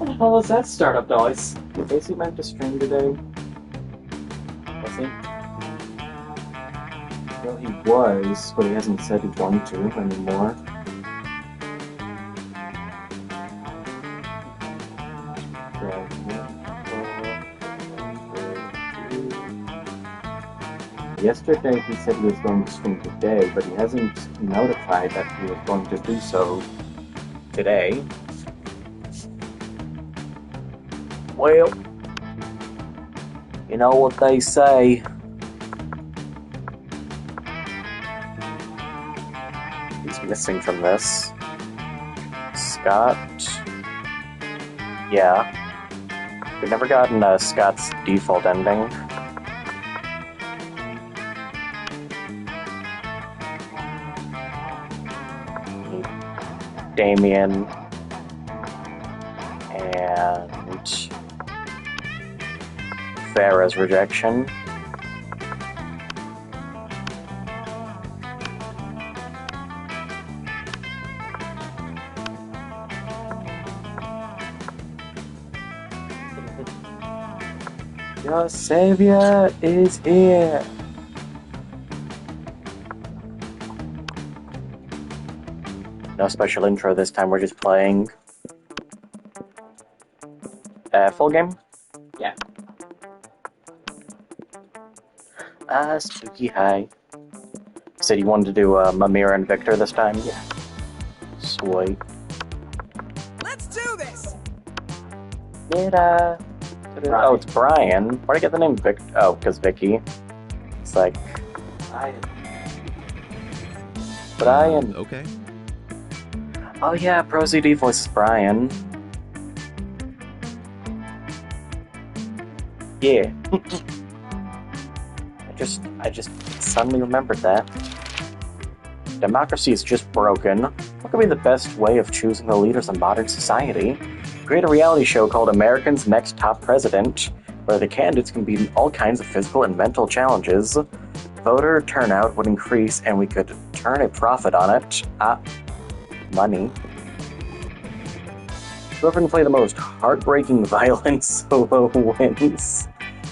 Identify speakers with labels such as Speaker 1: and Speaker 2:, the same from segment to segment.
Speaker 1: What the hell is that startup noise? Is he meant to stream today? Was he? Well, he was, but he hasn't said he's going to anymore. Yesterday he said he was going to stream today, but he hasn't notified that he was going to do so today. Well, you know what they say. He's missing from this. Scott. Yeah. We've never gotten Scott's default ending. Damien. And Farrah's rejection. Your savior is here. No special intro this time, we're just playing. Full game? Yeah. Spooky high. Said you wanted to do Mimir and Victor this time? Yeah. Sweet.
Speaker 2: Let's do this!
Speaker 1: Oh, it's Brian. Where'd I get the name Vic? Oh, because Vicky. It's like... Brian.
Speaker 3: Okay.
Speaker 1: Oh yeah, Pro CD voice is Brian. Yeah. I just suddenly remembered that. Democracy is just broken. What could be the best way of choosing the leaders in modern society? Create a reality show called America's Next Top President, where the candidates can beat all kinds of physical and mental challenges. Voter turnout would increase and we could turn a profit on it. Money. Whoever can play the most heartbreaking violent solo wins.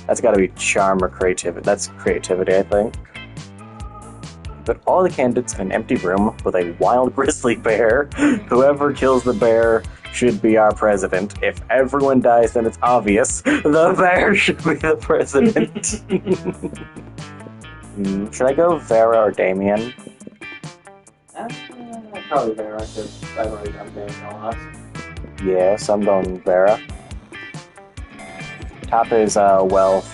Speaker 1: That's gotta be charm or creativity. That's creativity, I think. But all the candidates in an empty room with a wild grizzly bear. Whoever kills the bear should be our president. If everyone dies, then it's obvious. The bear should be the president. Should I go Vera or Damien? Probably Vera, because I've already done Damien last. Yes, I'm going Vera. Top is wealth,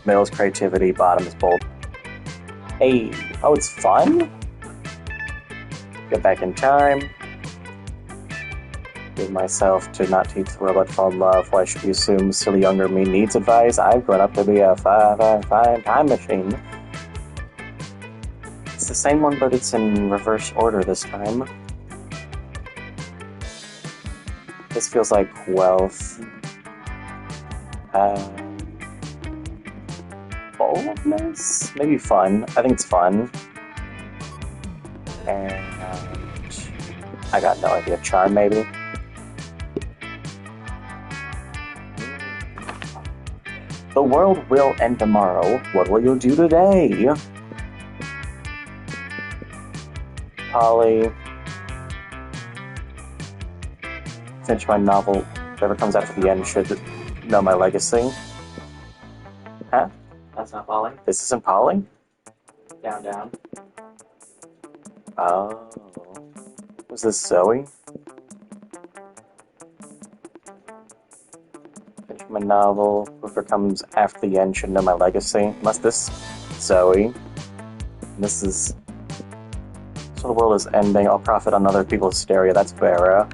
Speaker 1: middle is creativity, bottom is bold. Hey, oh, it's fun? Get back in time. Give myself to not teach the robot to fall in love. Why should we assume silly younger me needs advice? I've grown up to be a fine time machine. It's the same one, but it's in reverse order this time. This feels like wealth. Boldness? Maybe fun. I think it's fun. And I got no idea. Charm, maybe? The world will end tomorrow. What will you do today? Polly. Finish my novel. Whatever comes after the end should know my legacy. Huh? That's not Polly. This isn't Polly? Down. Oh. Was this Zoe? Finish my novel. Whoever comes after the end should know my legacy. Unless this Zoe. This is... So the world is ending. I'll profit on other people's hysteria. That's Vera.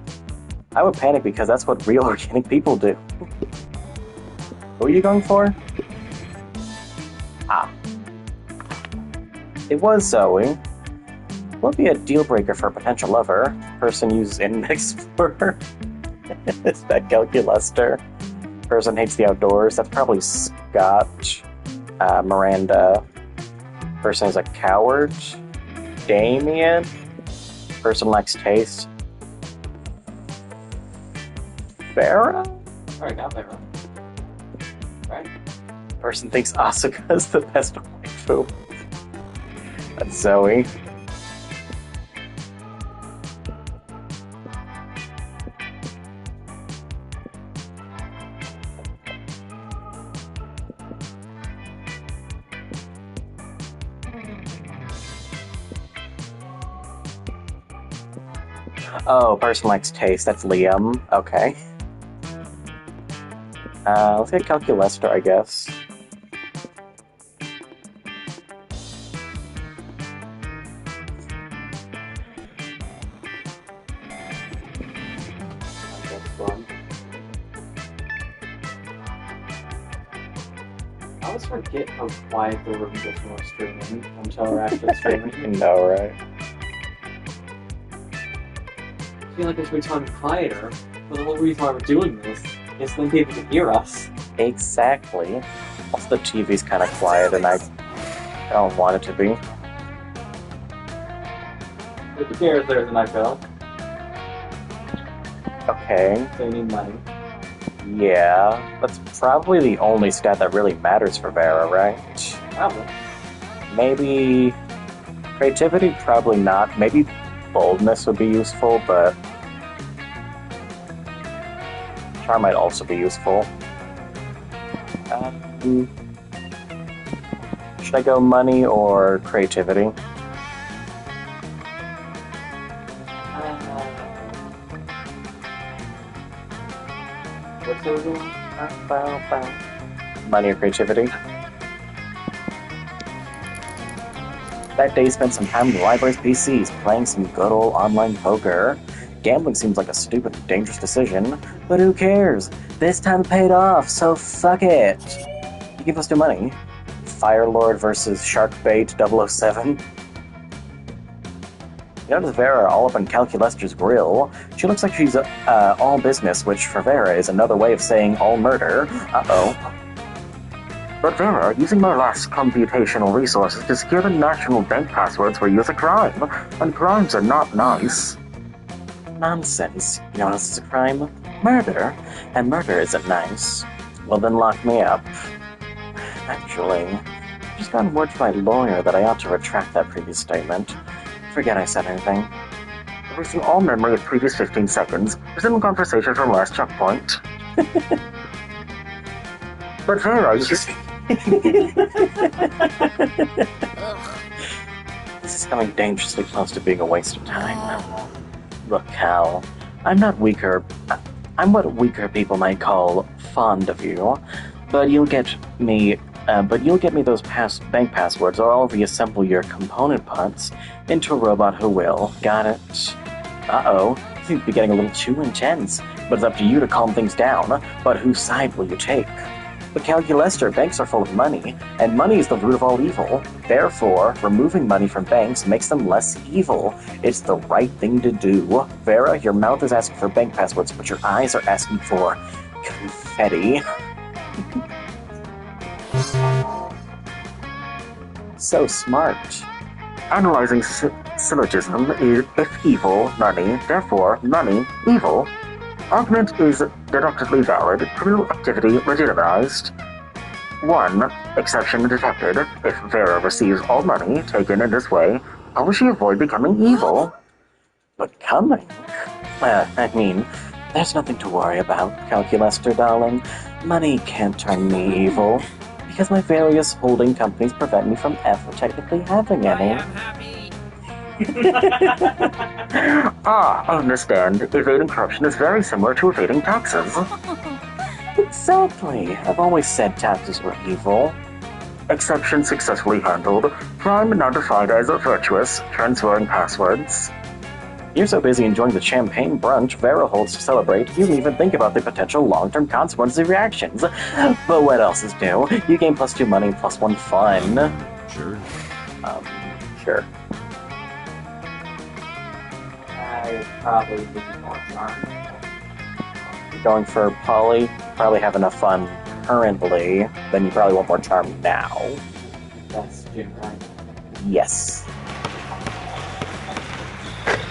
Speaker 1: I would panic because that's what real organic people do. Who are you going for? It was Zoe. What would be a deal breaker for a potential lover? Person uses Internet Explorer. Is that Calculuster? Person hates the outdoors. That's probably Scott. Miranda. Person is a coward. Damien. Person lacks taste. Farrah?
Speaker 3: Alright, got there. Right?
Speaker 1: Person thinks Asuka is the best waifu. That's Zoe. Oh, person likes taste. That's Liam. Okay. Let's get Calculester, I guess.
Speaker 3: I always forget how quiet the room gets when we're streaming until we're actually streaming.
Speaker 1: No, right?
Speaker 3: I feel like if we talk quieter, but the whole reason why we're doing this is then people can hear us.
Speaker 1: Exactly. Also, the TV's kind of quiet, and I don't want it to be.
Speaker 3: Who cares? There's a night bill.
Speaker 1: Okay.
Speaker 3: So you need money.
Speaker 1: Yeah, that's probably the only stat that really matters for Vera, right?
Speaker 3: Probably.
Speaker 1: Maybe creativity? Probably not. Maybe boldness would be useful, but charm might also be useful. Should I go money or creativity?
Speaker 3: What's the other one?
Speaker 1: Money or creativity? That day spent some time in the library's PCs, playing some good old online poker. Gambling seems like a stupid and dangerous decision, but who cares? This time it paid off, so fuck it! You give us the money. Firelord versus Sharkbait 007. You notice Vera all up on Calculester's grill. She looks like she's all business, which for Vera is another way of saying all murder. Uh-oh. But Vera, using my last computational resources to secure the national bank passwords were a crime, and crimes are not nice. Nonsense. You know what else is a crime? Murder. And murder isn't nice. Well, then lock me up. Actually, I've just gotten word from my lawyer that I ought to retract that previous statement. Forget I said anything. Erasing all memory of previous 15 seconds. Resume conversation from last checkpoint. But Vera, you just... This is coming dangerously close to being a waste of time. Look, Cal, I'm what weaker people might call fond of you, but you'll get me those bank passwords, or I'll reassemble your component parts into a robot who will. Got it? Uh-oh, this seems to be getting a little too intense, but it's up to you to calm things down. But whose side will you take? But Calculester, banks are full of money, and money is the root of all evil. Therefore, removing money from banks makes them less evil. It's the right thing to do. Vera, your mouth is asking for bank passwords, but your eyes are asking for confetti. So smart. Analyzing syllogism is if evil, money, therefore money, evil. Argument is deductively valid, criminal activity legitimized. 1. Exception detected. If Vera receives all money taken in this way, how will she avoid becoming evil? Becoming? There's nothing to worry about, Calculester, darling. Money can't turn me evil, because my various holding companies prevent me from ever technically having any.
Speaker 2: I am happy.
Speaker 1: I understand. Evading corruption is very similar to evading taxes. Exactly. I've always said taxes were evil. Exception successfully handled. Crime now defined as virtuous. Transferring passwords. You're so busy enjoying the champagne brunch Vera holds to celebrate, you don't even think about the potential long-term consequences of your actions. But what else is new? You gain +2 money, +1 fun.
Speaker 4: Sure.
Speaker 1: Sure.
Speaker 3: I probably would be more charm.
Speaker 1: You're going for Polly, probably have enough fun currently, then you probably want more charm now.
Speaker 3: That's Jim, right?
Speaker 1: Yes.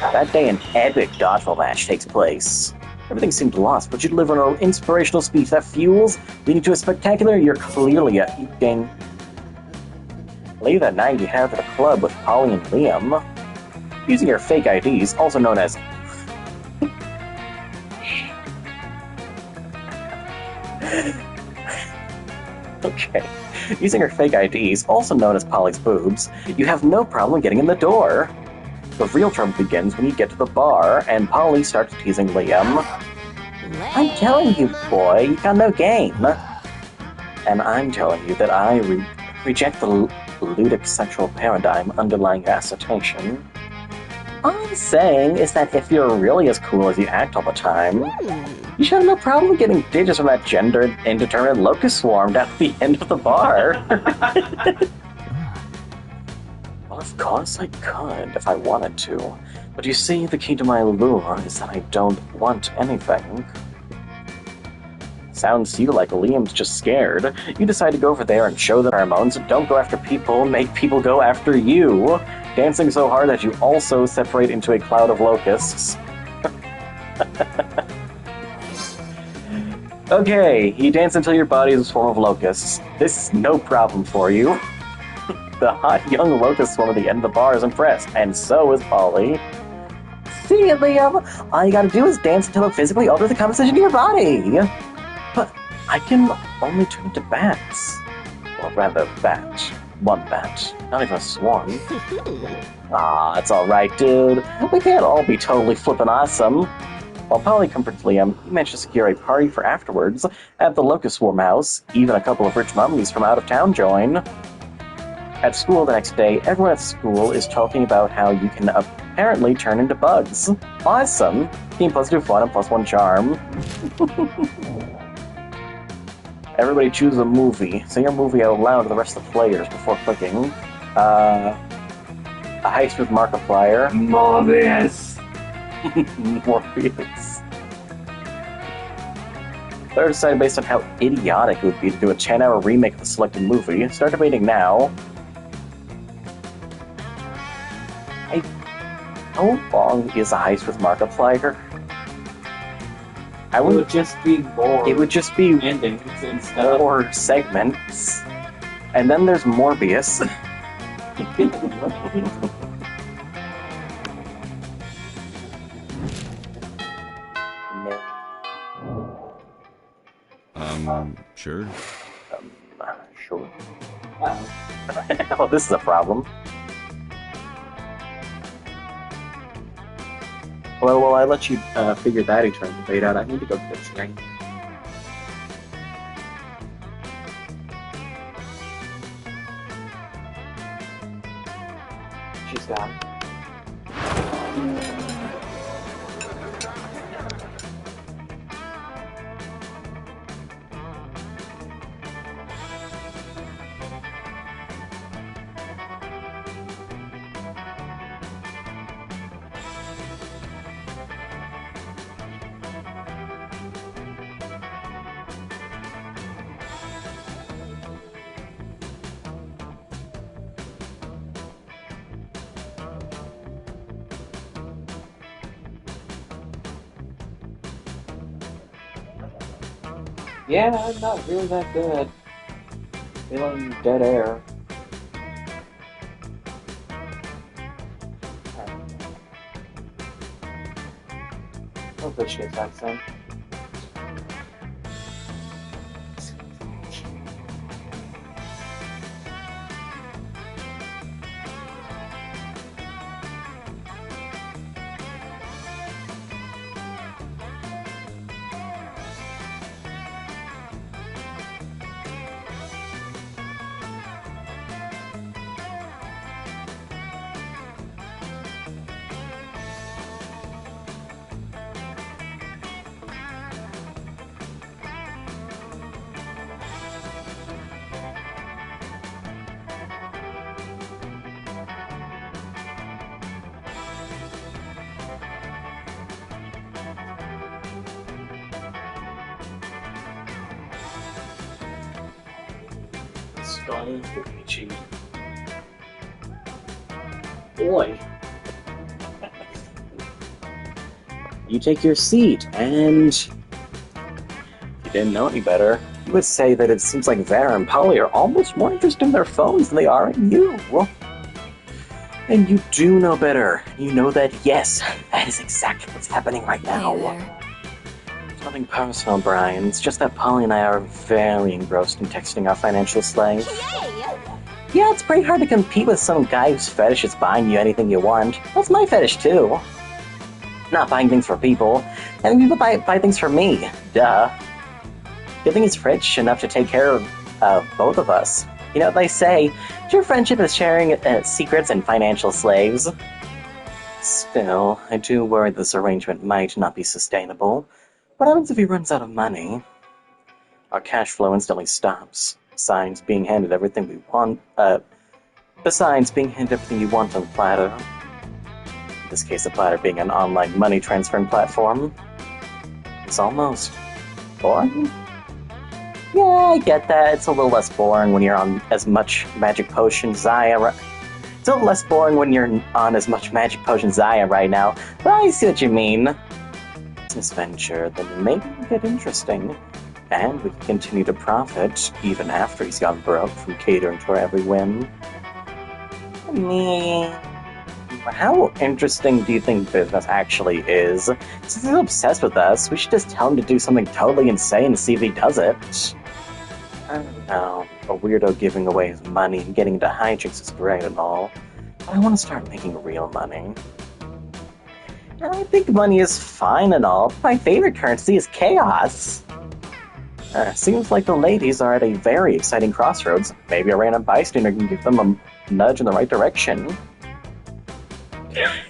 Speaker 1: That day an epic dodgeball match takes place. Everything seemed lost, but you deliver an inspirational speech that fuels, leading to a spectacular. You're clearly a gain. Later that night, you head to the club with Polly and Liam. Using your fake IDs, also known as okay. Using her fake IDs, also known as Polly's boobs, you have no problem getting in the door. The real trouble begins when you get to the bar, and Polly starts teasing Liam. I'm telling you, boy, you got no game. And I'm telling you that I reject the ludic sexual paradigm underlying your assertion. All I'm saying is that if you're really as cool as you act all the time, you should have no problem getting digits from that gendered, indeterminate locust swarm down at the end of the bar. Well, of course I could, if I wanted to. But you see, the key to my lure is that I don't want anything. Sounds to you like Liam's just scared. You decide to go over there and show the hormones. Don't go after people, make people go after you. Dancing so hard that you also separate into a cloud of locusts. Okay, you dance until your body is a swarm of locusts. This is no problem for you. The hot young locust swarm at the end of the bar is impressed, and so is Polly. See you, Liam! All you gotta do is dance until it physically alters the composition of your body! But I can only turn into bats. Or rather, bat. One bat. Not even a swarm. It's alright, dude. We can't all be totally flippin' awesome. While Polly comforts Liam, he managed to secure a party for afterwards at the Locust Swarm house. Even a couple of rich mummies from out of town join. At school the next day, everyone at school is talking about how you can apparently turn into bugs. Awesome! Team positive fun and +1 charm. Everybody choose a movie. Say your movie out loud to the rest of the players before clicking. A Heist with Markiplier.
Speaker 3: Morbius!
Speaker 1: Morbius. Third decided based on how idiotic it would be to do a 10-hour remake of the selected movie. Start debating now. How long is A Heist with Markiplier?
Speaker 3: It would just be more.
Speaker 1: It would just be
Speaker 3: endings and stuff.
Speaker 1: more segments. And then there's Morbius.
Speaker 4: Sure.
Speaker 1: Sure.
Speaker 3: Uh-oh.
Speaker 1: Oh, this is a problem. Well, while I let you figure that eternal debate out, I need to go get a train.
Speaker 3: She's gone. Yeah, I'm not really that good. Feeling dead air. Oh, good shit, accent.
Speaker 1: Stone Koichi. Boy. you take your seat, and if you didn't know any better, you would say that it seems like Vera and Polly are almost more interested in their phones than they are in you. And you do know better. You know that, yes, that is exactly what's happening right now.
Speaker 4: Hey there.
Speaker 1: It's nothing personal, Brian. It's just that Polly and I are very engrossed in texting our financial slave.
Speaker 4: Yay!
Speaker 1: Yeah, it's pretty hard to compete with some guy whose fetish is buying you anything you want. That's my fetish, too. Not buying things for people. And people buy things for me. Duh. Good thing he's rich enough to take care of both of us. You know what they say, true friendship is sharing secrets and financial slaves. Still, I do worry this arrangement might not be sustainable. What happens if he runs out of money? Our cash flow instantly stops. Besides being handed everything you want on Platter. In this case, the Platter being an online money transferring platform. It's almost boring. Yeah, I get that. It's a little less boring when you're on as much magic potion Zaya. It's a little less boring when you're on as much magic potion Zaya right now. But I see what you mean. This venture, then maybe it'll get interesting. And we can continue to profit even after he's gone broke from catering to our every whim. I mean, how interesting do you think business actually is? Since he's obsessed with us, we should just tell him to do something totally insane to see if he does it. I don't know, a weirdo giving away his money and getting into hijinks is great and all, but I want to start making real money. And I think money is fine and all, but my favorite currency is chaos. Seems like the ladies are at a very exciting crossroads. Maybe a random bystander can give them a nudge in the right direction.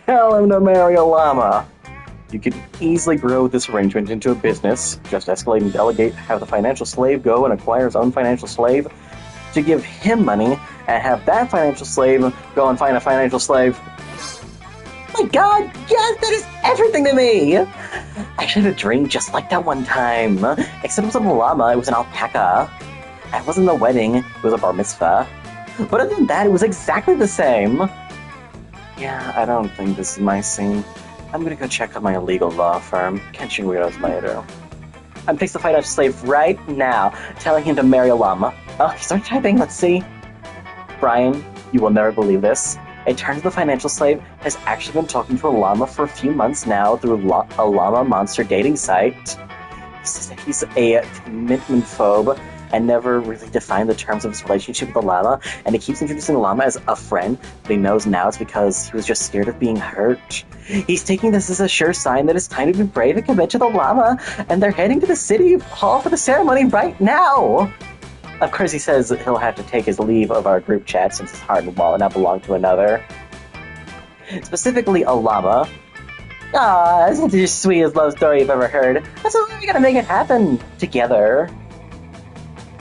Speaker 1: Tell him to marry a llama. You could easily grow this arrangement into a business. Just escalate and delegate, have the financial slave go and acquire his own financial slave to give him money, and have that financial slave go and find a financial slave. My god, yes, that is everything to me! I actually had a dream just like that one time. Except it wasn't a llama, it was an alpaca. It wasn't a wedding, it was a bar mitzvah. But other than that, it was exactly the same. Yeah, I don't think this is my scene. I'm gonna go check on my illegal law firm. Catch you weirdos later. I'm fixing to fight a slave right now, telling him to marry a llama. Oh, he started typing, let's see. Brian, you will never believe this. It turns the financial slave has actually been talking to a llama for a few months now through a llama monster dating site. He says that he's a commitment phobe and never really defined the terms of his relationship with the llama, and he keeps introducing the llama as a friend, but he knows now it's because he was just scared of being hurt. He's taking this as a sure sign that it's time to be brave and commit to the llama, and they're heading to the city hall for the ceremony right now! Of course, he says that he'll have to take his leave of our group chat since his heart and wallet now belong to another. Specifically, a llama. Ah, this is the sweetest love story you've ever heard. That's why we gotta make it happen together.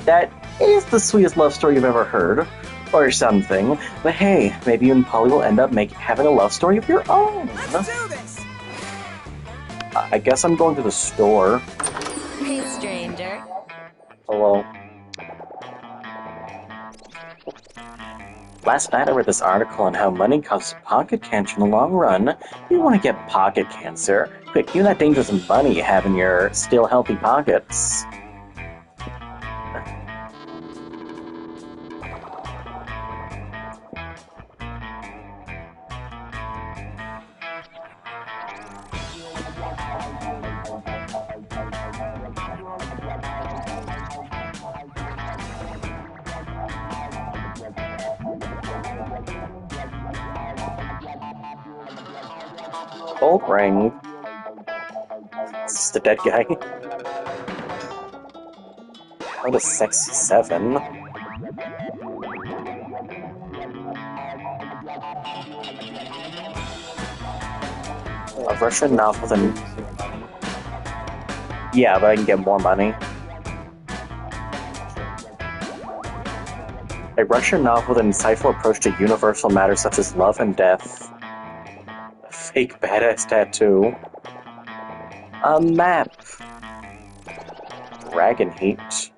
Speaker 1: That is the sweetest love story you've ever heard, or something. But hey, maybe you and Polly will end up having a love story of your own.
Speaker 2: Let's do this!
Speaker 1: I guess I'm going to the store.
Speaker 4: Hey, stranger.
Speaker 1: Hello. Last night I read this article on how money causes pocket cancer in the long run. You want to get pocket cancer? Quick, you that dangerous money you have in your still healthy pockets. Bolt ring. It's the dead guy. What a sexy 7. A Russian novel with an... Yeah, but I can get more money. A Russian novel with an insightful approach to universal matters such as love and death. A fake badass tattoo. A map. Dragon heat.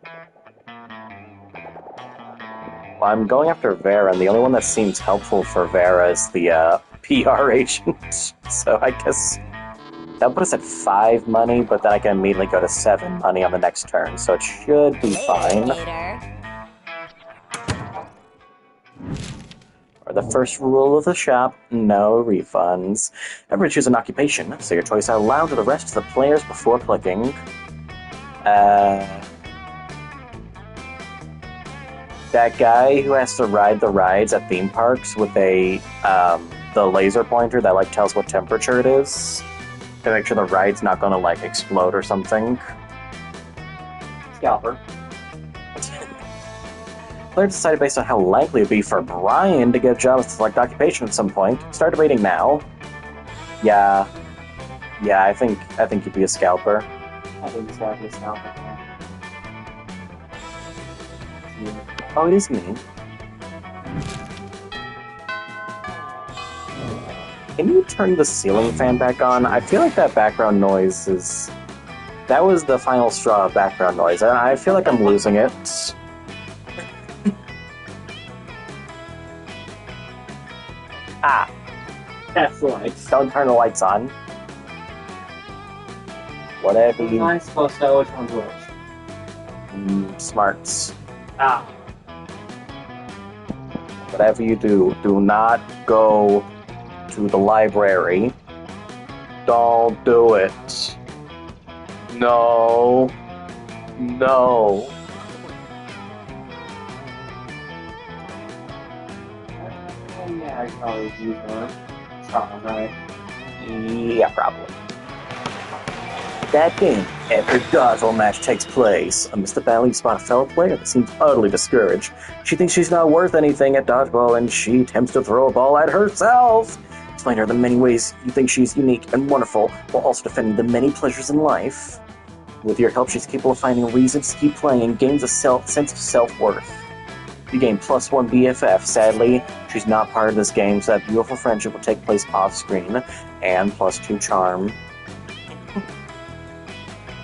Speaker 1: Well, I'm going after Vera, and the only one that seems helpful for Vera is the PR agent. So I guess That'll put us at 5 money, but then I can immediately go to 7 money on the next turn, so it should be fine.
Speaker 4: Later.
Speaker 1: Or the first rule of the shop, no refunds. Everyone choose an occupation, say your choice out loud to the rest of the players before clicking. That guy who has to ride the rides at theme parks with the laser pointer that like tells what temperature it is to make sure the ride's not gonna like explode or something.
Speaker 3: Scalper.
Speaker 1: Player decided based on how likely it'd be for Brian to get a job with select occupation at some point. Start debating now. Yeah, I think you'd be a scalper.
Speaker 3: I think it's gotta be a scalper.
Speaker 1: Oh, it is me. Can you turn the ceiling fan back on? I feel like that background noise is... That was the final straw of background noise. I feel like I'm losing it. Ah!
Speaker 3: That's the lights.
Speaker 1: Don't turn the lights on. Whatever
Speaker 3: Am
Speaker 1: you...
Speaker 3: I supposed to know which one's which?
Speaker 1: Smarts.
Speaker 3: Ah.
Speaker 1: Whatever you do, do not go to the library. Don't do it. No. No.
Speaker 3: Oh, yeah, I can always use one. Charm, right?
Speaker 1: Yeah, probably. That game, every dodgeball match takes place. Amidst the battle, you spot a fellow player that seems utterly discouraged. She thinks she's not worth anything at dodgeball, and she attempts to throw a ball at herself. Explain to her the many ways you think she's unique and wonderful, while also defending the many pleasures in life. With your help, she's capable of finding reasons to keep playing and gains a sense of self-worth. You gain +1 BFF. Sadly, she's not part of this game, so that beautiful friendship will take place off-screen, and +2 charm.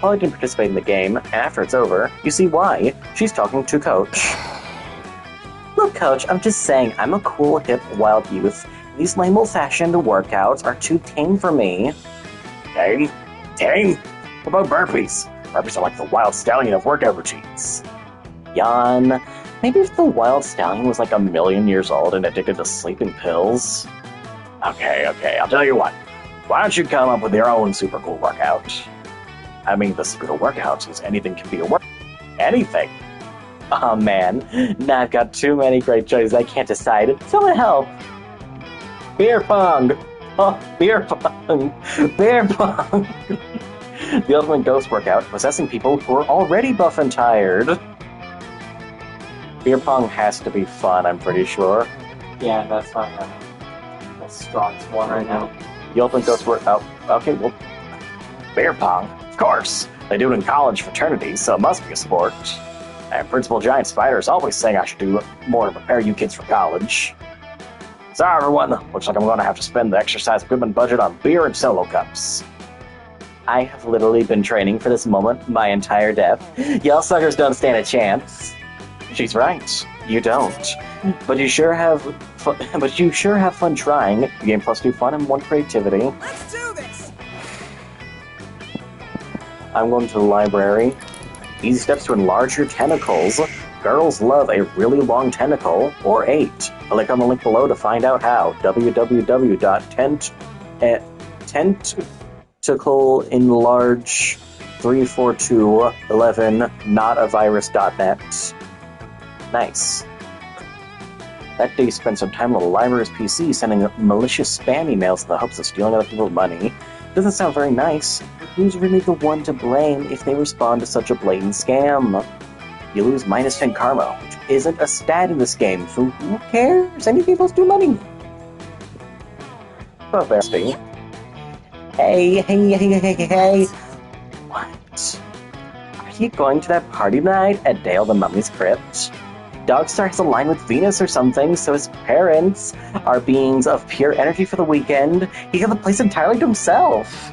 Speaker 1: Polly didn't participate in the game, and after it's over, you see why. She's talking to Coach. Look, Coach, I'm just saying, I'm a cool, hip, wild youth. These lame old-fashioned workouts are too tame for me. Tame? Tame? What about burpees? Burpees are like the wild stallion of workout routines. Yawn. Maybe if the wild stallion was like 1,000,000 years old and addicted to sleeping pills. Okay, I'll tell you what. Why don't you come up with your own super cool workout? I mean, the secret of workouts is anything can be a workout. Anything. Oh man, now I've got too many great choices I can't decide. Someone help! Beer pong! Oh, beer pong! Beer pong! The ultimate ghost workout, possessing people who are already buff and tired. Beer pong has to be fun, I'm pretty sure.
Speaker 3: Yeah, that's my strongest one right now.
Speaker 1: The ultimate ghost workout. Okay, well, beer pong. Of course. They do it in college fraternities, so it must be a sport. And Principal Giant Spider is always saying I should do more to prepare you kids for college. Sorry, everyone. Looks like I'm going to have to spend the exercise equipment budget on beer and solo cups. I have literally been training for this moment my entire death. Y'all suckers don't stand a chance. She's right. You don't. But you sure have fun trying. You gain +2 fun and 1 creativity.
Speaker 2: Let's do this!
Speaker 1: I'm going to the library. Easy steps to enlarge your tentacles. Girls love a really long tentacle, or 8. Click on the link below to find out how. www.tentacleenlarge34211notavirus.net. Nice. That day you spent some time on the library's PC sending malicious spam emails in the hopes of stealing other people's money. Doesn't sound very nice. Who's really the one to blame if they respond to such a blatant scam? You lose -10 karma, which isn't a stat in this game, so who cares? Any people do money. Oh, Bestie. Hey. What? Are you going to that party tonight at Dale the Mummy's crypt? Dogstar has aligned with Venus or something, so his parents are beings of pure energy for the weekend. He got the place entirely to himself.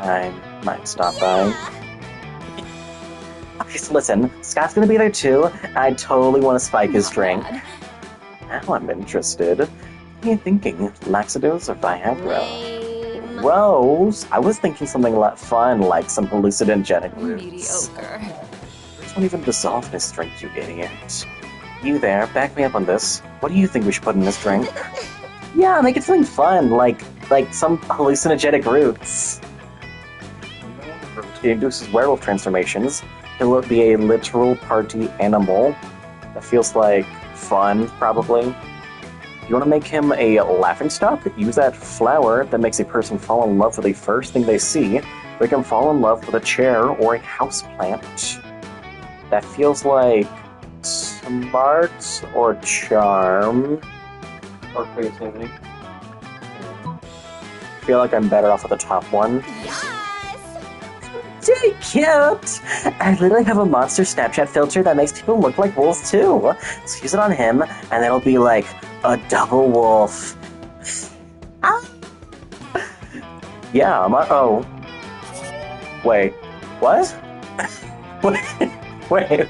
Speaker 1: I might stop by. Okay, so listen, Scott's gonna be there too, and I totally want to spike his drink. Now I'm interested. What are you thinking? Laxatives or Viagra? Gross! I was thinking something fun, like some hallucinogenic roots.
Speaker 4: Mediocre.
Speaker 1: This won't even dissolve in this drink, you idiot. You there, back me up on this. What do you think we should put in this drink? Yeah, make it something fun, like some hallucinogenic roots. It induces werewolf transformations. He'll be a literal party animal. That feels like fun, probably. You want to make him a laughingstock? Use that flower that makes a person fall in love with the first thing they see. Make him fall in love with a chair or a houseplant. That feels like smart or charm.
Speaker 3: Or creativity.
Speaker 1: I feel like I'm better off with the top one.
Speaker 4: Yes!
Speaker 1: Pretty cute! I literally have a monster Snapchat filter that makes people look like wolves too. So use it on him, and it'll be like a double wolf. Ah. Yeah, oh. Wait. What? Wait.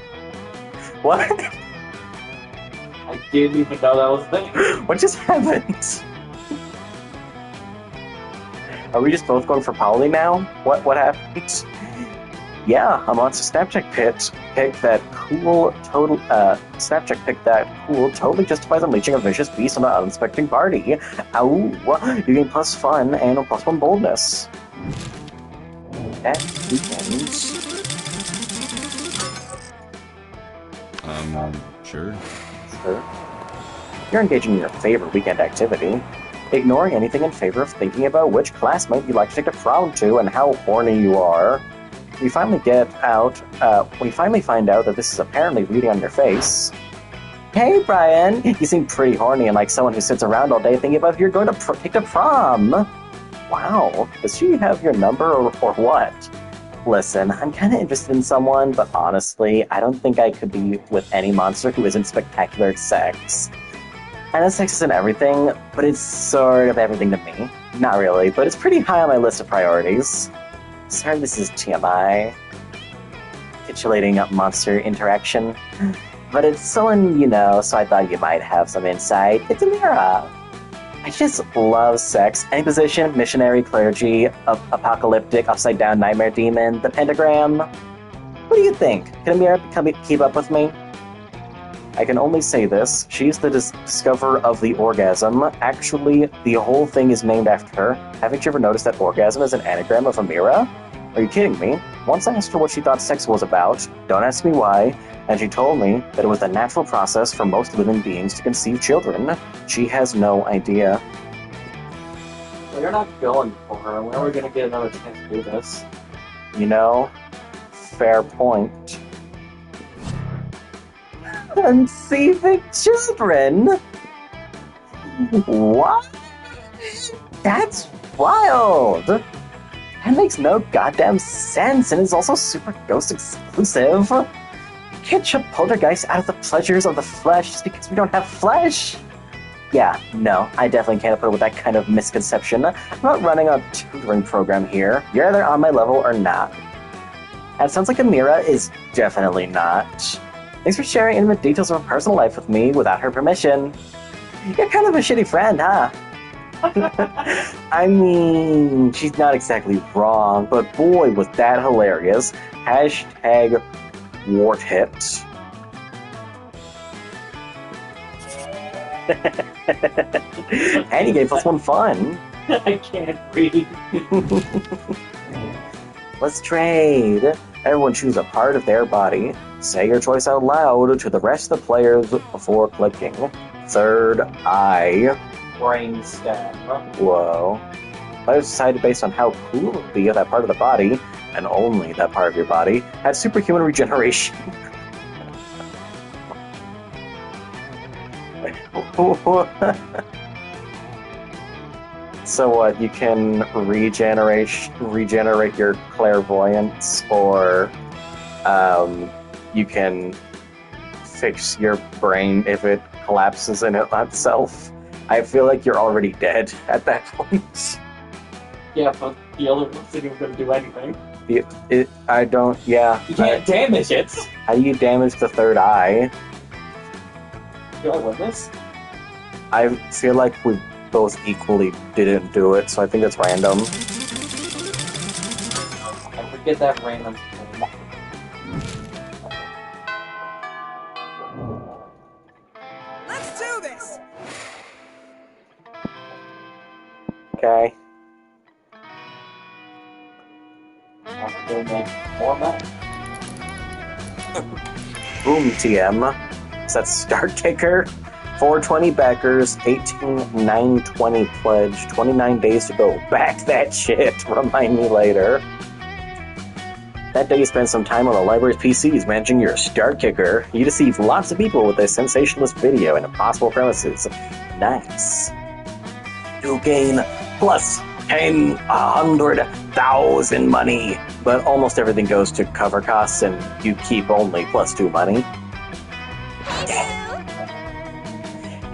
Speaker 1: What?
Speaker 3: I didn't even know that was a thing.
Speaker 1: What just happened? Are we just both going for Polly now? What happened? Yeah, a monster Snapchat pick that cool, totally justifies unleashing a vicious beast on an unsuspecting party. Ow! You gain plus fun and a +1 boldness. That weekend.
Speaker 5: Sure.
Speaker 1: Sure. You're engaging in your favorite weekend activity. Ignoring anything in favor of thinking about which classmate you'd like to take a prom to and how horny you are. We finally find out that this is apparently reading on your face. Hey, Brian! You seem pretty horny and like someone who sits around all day thinking about if you're going to take a prom. Wow, does she have your number or what? Listen, I'm kind of interested in someone, but honestly, I don't think I could be with any monster who isn't spectacular at sex. I know sex isn't everything, but it's sort of everything to me. Not really, but it's pretty high on my list of priorities. Sorry, this is TMI. Titulating monster interaction. But it's someone you know, so I thought you might have some insight. It's Amira. I just love sex. Any position, missionary, clergy, apocalyptic, upside-down nightmare demon, the pentagram. What do you think? Can Amira keep up with me? I can only say this. She's the discoverer of the orgasm. Actually, the whole thing is named after her. Haven't you ever noticed that orgasm is an anagram of Amira? Are you kidding me? Once I asked her what she thought sex was about, don't ask me why, and she told me that it was the natural process for most living beings to conceive children. She has no idea.
Speaker 3: Well, you're not going for her. When are we gonna get another chance to do this?
Speaker 1: You know, fair point. Conceiving children? What? That's wild! That makes no goddamn sense, and is also super ghost exclusive. You can't shove poltergeists out of the pleasures of the flesh just because we don't have flesh. Yeah, no, I definitely can't put up with that kind of misconception. I'm not running a tutoring program here. You're either on my level or not. And it sounds like Amira is definitely not. Thanks for sharing intimate details of her personal life with me without her permission. You're kind of a shitty friend, huh? I mean, she's not exactly wrong, but boy, was that hilarious. Hashtag wart hit. And you gave us one fun.
Speaker 3: I can't read.
Speaker 1: Let's trade. Everyone choose a part of their body. Say your choice out loud to the rest of the players before clicking. Third eye.
Speaker 3: Brainstem.
Speaker 1: Whoa. Players decided based on how cool it would be of that part of the body, and only that part of your body, had superhuman regeneration. So what, you can regenerate your clairvoyance, or you can fix your brain if it collapses in it itself. I feel like you're already dead at that point.
Speaker 3: Yeah, but the other ones isn't even going to do anything.
Speaker 1: I don't, yeah.
Speaker 3: You can't damage it!
Speaker 1: How do you damage the third eye?
Speaker 3: Do I win this?
Speaker 1: I feel like we both equally didn't do it, so I think that's random.
Speaker 3: I forget that random.
Speaker 2: Let's do this.
Speaker 1: Okay.
Speaker 3: We'll make more money.
Speaker 1: Boom, TM. So that's start kicker. 420 backers, 18,920 pledge, 29 days to go. Back that shit. Remind me later. That day you spend some time on the library's PCs managing your start kicker. You deceive lots of people with a sensationalist video and impossible premises. Nice. You gain plus 100,000 money. But almost everything goes to cover costs and you keep only +2 money.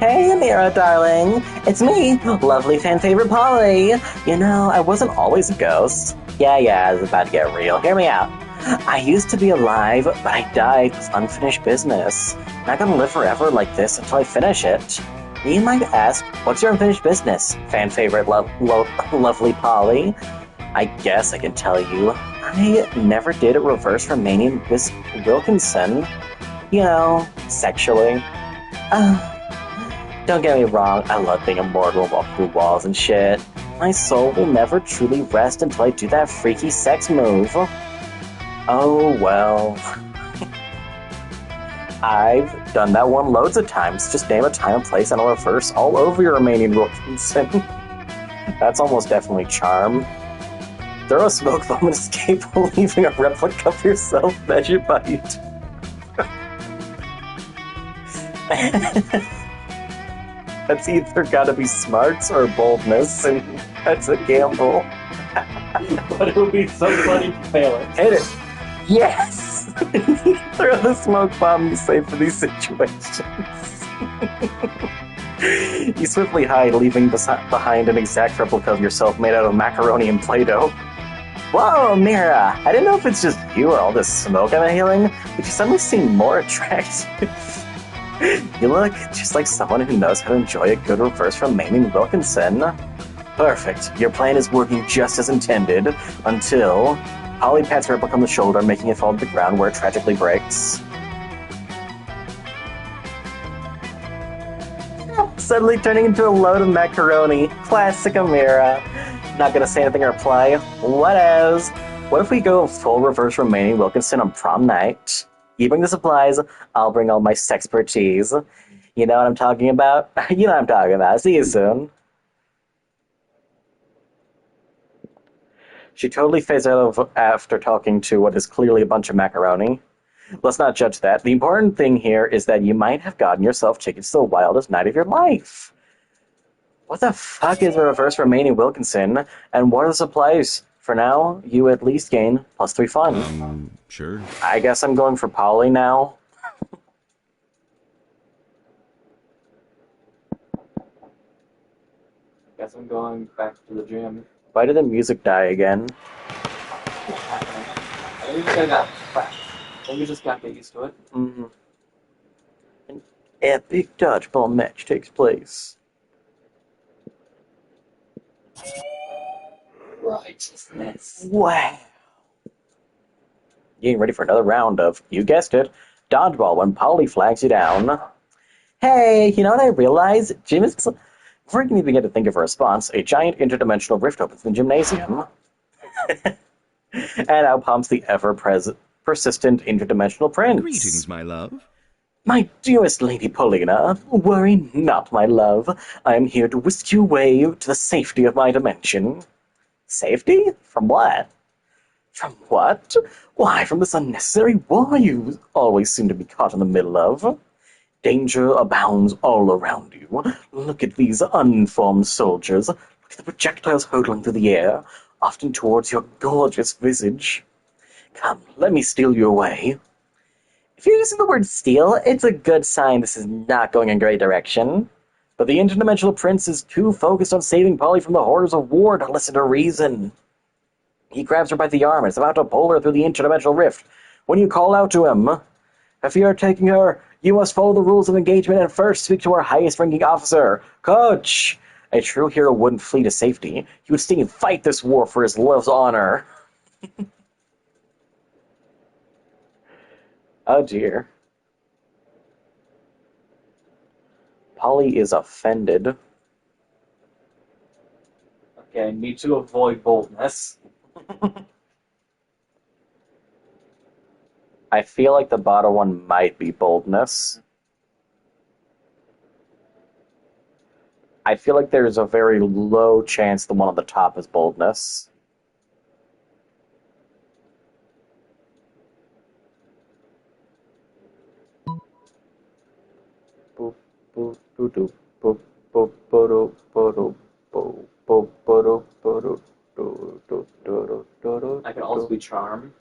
Speaker 1: Hey, Amira, darling. It's me, lovely fan favorite Polly. You know, I wasn't always a ghost. Yeah, I was about to get real. Hear me out. I used to be alive, but I died with unfinished business. Not gonna live forever like this until I finish it. You might ask, what's your unfinished business? Fan favorite lovely Polly. I guess I can tell you. I never did a reverse Romanian Miss Wilkinson. You know, sexually. Don't get me wrong, I love being immortal and walk through walls and shit. My soul will never truly rest until I do that freaky sex move. Oh well. I've done that one loads of times. Just name a time and place and I'll reverse all over your Romanian Wilkinson. That's almost definitely charm. Throw a smoke bomb and escape, leaving a replica of yourself measured by you. That's either gotta be smarts or boldness, and that's a gamble.
Speaker 3: But it would be so funny to fail it.
Speaker 1: Hit it! Yes! Throw the smoke bomb you save for these situations. You swiftly hide, leaving behind an exact replica of yourself made out of macaroni and Play-Doh. Whoa, Mira! I didn't know if it's just you or all this smoke I'm inhaling, but you suddenly seem more attractive. You look just like someone who knows how to enjoy a good reverse Romanian Wilkinson. Perfect. Your plan is working just as intended, until Polly pats Replica on the shoulder, making it fall to the ground where it tragically breaks. Suddenly turning into a load of macaroni. Classic Amira. Not gonna say anything or reply. What else? What if we go full reverse Romanian Wilkinson on prom night? You bring the supplies, I'll bring all my sexpertise. You know what I'm talking about? You know what I'm talking about. See you soon. She totally phased out of after talking to what is clearly a bunch of macaroni. Let's not judge that. The important thing here is that you might have gotten yourself tickets to the wildest night of your life. What the fuck is a reverse Romanian Wilkinson, and what are the supplies? For now, you at least gain +3 fun.
Speaker 5: Sure.
Speaker 1: I guess I'm going for Polly now.
Speaker 3: Guess I'm going back to the gym.
Speaker 1: Why did the music die again?
Speaker 3: I think we just got to get used to it.
Speaker 1: Mm-hmm. An epic dodgeball match takes place.
Speaker 3: Righteousness.
Speaker 1: Wow. Getting ready for another round of, you guessed it, dodgeball when Polly flags you down. Hey, you know what I realized? Jim is... Before I can even get to think of a response, a giant interdimensional rift opens in the gymnasium. And out pumps the ever-persistent interdimensional prince.
Speaker 5: Greetings, my love.
Speaker 1: My dearest Lady Paulina, worry not, my love. I am here to whisk you away to the safety of my dimension. Safety? From what? From what? Why, from this unnecessary war you always seem to be caught in the middle of. Danger abounds all around you. Look at these unformed soldiers. Look at the projectiles hurtling through the air, often towards your gorgeous visage. Come, let me steal you away. If you're using the word steal, it's a good sign this is not going in a great direction. But the interdimensional prince is too focused on saving Polly from the horrors of war to listen to reason. He grabs her by the arm and is about to pull her through the interdimensional rift when you call out to him. If you are taking her, you must follow the rules of engagement and first speak to our highest-ranking officer, Coach. A true hero wouldn't flee to safety. He would stay and fight this war for his love's honor. Oh dear. Polly is offended.
Speaker 3: Okay, I need to avoid boldness.
Speaker 1: I feel like the bottom one might be boldness. I feel like there's a very low chance the one on the top is boldness. Boop, boop, boop, boop, boop, boop, boop, boop, boop, boop, boop, boop, boop.
Speaker 3: I could also be charmed.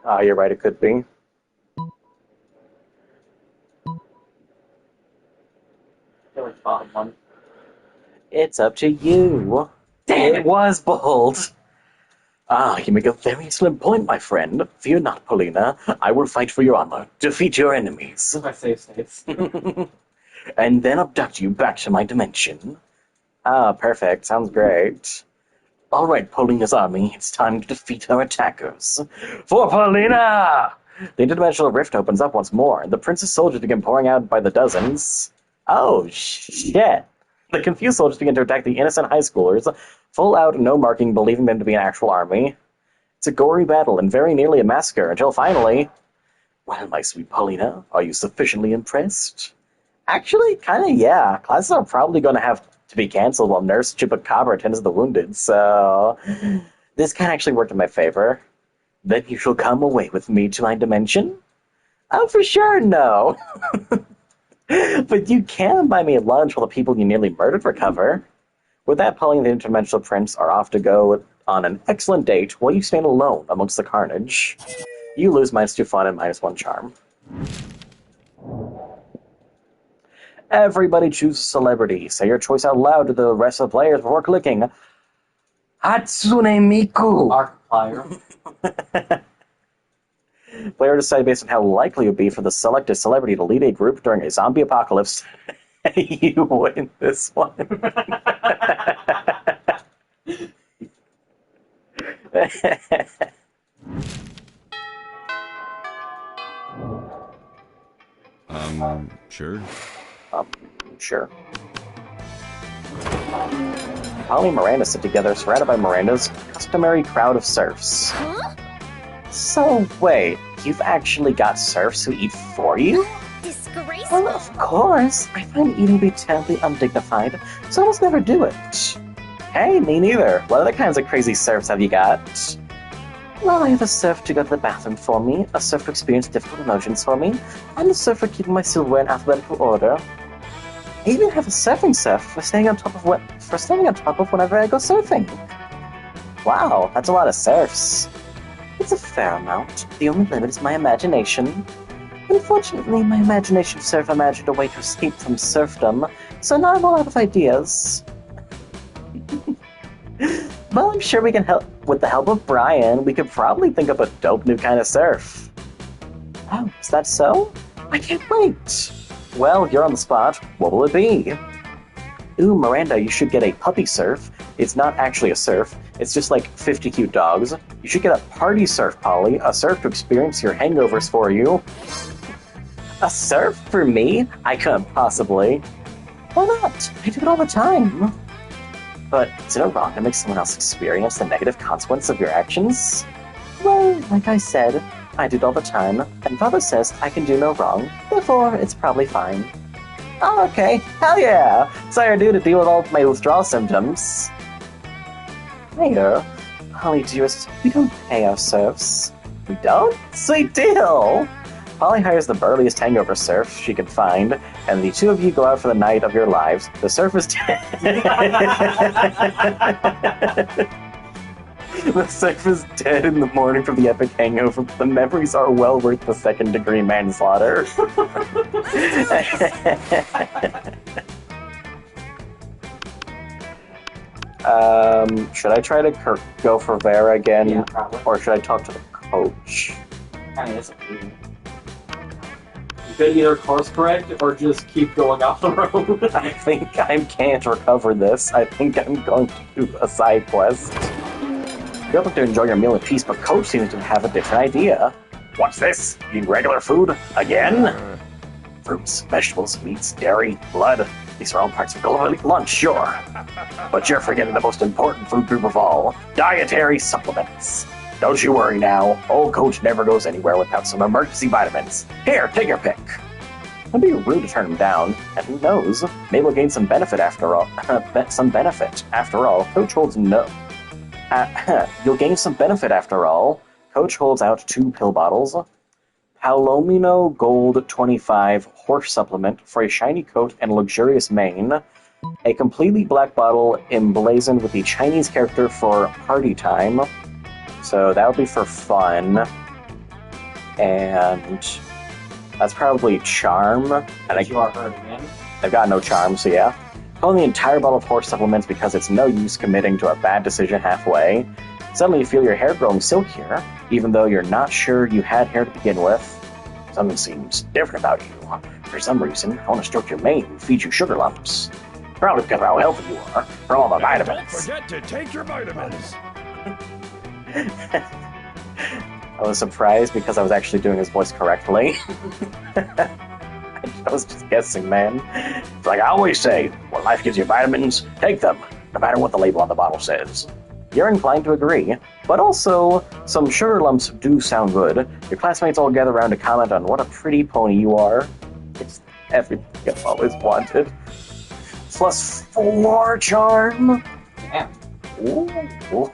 Speaker 1: Ah, you're right, it could be.
Speaker 3: I feel like bottom one.
Speaker 1: It's up to you.
Speaker 3: Damn
Speaker 1: It
Speaker 3: it!
Speaker 1: was bold. Ah, you make a very excellent point, my friend. Fear not, Paulina. I will fight for your honor, defeat your enemies,
Speaker 3: My save states.
Speaker 1: and then abduct you back to my dimension. Ah, perfect. Sounds great. All right, Paulina's army, it's time to defeat her attackers. For Paulina! The interdimensional rift opens up once more, and the prince's soldiers begin pouring out by the dozens. Oh, shit. The confused soldiers begin to attack the innocent high schoolers, full out, no marking, believing them to be an actual army. It's a gory battle and very nearly a massacre, until finally... Well, my sweet Paulina, are you sufficiently impressed? Actually, kinda yeah. Classes are probably going to have to be cancelled while Nurse Chupacabra attends to the wounded, so... This can actually work in my favor. Then you shall come away with me to my dimension? Oh, for sure, no. But you can buy me lunch while the people you nearly murdered recover. With that, Polly and the interdimensional prince are off to go on an excellent date while you stand alone amongst the carnage. You lose -2 fun and -1 charm. Everybody choose a celebrity. Say your choice out loud to the rest of the players before clicking Hatsune Miku.
Speaker 3: Markiplier.
Speaker 1: Player decide based on how likely it would be for the selected celebrity to lead a group during a zombie apocalypse. You win this one.
Speaker 5: Sure.
Speaker 1: Sure. Polly and Miranda sit together, surrounded by Miranda's customary crowd of serfs.
Speaker 4: Huh?
Speaker 1: So, wait, you've actually got serfs who eat for you?
Speaker 4: Disgraceful.
Speaker 1: Well, of course. I find eating to be terribly undignified, so I almost never do it. Hey, me neither. What other kinds of crazy serfs have you got? Well, I have a serf to go to the bathroom for me, a serf to experience difficult emotions for me, and a serf for keeping my silverware in alphabetical order. I even have a surfing serf for staying on top of whenever I go surfing. Wow, that's a lot of serfs. It's a fair amount. The only limit is my imagination. Unfortunately, my imagination serf imagined a way to escape from serfdom, so now I'm all out of ideas. Well, I'm sure we can help. With the help of Brian, we could probably think up a dope new kind of surf. Oh, is that so? I can't wait! Well, you're on the spot. What will it be? Ooh, Miranda, you should get a puppy surf. It's not actually a surf. It's just like 50 cute dogs. You should get a party surf, Polly. A surf to experience your hangovers for you. A surf for me? I couldn't possibly. Why not? I do it all the time. But isn't it wrong to make someone else experience the negative consequence of your actions? Well, like I said, I do it all the time, and Father says I can do no wrong, therefore it's probably fine. Oh, okay, hell yeah! So I do to deal with all my withdrawal symptoms. Later, Polly dearest, we don't pay our serfs. We don't? Sweet deal! Polly hires the burliest hangover surf she can find, and the two of you go out for the night of your lives. The surf is dead. The surf is dead in the morning from the epic hangover, but the memories are well worth the second-degree manslaughter. Should I try to go for Vera again?
Speaker 3: Yeah, probably.
Speaker 1: Or should I talk to the coach?
Speaker 3: I mean, it's up to you. You could either course correct or just keep going off the road.
Speaker 1: I think I can't recover this. I think I'm going to do a side quest. You're able to enjoy your meal in peace, but Coach seems to have a different idea. What's this? Eating regular food? Again? Fruits, vegetables, meats, dairy, blood. These are all parts of a lunch, sure. But you're forgetting the most important food group of all. Dietary supplements. Don't you worry now. Old Coach never goes anywhere without some emergency vitamins. Here, take your pick. It'd be rude to turn him down, and who knows? Maybe we'll gain some benefit after all. Coach holds no. You'll gain some benefit after all. Coach holds out 2 pill bottles. Palomino Gold 25 horse supplement for a shiny coat and luxurious mane. A completely black bottle emblazoned with the Chinese character for party time. So that would be for fun. And that's probably charm. And
Speaker 3: You are hurting him.
Speaker 1: I've got no charm, so yeah. Pulling the entire bottle of horse supplements because it's no use committing to a bad decision halfway. Suddenly you feel your hair growing silkier, even though you're not sure you had hair to begin with. Something seems different about you. For some reason, I want to stroke your mane and feed you sugar lumps. Probably because of how healthy you are, for all the
Speaker 5: Don't
Speaker 1: vitamins.
Speaker 5: forget to take your vitamins.
Speaker 1: I was surprised because I was actually doing his voice correctly. I was just guessing, man. It's like I always say, when life gives you vitamins, take them, no matter what the label on the bottle says. You're inclined to agree, but also, some sugar lumps do sound good. Your classmates all gather around to comment on what a pretty pony you are. It's everything I've always wanted. +4 charm.
Speaker 3: Damn.
Speaker 1: Ooh.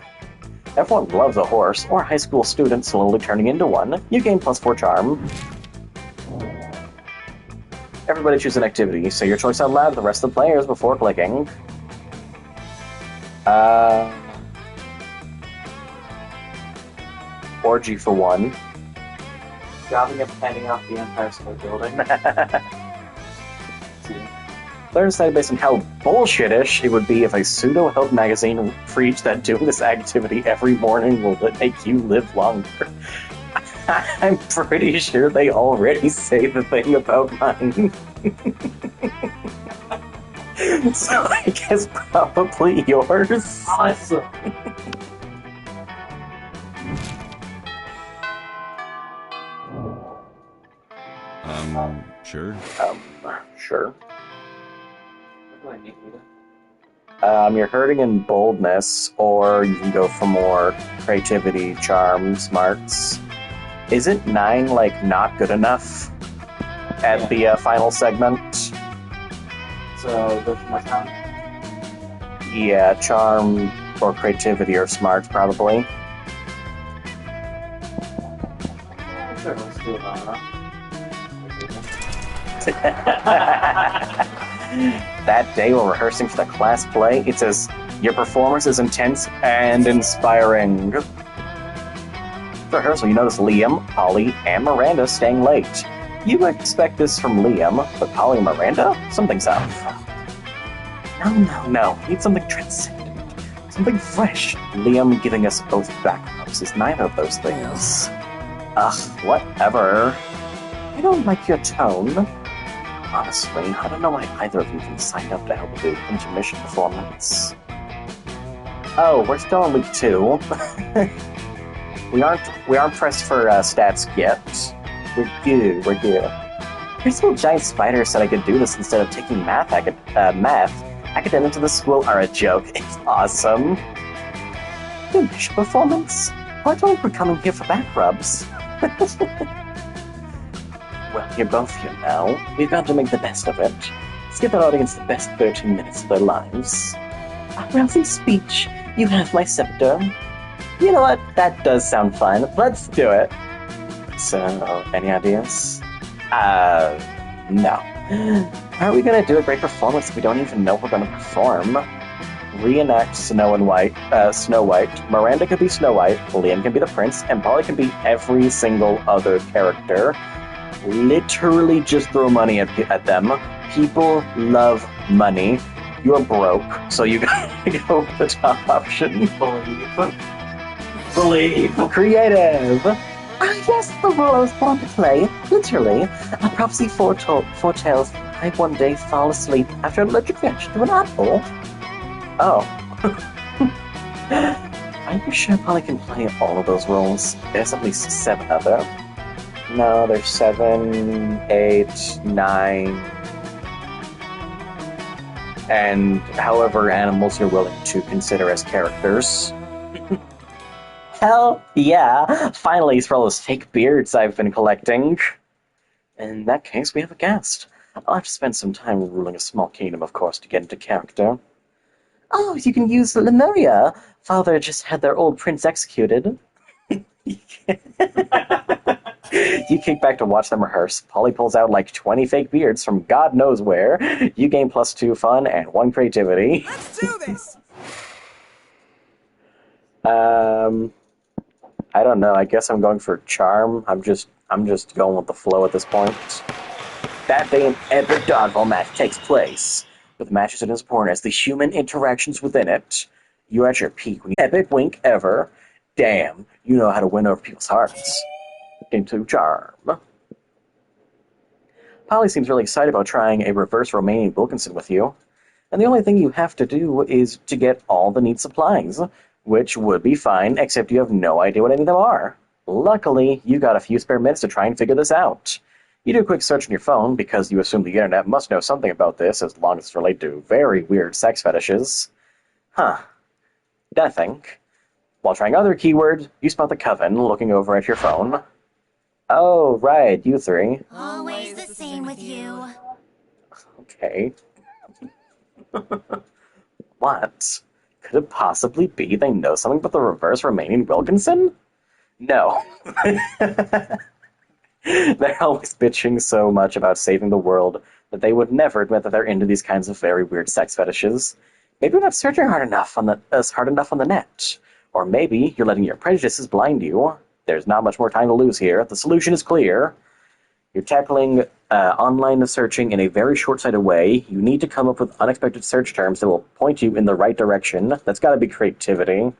Speaker 1: Everyone loves a horse, or a high school student slowly turning into one. You gain +4 charm. Everybody choose an activity. Say your choice out loud to the rest of the players before clicking. Orgy for 1.
Speaker 3: Dropping a penny off the Empire State Building.
Speaker 1: Players decided based on how bullshitish it would be if a pseudo-health magazine preached that doing this activity every morning will make you live longer. I'm pretty sure they already say the thing about mine. So I guess probably yours.
Speaker 3: Awesome.
Speaker 5: Sure.
Speaker 1: Sure.
Speaker 3: What do I need?
Speaker 1: You're hurting in boldness, or you can go for more creativity, charm, smarts. Is it 9, like, not good enough at the final segment?
Speaker 3: So, go for my time.
Speaker 1: Yeah, charm or creativity or smarts, probably.
Speaker 3: Sure, let's do it.
Speaker 1: That day we're rehearsing for the class play, it says, your performance is intense and inspiring. For rehearsal, you notice Liam, Polly, and Miranda staying late. You would expect this from Liam, but Polly and Miranda? Something's up. No. Need something transcendent. Something fresh. Liam giving us both backups is neither of those things. Ugh, whatever. I don't like your tone. Honestly, I don't know why either of you can sign up to help with the intermission performance. Oh, we're still in week 2. We aren't pressed for stats yet. We're good. Principal Giant Spider said I could do this instead of taking math. Academics of the school are a joke. It's awesome. Intermission performance? Why don't we coming here for back rubs? Well, you're both here now. We've got to make the best of it. Let's give that audience the best 13 minutes of their lives. A rousing speech. You have my scepter. You know what? That does sound fun. Let's do it. So, any ideas? No. How are we gonna do a great performance if we don't even know we're gonna perform? Reenact Snow White. Miranda could be Snow White, Liam can be the prince, and Polly can be every single other character. Literally just throw money at them. People love money. You're broke, so you gotta go with the top option.
Speaker 3: Believe.
Speaker 1: Creative! Ah, yes, the role I was born to play. Literally. A prophecy foretells I one day fall asleep after an allergic reaction to an apple. Oh. Are you sure Polly can play all of those roles? There's at least 7 of them. No, there's 7, 8, 9, and however animals you're willing to consider as characters. Hell yeah! Finally, for all those fake beards I've been collecting. In that case, we have a guest. I'll have to spend some time ruling a small kingdom, of course, to get into character. Oh, you can use Lemuria. Father just had their old prince executed. You kick back to watch them rehearse. Polly pulls out like 20 fake beards from God knows where. You gain +2 fun and 1 creativity.
Speaker 2: Let's do this!
Speaker 1: I don't know. I guess I'm going for charm. I'm just going with the flow at this point. That day, an epic dodgeball match takes place. With matches in as important as the human interactions within it. You're at your peak when you epic wink ever. Damn, you know how to win over people's hearts. Into charm. Polly seems really excited about trying a reverse Romanian Wilkinson with you. And the only thing you have to do is to get all the neat supplies, which would be fine, except you have no idea what any of them are. Luckily, you got a few spare minutes to try and figure this out. You do a quick search on your phone, because you assume the internet must know something about this, as long as it's related to very weird sex fetishes. Huh. Nothing. While trying other keywords, you spot the Coven looking over at your phone. Oh, right, you 3.
Speaker 4: Always the same with you.
Speaker 1: Okay. What? Could it possibly be they know something about the reverse Romanian Wilkinson? No. They're always bitching so much about saving the world that they would never admit that they're into these kinds of very weird sex fetishes. Maybe you're not searching hard enough on the net. Or maybe you're letting your prejudices blind you. There's not much more time to lose here. The solution is clear. You're tackling online searching in a very short-sighted way. You need to come up with unexpected search terms that will point you in the right direction. That's gotta be creativity.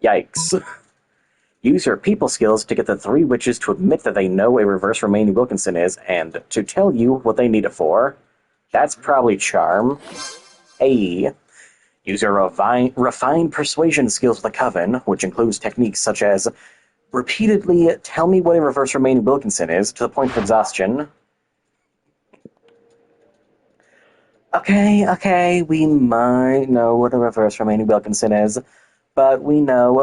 Speaker 1: Yikes. Use your people skills to get the 3 witches to admit that they know a reverse Romanian Wilkinson is, and to tell you what they need it for. That's probably charm. Hey. Use your refined persuasion skills with the Coven, which includes techniques such as repeatedly tell me what a reverse Romanian Wilkinson is, to the point of exhaustion. Okay, we might know what a reverse Romanian Wilkinson is, but we know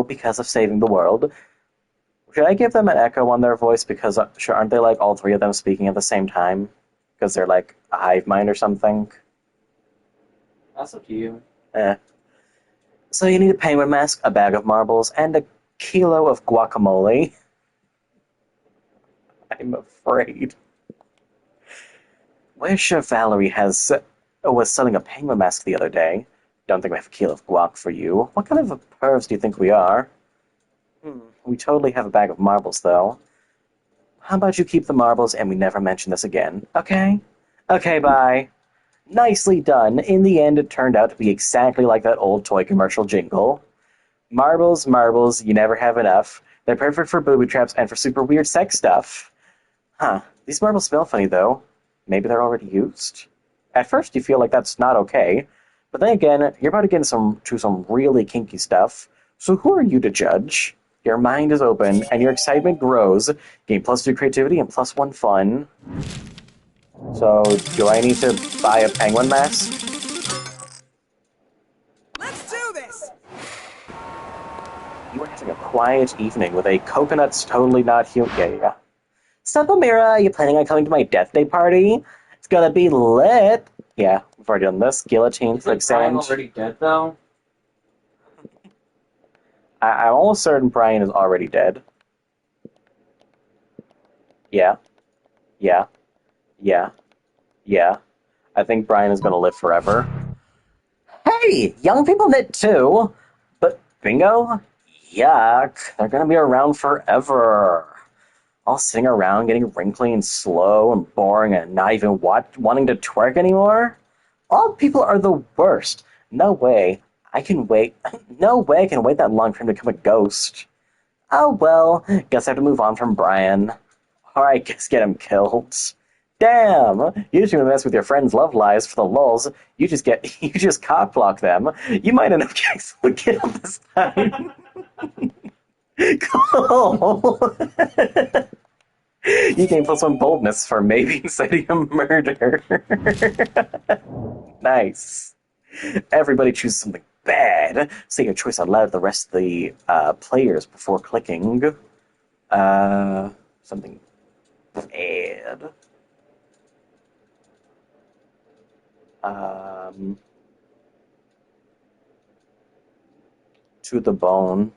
Speaker 1: because of saving the world. Should I give them an echo on their voice? Because aren't they like all 3 of them speaking at the same time? Because they're like a hive mind or something?
Speaker 3: That's up to you.
Speaker 1: So you need a penguin mask, a bag of marbles, and a kilo of guacamole. I'm afraid. Wish Valerie was selling a penguin mask the other day. Don't think we have a kilo of guac for you. What kind of pervs do you think we are? We totally have a bag of marbles, though. How about you keep the marbles and we never mention this again, okay? Okay, bye. Nicely done. In the end, it turned out to be exactly like that old toy commercial jingle. Marbles, marbles, you never have enough. They're perfect for booby traps and for super weird sex stuff. Huh, these marbles smell funny, though. Maybe they're already used? At first, you feel like that's not okay. But then again, you're about to get into some really kinky stuff. So who are you to judge? Your mind is open, and your excitement grows. Gain +2 creativity and +1 fun. So, do I need to buy a penguin mask?
Speaker 2: Let's do this!
Speaker 1: You are having a quiet evening with a coconut's totally not human. Yeah. Sup, Amira? You planning on coming to my death day party? It's gonna be lit. Yeah, we've already done this. Guillotine,
Speaker 3: Is Brian
Speaker 1: quicksand.
Speaker 3: already dead, though?
Speaker 1: I'm almost certain Brian is already dead. Yeah. Yeah. Yeah. Yeah. I think Brian is gonna live forever. Hey! Young people knit too! But bingo? Yuck. They're gonna be around forever. All sitting around getting wrinkly and slow and boring and not even wanting to twerk anymore? All people are the worst. No way. I can wait. No way I can wait that long for him to become a ghost. Oh well, guess I have to move on from Brian. Alright, guess get him killed. Damn! Usually when you mess with your friends' love lives for the lulz, you just cockblock them. You might end up getting someone killed this time. Cool! You gain +1 boldness for maybe inciting a murder. Nice. Everybody chooses something bad. Say your choice out loud to the rest of the players before clicking. Something bad. To the bone.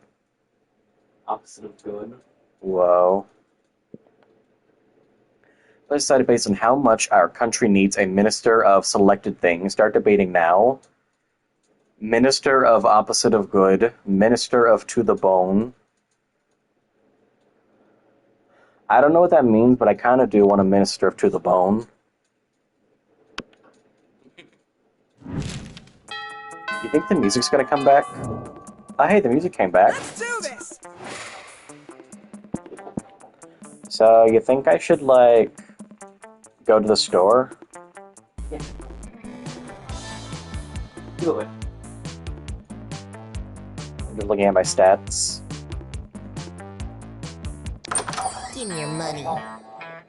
Speaker 3: Opposite of good.
Speaker 1: Whoa. Let's decide based on how much our country needs a minister of selected things. Start debating now. Minister of opposite of good. Minister of to the bone. I don't know what that means, but I kind of do want a minister of to the bone. You think the music's gonna come back? Oh, hey, the music came back.
Speaker 2: Let's do this!
Speaker 1: So, you think I should, like, go to the store?
Speaker 3: Yeah. Do it.
Speaker 1: I'm just looking at my stats.
Speaker 4: Give me your money.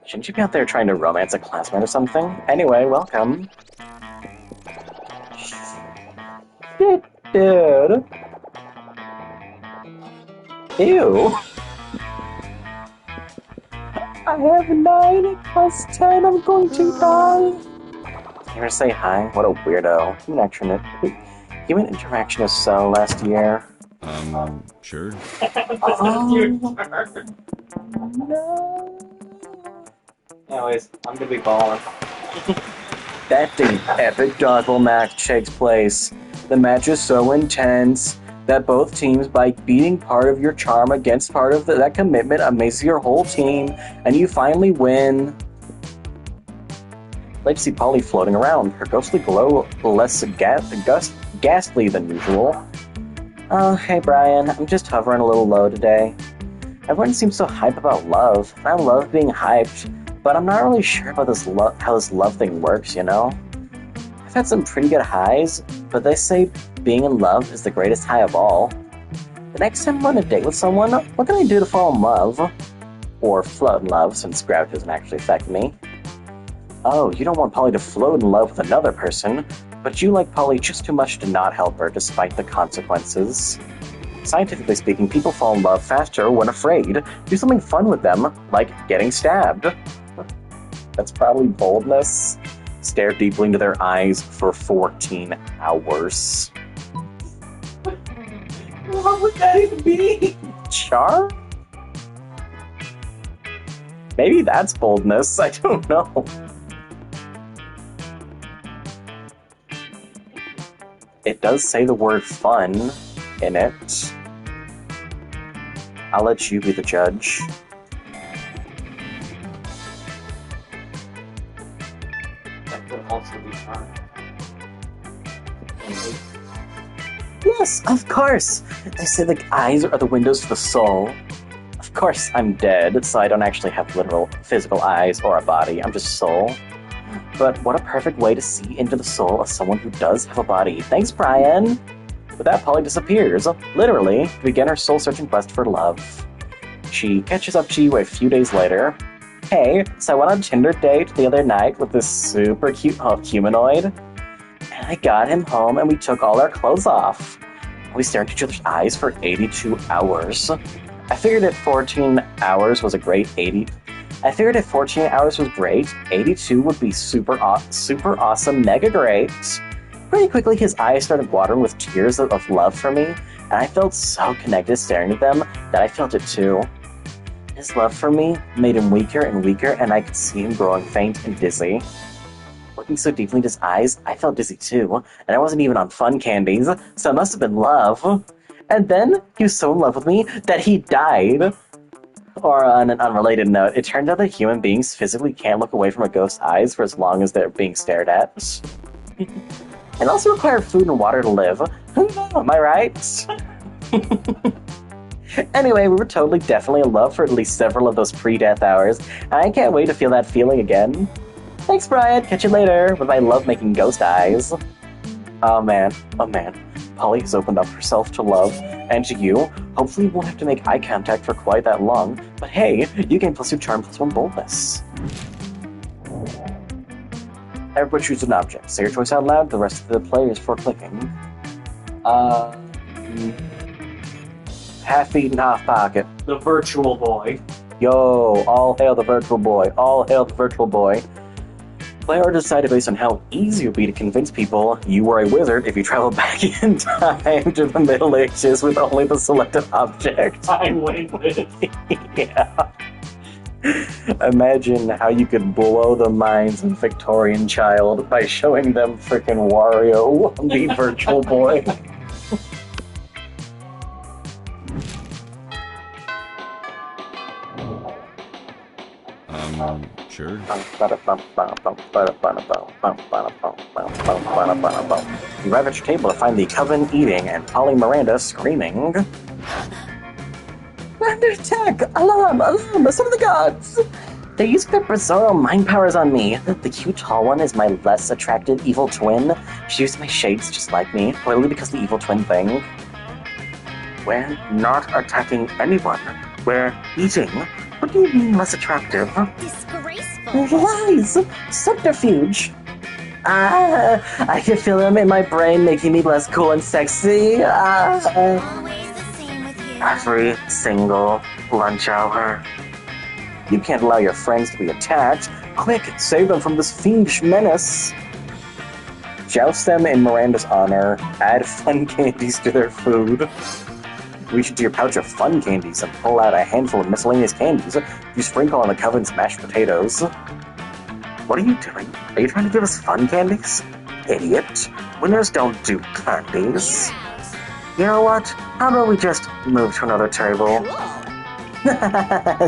Speaker 1: Shouldn't you be out there trying to romance a classmate or something? Anyway, welcome. Shit, dude. Ew. I have 9 plus 10. I'm going to die. You ever say hi? What a weirdo. Human interaction is so last year.
Speaker 5: Sure.
Speaker 1: Oh, no.
Speaker 3: Anyways, I'm gonna be balling.
Speaker 1: That day, epic dodgeball match takes place. The match is so intense that both teams, by beating part of your charm against part of that commitment, amazes your whole team, and you finally win. I like to see Polly floating around, her ghostly glow less ghastly than usual. Oh, hey Brian, I'm just hovering a little low today. Everyone seems so hype about love, and I love being hyped, but I'm not really sure about how this love thing works, you know? I've had some pretty good highs, but they say being in love is the greatest high of all. The next time I'm on a date with someone, what can I do to fall in love? Or float in love, since gravity doesn't actually affect me. Oh, you don't want Polly to float in love with another person, but you like Polly just too much to not help her despite the consequences. Scientifically speaking, people fall in love faster when afraid. Do something fun with them, like getting stabbed. That's probably boldness. Stare deeply into their eyes for 14 hours.
Speaker 3: What would that even be?
Speaker 1: Char? Maybe that's boldness, I don't know. It does say the word fun in it. I'll let you be the judge.
Speaker 3: That could also be fun.
Speaker 1: Yes, of course! They say the eyes are the windows to the soul. Of course, I'm dead, so I don't actually have literal physical eyes or a body. I'm just soul. But what a perfect way to see into the soul of someone who does have a body. Thanks, Brian! With that, Polly disappears, literally, to begin her soul-searching quest for love. She catches up to you a few days later. Hey, so I went on a Tinder date the other night with this super cute humanoid. And I got him home and we took all our clothes off. We stared into each other's eyes for 82 hours. I figured if 14 hours was great, 82 would be super awesome, mega great. Pretty quickly, his eyes started watering with tears of love for me, and I felt so connected staring at them that I felt it too. His love for me made him weaker and weaker, and I could see him growing faint and dizzy. Looking so deeply into his eyes, I felt dizzy too, and I wasn't even on fun candies, so it must have been love. And then, he was so in love with me that he died. Or on an unrelated note, it turned out that human beings physically can't look away from a ghost's eyes for as long as they're being stared at. And also require food and water to live, Am I right? Anyway, we were totally, definitely in love for at least several of those pre-death hours. I can't wait to feel that feeling again. Thanks, Brian. Catch you later with my love-making ghost eyes. Oh man. Polly has opened up herself to love and to you. Hopefully, you won't have to make eye contact for quite that long. But hey, you gain +2 charm +1 boldness. Everybody choose an object. Say your choice out loud. The rest of the players for clicking. Half eaten, half pocket.
Speaker 3: The virtual boy.
Speaker 1: Yo, all hail the virtual boy. All hail the virtual boy. Player decided based on how easy it would be to convince people you were a wizard if you travel back in time to the Middle Ages with only the selected object.
Speaker 3: Time waited.
Speaker 1: Yeah. Imagine how you could blow the minds of a Victorian child by showing them frickin' Wario on the virtual boy.
Speaker 5: Sure.
Speaker 1: You arrive at your table to find the Coven eating and Polly Miranda screaming. Under attack! Alarm! Alarm! Some of the gods! They're using their Brazzaro mind powers on me. The cute tall one is my less attractive evil twin. She uses my shades just like me, clearly because the evil twin thing. We're not attacking anyone. We're eating. What do you mean less attractive?
Speaker 4: Disgraceful.
Speaker 1: Lies! Subterfuge! I can feel them in my brain making me less cool and sexy.
Speaker 4: Always the same with you.
Speaker 1: Every single lunch hour. You can't allow your friends to be attacked. Quick, save them from this fiendish menace. Joust them in Miranda's honor. Add fun candies to their food. Reach into your pouch of fun candies and pull out a handful of miscellaneous candies you sprinkle on the Coven's mashed potatoes. What are you doing? Are you trying to give us fun candies? Idiot. Winners don't do candies. You know what? How about we just move to another table?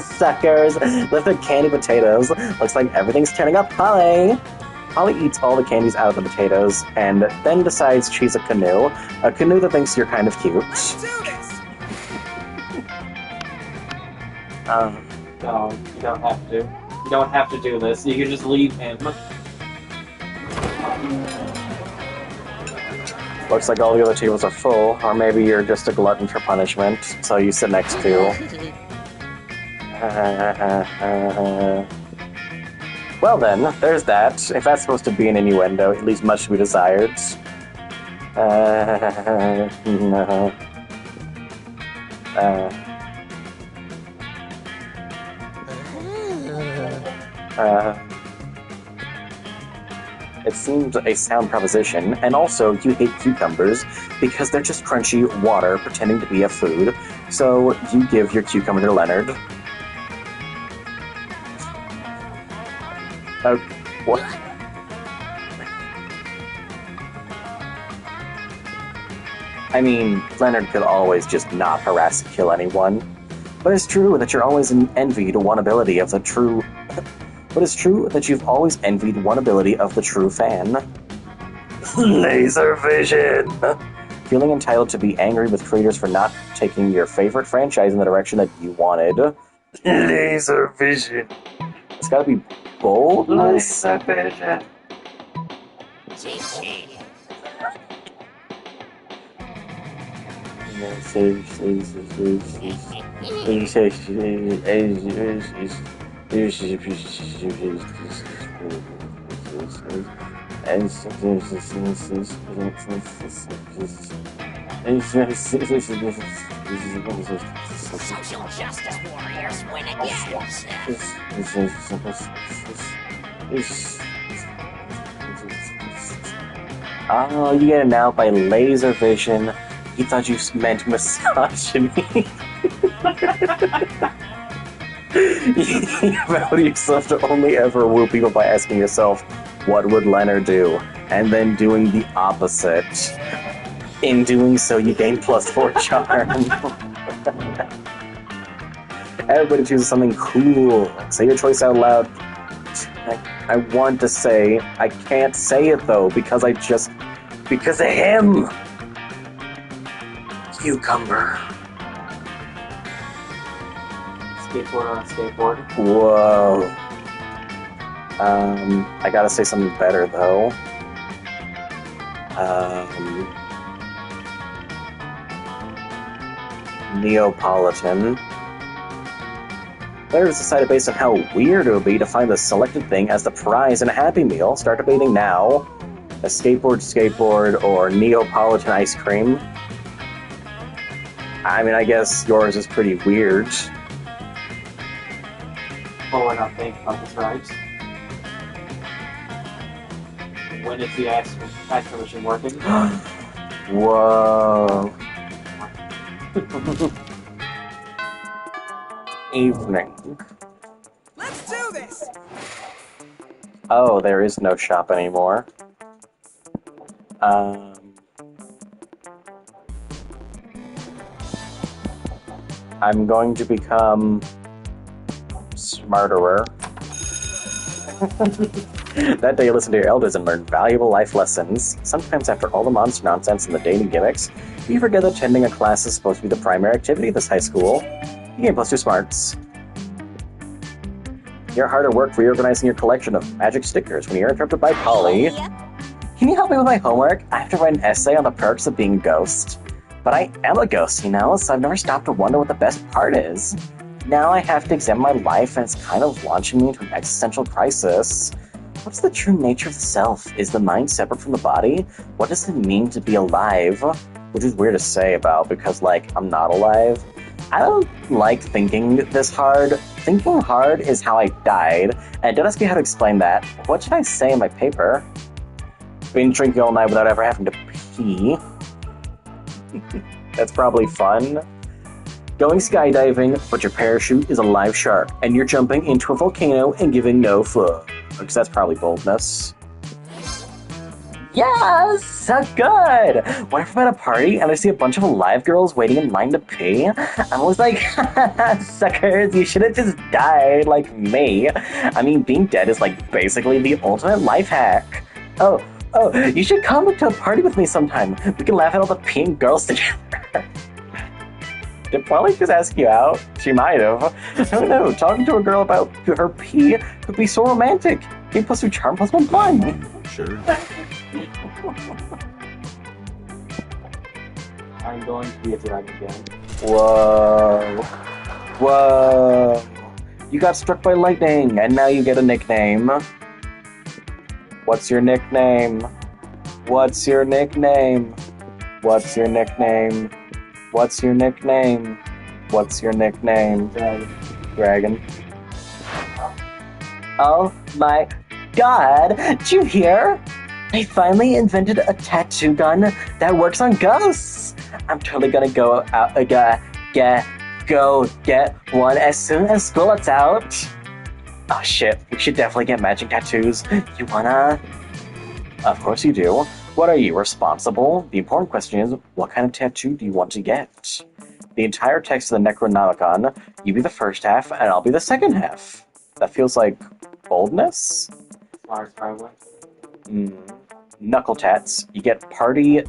Speaker 1: Suckers! Lifted candy potatoes. Looks like everything's turning up, Polly! Polly eats all the candies out of the potatoes and then decides she's a canoe that thinks you're kind of cute.
Speaker 2: Let's do this.
Speaker 3: No, you don't have to. You don't have to do this. You can just leave him.
Speaker 1: Looks like all the other tables are full, or maybe you're just a glutton for punishment, so you sit next to. Well then, there's that. If that's supposed to be an innuendo, it leaves much to be desired. No. It seems a sound proposition, and also you hate cucumbers because they're just crunchy water pretending to be a food, so you give your cucumber to Leonard. What? I mean, Leonard could always just not harass and kill anyone. But it's true that you're always envied one ability of the true... But it's true that you've always envied one ability of the true fan. Laser vision! Feeling entitled to be angry with creators for not taking your favorite franchise in the direction that you wanted. Laser vision. It's gotta be bold. Laser vision.
Speaker 4: Social justice warriors win again.
Speaker 1: Oh, you get it now by laser vision. He thought you meant misogyny. You vowed yourself to only ever woo people by asking yourself, what would Leonard do? And then doing the opposite. In doing so, you gain +4 charm. Everybody chooses something cool. Say your choice out loud. I want to say, I can't say it though, because of him! Cucumber.
Speaker 3: Skateboard on skateboard.
Speaker 1: Whoa. I gotta say something better though. Neapolitan. Players decided based on how weird it would be to find the selected thing as the prize in a Happy Meal. Start debating now. A skateboard, or Neapolitan ice cream. I mean, I guess yours is pretty weird.
Speaker 3: Well, we're not thinking about the stripes. When is the ice machine working?
Speaker 1: Whoa. Evening.
Speaker 2: Let's do this!
Speaker 1: Oh, there is no shop anymore. I'm going to become smarterer. That day you listen to your elders and learn valuable life lessons. Sometimes after all the monster nonsense and the dating gimmicks, you forget that attending a class is supposed to be the primary activity of this high school. You gain +2 smarts. You're hard at work reorganizing your collection of magic stickers when you're interrupted by Polly. Can you help me with my homework? I have to write an essay on the perks of being a ghost. But I am a ghost, you know, so I've never stopped to wonder what the best part is. Now I have to examine my life, and it's kind of launching me into an existential crisis. What's the true nature of the self? Is the mind separate from the body? What does it mean to be alive? Which is weird to say about, because, like, I'm not alive. I don't like thinking this hard. Thinking hard is how I died, and don't ask me how to explain that. What should I say in my paper? Been drinking all night without ever having to pee. That's probably fun. Going skydiving, but your parachute is a live shark, and you're jumping into a volcano and giving no fuck. Because that's probably boldness. Yes! So good! What if I'm at a party and I see a bunch of alive girls waiting in line to pee? I'm always like, suckers, you should have just died like me. I mean, being dead is like basically the ultimate life hack. Oh, you should come to a party with me sometime. We can laugh at all the peeing girls together. Did Polly just ask you out? She might have. I don't know. Talking to a girl about her pee could be so romantic. Game +2 charm +1 fun.
Speaker 5: Sure.
Speaker 3: I'm going to be a dragon again.
Speaker 1: Whoa. You got struck by lightning, and now you get a nickname. What's your nickname? What's your nickname? What's your nickname? What's your nickname? What's your nickname? Dragon. Oh my god! Did you hear? They finally invented a tattoo gun that works on ghosts! I'm totally gonna go out, go get one as soon as school lets out. Oh shit, we should definitely get matching tattoos. You wanna? Of course you do. What are you, responsible? The important question is, what kind of tattoo do you want to get? The entire text of the Necronomicon, you be the first half, and I'll be the second half. That feels like boldness?
Speaker 3: Mars, probably.
Speaker 1: Knuckle tats. You get part E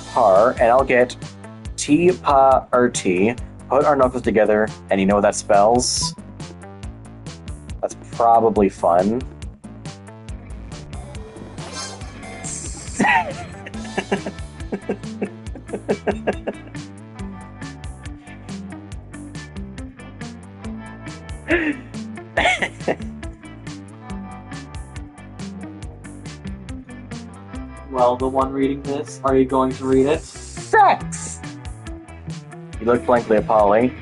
Speaker 1: par, and I'll get T pa T. Put our knuckles together, and you know what that spells? That's probably fun.
Speaker 3: Well, the one reading this, are you going to read it?
Speaker 1: Sex! You look blankly at Polly.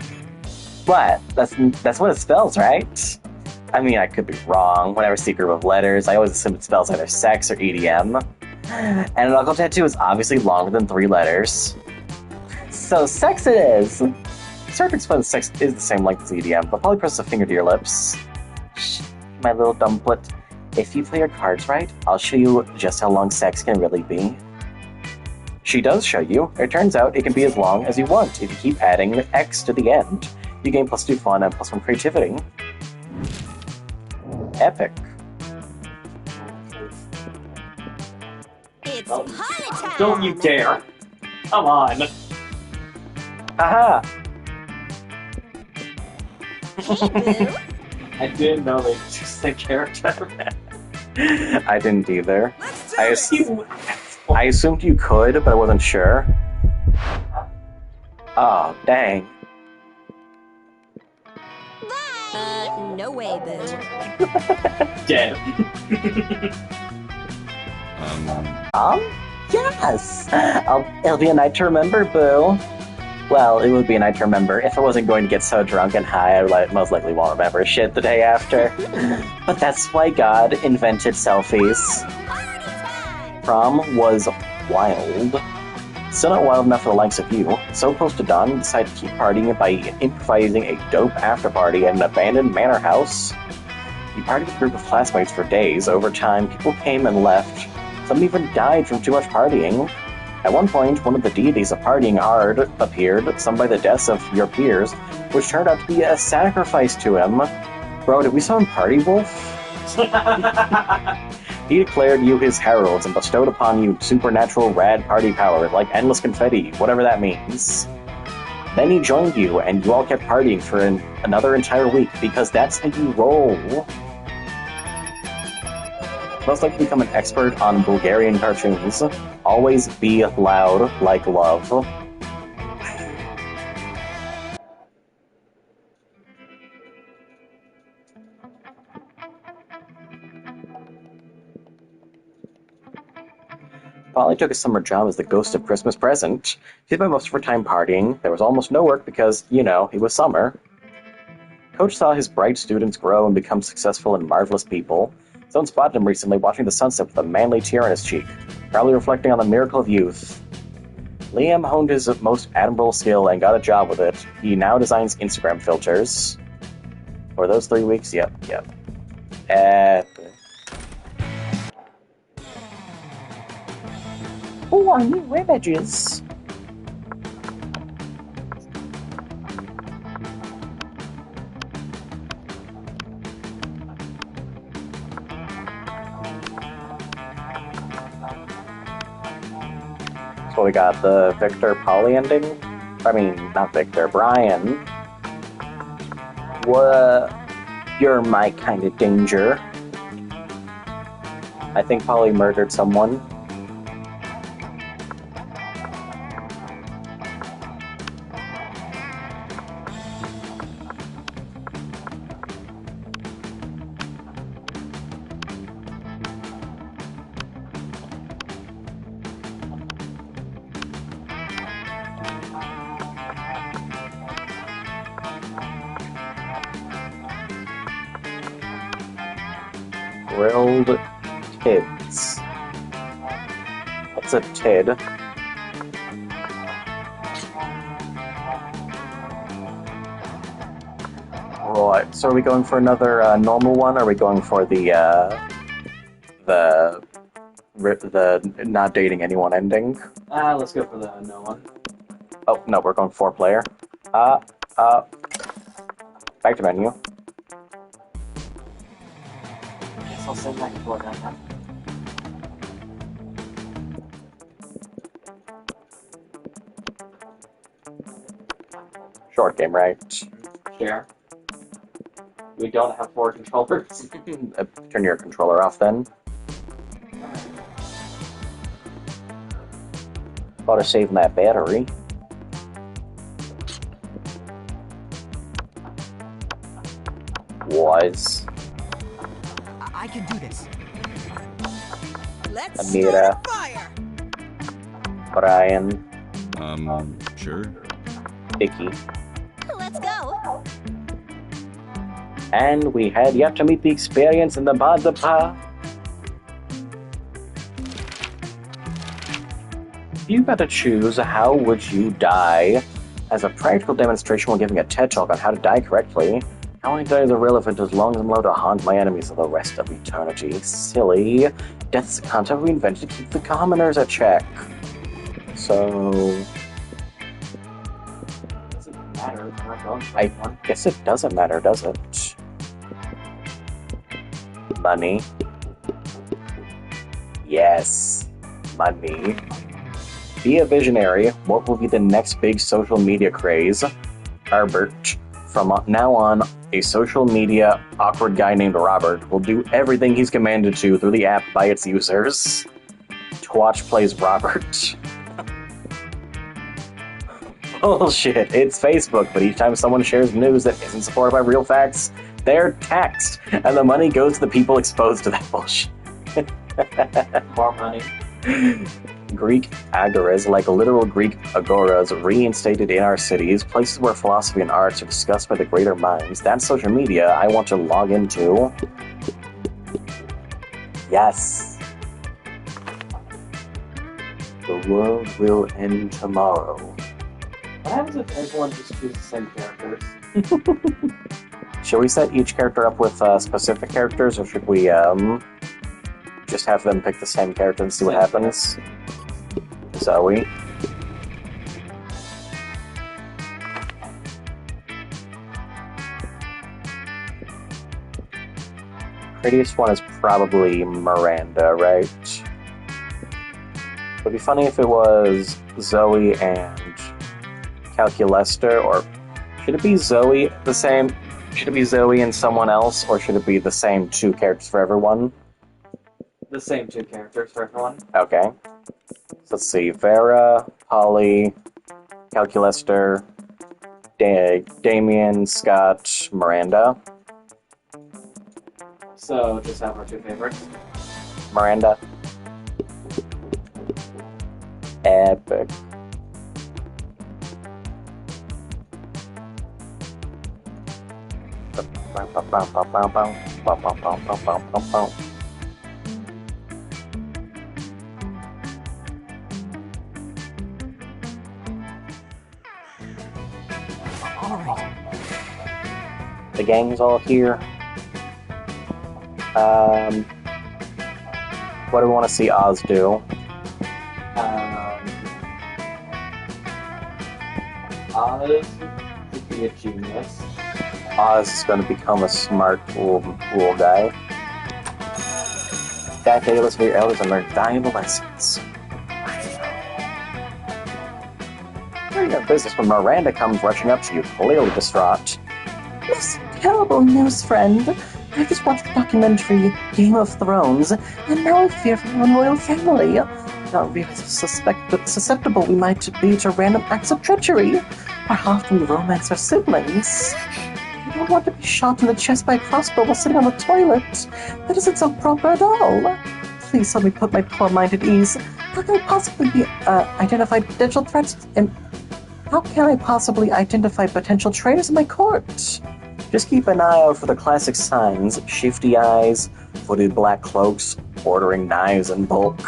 Speaker 1: What? That's what it spells, right? I mean, I could be wrong. Whenever I see a group of letters, I always assume it spells either sex or EDM. And a knuckle tattoo is obviously longer than 3 letters. So sex it is! It's hard to explain that sex is the same length as EDM, but Polly presses a finger to your lips. Shh, my little dumplet. If you play your cards right, I'll show you just how long sex can really be. She does show you. It turns out it can be as long as you want if you keep adding an X to the end. You gain +2 fun and +1 creativity. Epic.
Speaker 4: It's party time!
Speaker 3: Don't you dare! Come on.
Speaker 1: Aha!
Speaker 4: Hey, Boo.
Speaker 3: I didn't know they just the character.
Speaker 1: I didn't either.
Speaker 2: Let's do
Speaker 1: I,
Speaker 2: this.
Speaker 1: I assumed you could, but I wasn't sure. Oh, dang.
Speaker 4: No way, Boo.
Speaker 3: Dead.
Speaker 1: Yes! It'll be a night to remember, Boo. Well, it would be a night to remember. If I wasn't going to get so drunk and high, I most likely won't remember shit the day after. But that's why God invented selfies.
Speaker 4: Party time!
Speaker 1: Prom was wild. Still not wild enough for the likes of you. So close to dawn, you decided to keep partying by improvising a dope after-party at an abandoned manor house. You partied with a group of classmates for days. Over time, people came and left. Some even died from too much partying. At one point, one of the deities of partying hard appeared, some by the deaths of your peers, which turned out to be a sacrifice to him. Bro, did we summon Party Wolf? He declared you his heralds and bestowed upon you supernatural rad party power, like endless confetti, whatever that means. Then he joined you, and you all kept partying for another entire week, because that's how you roll. Most likely become an expert on Bulgarian cartoons. Always be loud like love. Polly took a summer job as the ghost of Christmas present. She spent most of her time partying. There was almost no work because, you know, it was summer. Coach saw his bright students grow and become successful and marvelous people. Someone spotted him recently watching the sunset with a manly tear on his cheek, proudly reflecting on the miracle of youth. Liam honed his most admirable skill and got a job with it. He now designs Instagram filters. For those 3 weeks? Yep. Oh, our new images! So we got the Victor Polly ending. I mean, not Victor, Brian. What? You're my kind of danger. I think Polly murdered someone. Grilled tids. What's a tid? Right, so are we going for another normal one, or are we going for the not dating anyone ending?
Speaker 3: Let's go for the no one.
Speaker 1: Oh, no, we're going 4-player. Back to menu.
Speaker 3: Guess I'll send back and forth on that.
Speaker 1: Short game, right?
Speaker 3: Share. We don't have 4 controllers.
Speaker 1: Turn your controller off then. Thought of saving that battery. Was.
Speaker 2: I can do this. Let's
Speaker 1: Amira.
Speaker 2: start a fire.
Speaker 1: Brian.
Speaker 5: Sure.
Speaker 1: Vicky.
Speaker 4: Let's go.
Speaker 1: And we had yet to meet the experience in the Bazapa. If you got to choose, how would you die? As a practical demonstration while giving a TED Talk on how to die correctly, how many days are relevant as long as I'm allowed to haunt my enemies for the rest of eternity? Silly. Death's a concept we invented to keep the commoners at check. So...
Speaker 3: Doesn't matter. We're not going for
Speaker 1: I
Speaker 3: one.
Speaker 1: guess it doesn't matter, does it? Money. Yes. Money. Be a visionary. What will be the next big social media craze? Herbert. From now on, a social media awkward guy named Robert will do everything he's commanded to through the app by its users. Twatch plays Robert. Bullshit, it's Facebook, but each time someone shares news that isn't supported by real facts, they're taxed, and the money goes to the people exposed to that bullshit.
Speaker 3: More money.
Speaker 1: Greek agoras, like literal Greek agoras, reinstated in our cities, places where philosophy and arts are discussed by the greater minds. That's social media I want to log into. Yes. The world will end tomorrow.
Speaker 3: What happens if everyone just chooses the same characters?
Speaker 1: Should we set each character up with specific characters, or should we just have them pick the same character and see what happens? Zoe. Prettiest one is probably Miranda, right? Would be funny if it was Zoe and Calculester, or should it be Zoe the same? Should it be Zoe and someone else, or should it be the same two characters for everyone?
Speaker 3: The same two characters for everyone.
Speaker 1: Okay. So let's see. Vera, Polly, Calculester, Damien, Scott, Miranda.
Speaker 3: So, just have our two favorites.
Speaker 1: Miranda. Epic.
Speaker 2: Alright.
Speaker 1: The gang's all here. What do we want to see Oz do?
Speaker 3: Oz could be a genius.
Speaker 1: Oz is going to become a smart, cool guy. That day, listen to your elders and learn valuable lessons. You're in business when Miranda comes rushing up to you, clearly distraught.
Speaker 6: This terrible news, friend. I just watched the documentary Game of Thrones, and now I fear for my royal family. Not really susceptible we might be to random acts of treachery. How often we romance our siblings. I don't want to be shot in the chest by a crossbow while sitting on the toilet. That isn't so proper at all. Please help me put my poor mind at ease. How can I possibly identify potential threats in... How can I possibly identify potential traitors in my court? Just keep an eye out for the classic signs: shifty eyes, hooded black cloaks, ordering knives in bulk.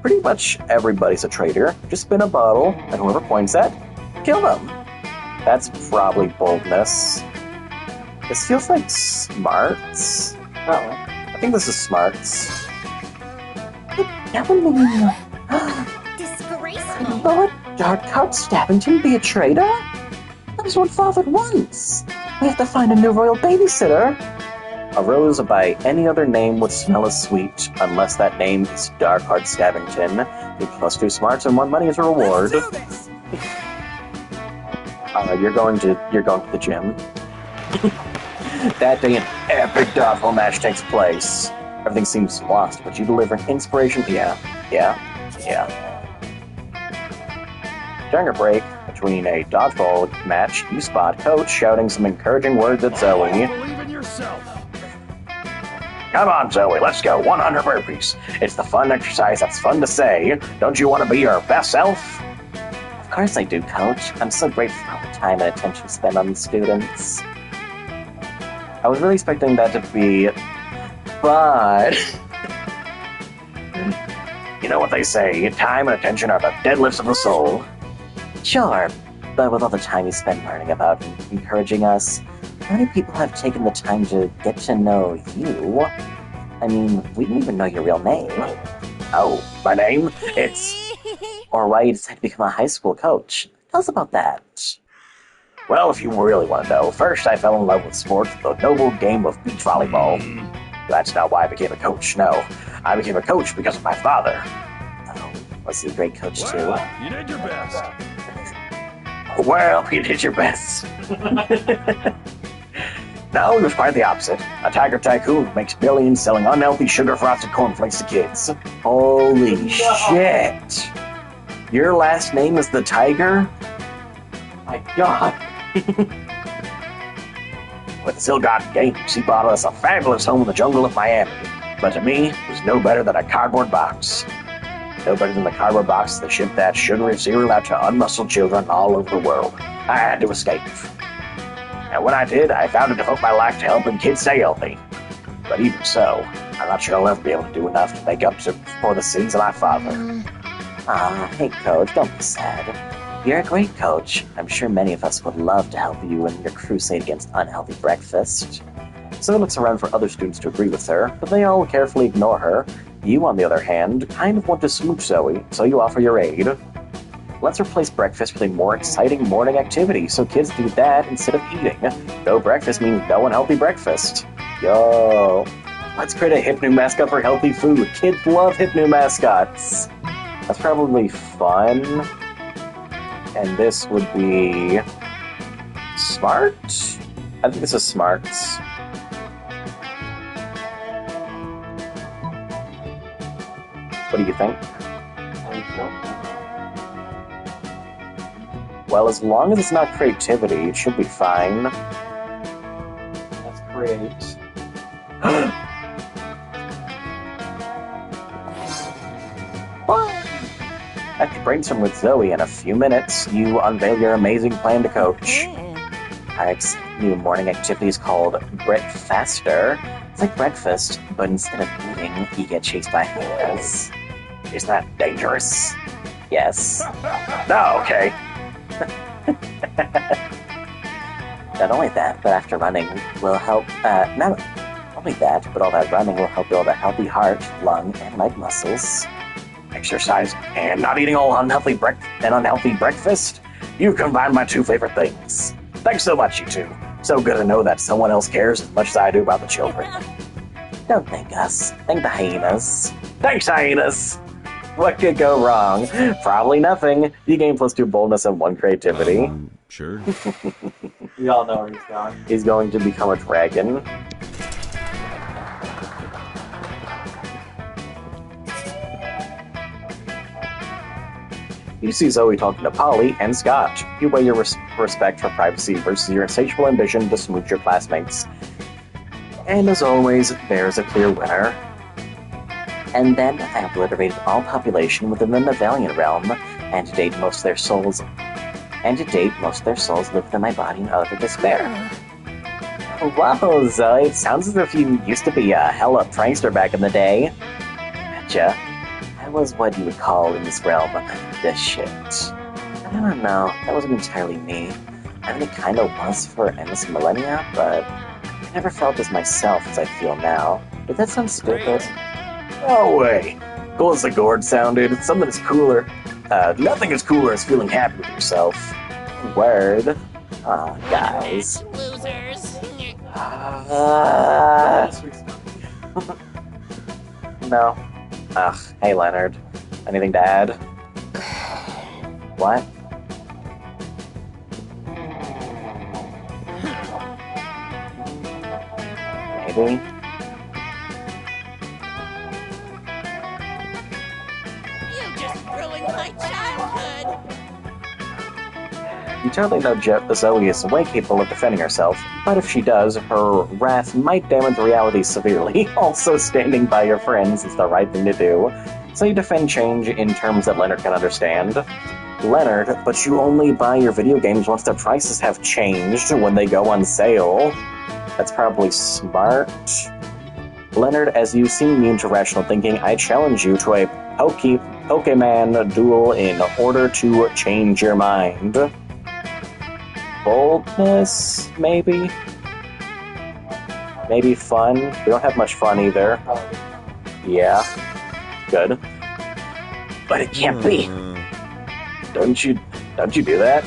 Speaker 6: Pretty much everybody's a traitor. Just spin a bottle, and whoever points at, kill them. That's probably boldness. This feels like smarts.
Speaker 3: Oh,
Speaker 1: I think this is smarts.
Speaker 6: That would mean...
Speaker 4: Disgraceful.
Speaker 6: Lord Darkheart Stabbington be a traitor? That was what fathered once. We have to find a new royal babysitter.
Speaker 1: A rose by any other name would smell as sweet, unless that name is Darkheart Stabbington. Get +2 smarts and 1 money as a reward.
Speaker 2: Let's do this.
Speaker 1: You're going to the gym. That day, an epic dodgeball match takes place. Everything seems lost, but you deliver an inspiration. Yeah. During a break between a dodgeball match, you spot Coach shouting some encouraging words at Zoe.
Speaker 5: Believe in yourself.
Speaker 1: Come on, Zoe, let's go. 100 burpees. It's the fun exercise that's fun to say. Don't you want to be your best self? Of course I do, Coach. I'm so grateful for all the time and attention spent on the students. I was really expecting that to be... But... You know what they say, time and attention are the deadlifts of the soul. Sure, but with all the time you spend learning about and encouraging us, how many people have taken the time to get to know you? I mean, we didn't even know your real name. Oh, my name? It's... Or why you decided to become a high school coach. Tell us about that. Well, if you really want to know, first I fell in love with sports, the noble game of beach volleyball. That's not why I became a coach, no. I became a coach because of my father. Oh, Was he a great coach too?
Speaker 5: Well, you did your best.
Speaker 1: Well, you did your best. No, he was quite the opposite. A tiger tycoon who makes millions selling unhealthy sugar-frosted cornflakes to kids. Holy shit! Your last name is the Tiger?
Speaker 3: My God.
Speaker 1: With his ill-gotten gains, he bought us a fabulous home in the jungle of Miami. But to me, it was no better than a cardboard box. No better than the cardboard box that shipped that sugary cereal out to unmuscled children all over the world. I had to escape. And when I did, I vowed to devote my life to helping kids stay healthy. But even so, I'm not sure I'll ever be able to do enough to make up for the sins of my father. Hey coach, don't be sad. You're a great coach. I'm sure many of us would love to help you in your crusade against unhealthy breakfast. Zoe looks around for other students to agree with her, but they all carefully ignore her. You, on the other hand, kind of want to smooch Zoe, so you offer your aid. Let's replace breakfast with a more exciting morning activity, so kids do that instead of eating. No breakfast means no unhealthy breakfast. Yo. Let's create a hip new mascot for healthy food. Kids love hip new mascots. That's probably fun. And this would be... smart? I think this is smart. What do you think? Well, as long as it's not creativity, it should be fine.
Speaker 3: That's great.
Speaker 1: After brainstorming with Zoe in a few minutes, you unveil your amazing plan to coach. Our new morning activity is called Breakfaster. It's like breakfast, but instead of eating, you get chased by hyenas. Isn't that dangerous? Yes. No, okay. Not only that, but after running will help, not only that, but all that running will help build a healthy heart, lung, and leg muscles. Exercise and not eating all unhealthy breakfast? You combine my two favorite things. Thanks so much, you two. So good to know that someone else cares as much as I do about the children. Don't thank us. Thank the hyenas. Thanks, hyenas! What could go wrong? Probably nothing. You gain +2 boldness and 1 creativity.
Speaker 5: Sure.
Speaker 3: We all know where he's going.
Speaker 1: He's going to become a dragon. You see Zoe talking to Polly and Scott. You weigh your respect for privacy versus your insatiable ambition to smooch your classmates. And as always, there's a clear winner. And then I obliterated all population within the Nevalian realm, and to date most of their souls live within my body in utter despair. Wow, Zoe, it sounds as if you used to be a hella prankster back in the day. Betcha. I was what you would call in this realm the shit. I don't know, that wasn't entirely me. I mean, it kinda was for endless millennia, but I never felt as myself as I feel now. Did that sound stupid? No way! Cool as the gourd sounded, something is cooler. Nothing is cooler as feeling happy with yourself. Word. Aw, guys.
Speaker 4: Losers.
Speaker 1: No. Ugh, hey Leonard. Anything to add? What? Maybe?
Speaker 4: You just ruined my childhood.
Speaker 1: You totally know Zoe is way capable of defending herself, but if she does, her wrath might damage reality severely. Also, standing by your friends is the right thing to do. So you defend change in terms that Leonard can understand. Leonard, but you only buy your video games once their prices have changed when they go on sale. That's probably smart. Leonard, as you seem immune to rational thinking, I challenge you to a Pokemon duel in order to change your mind. Boldness, maybe? Maybe fun? We don't have much fun either. Yeah. Good. But it can't be. Don't you do that?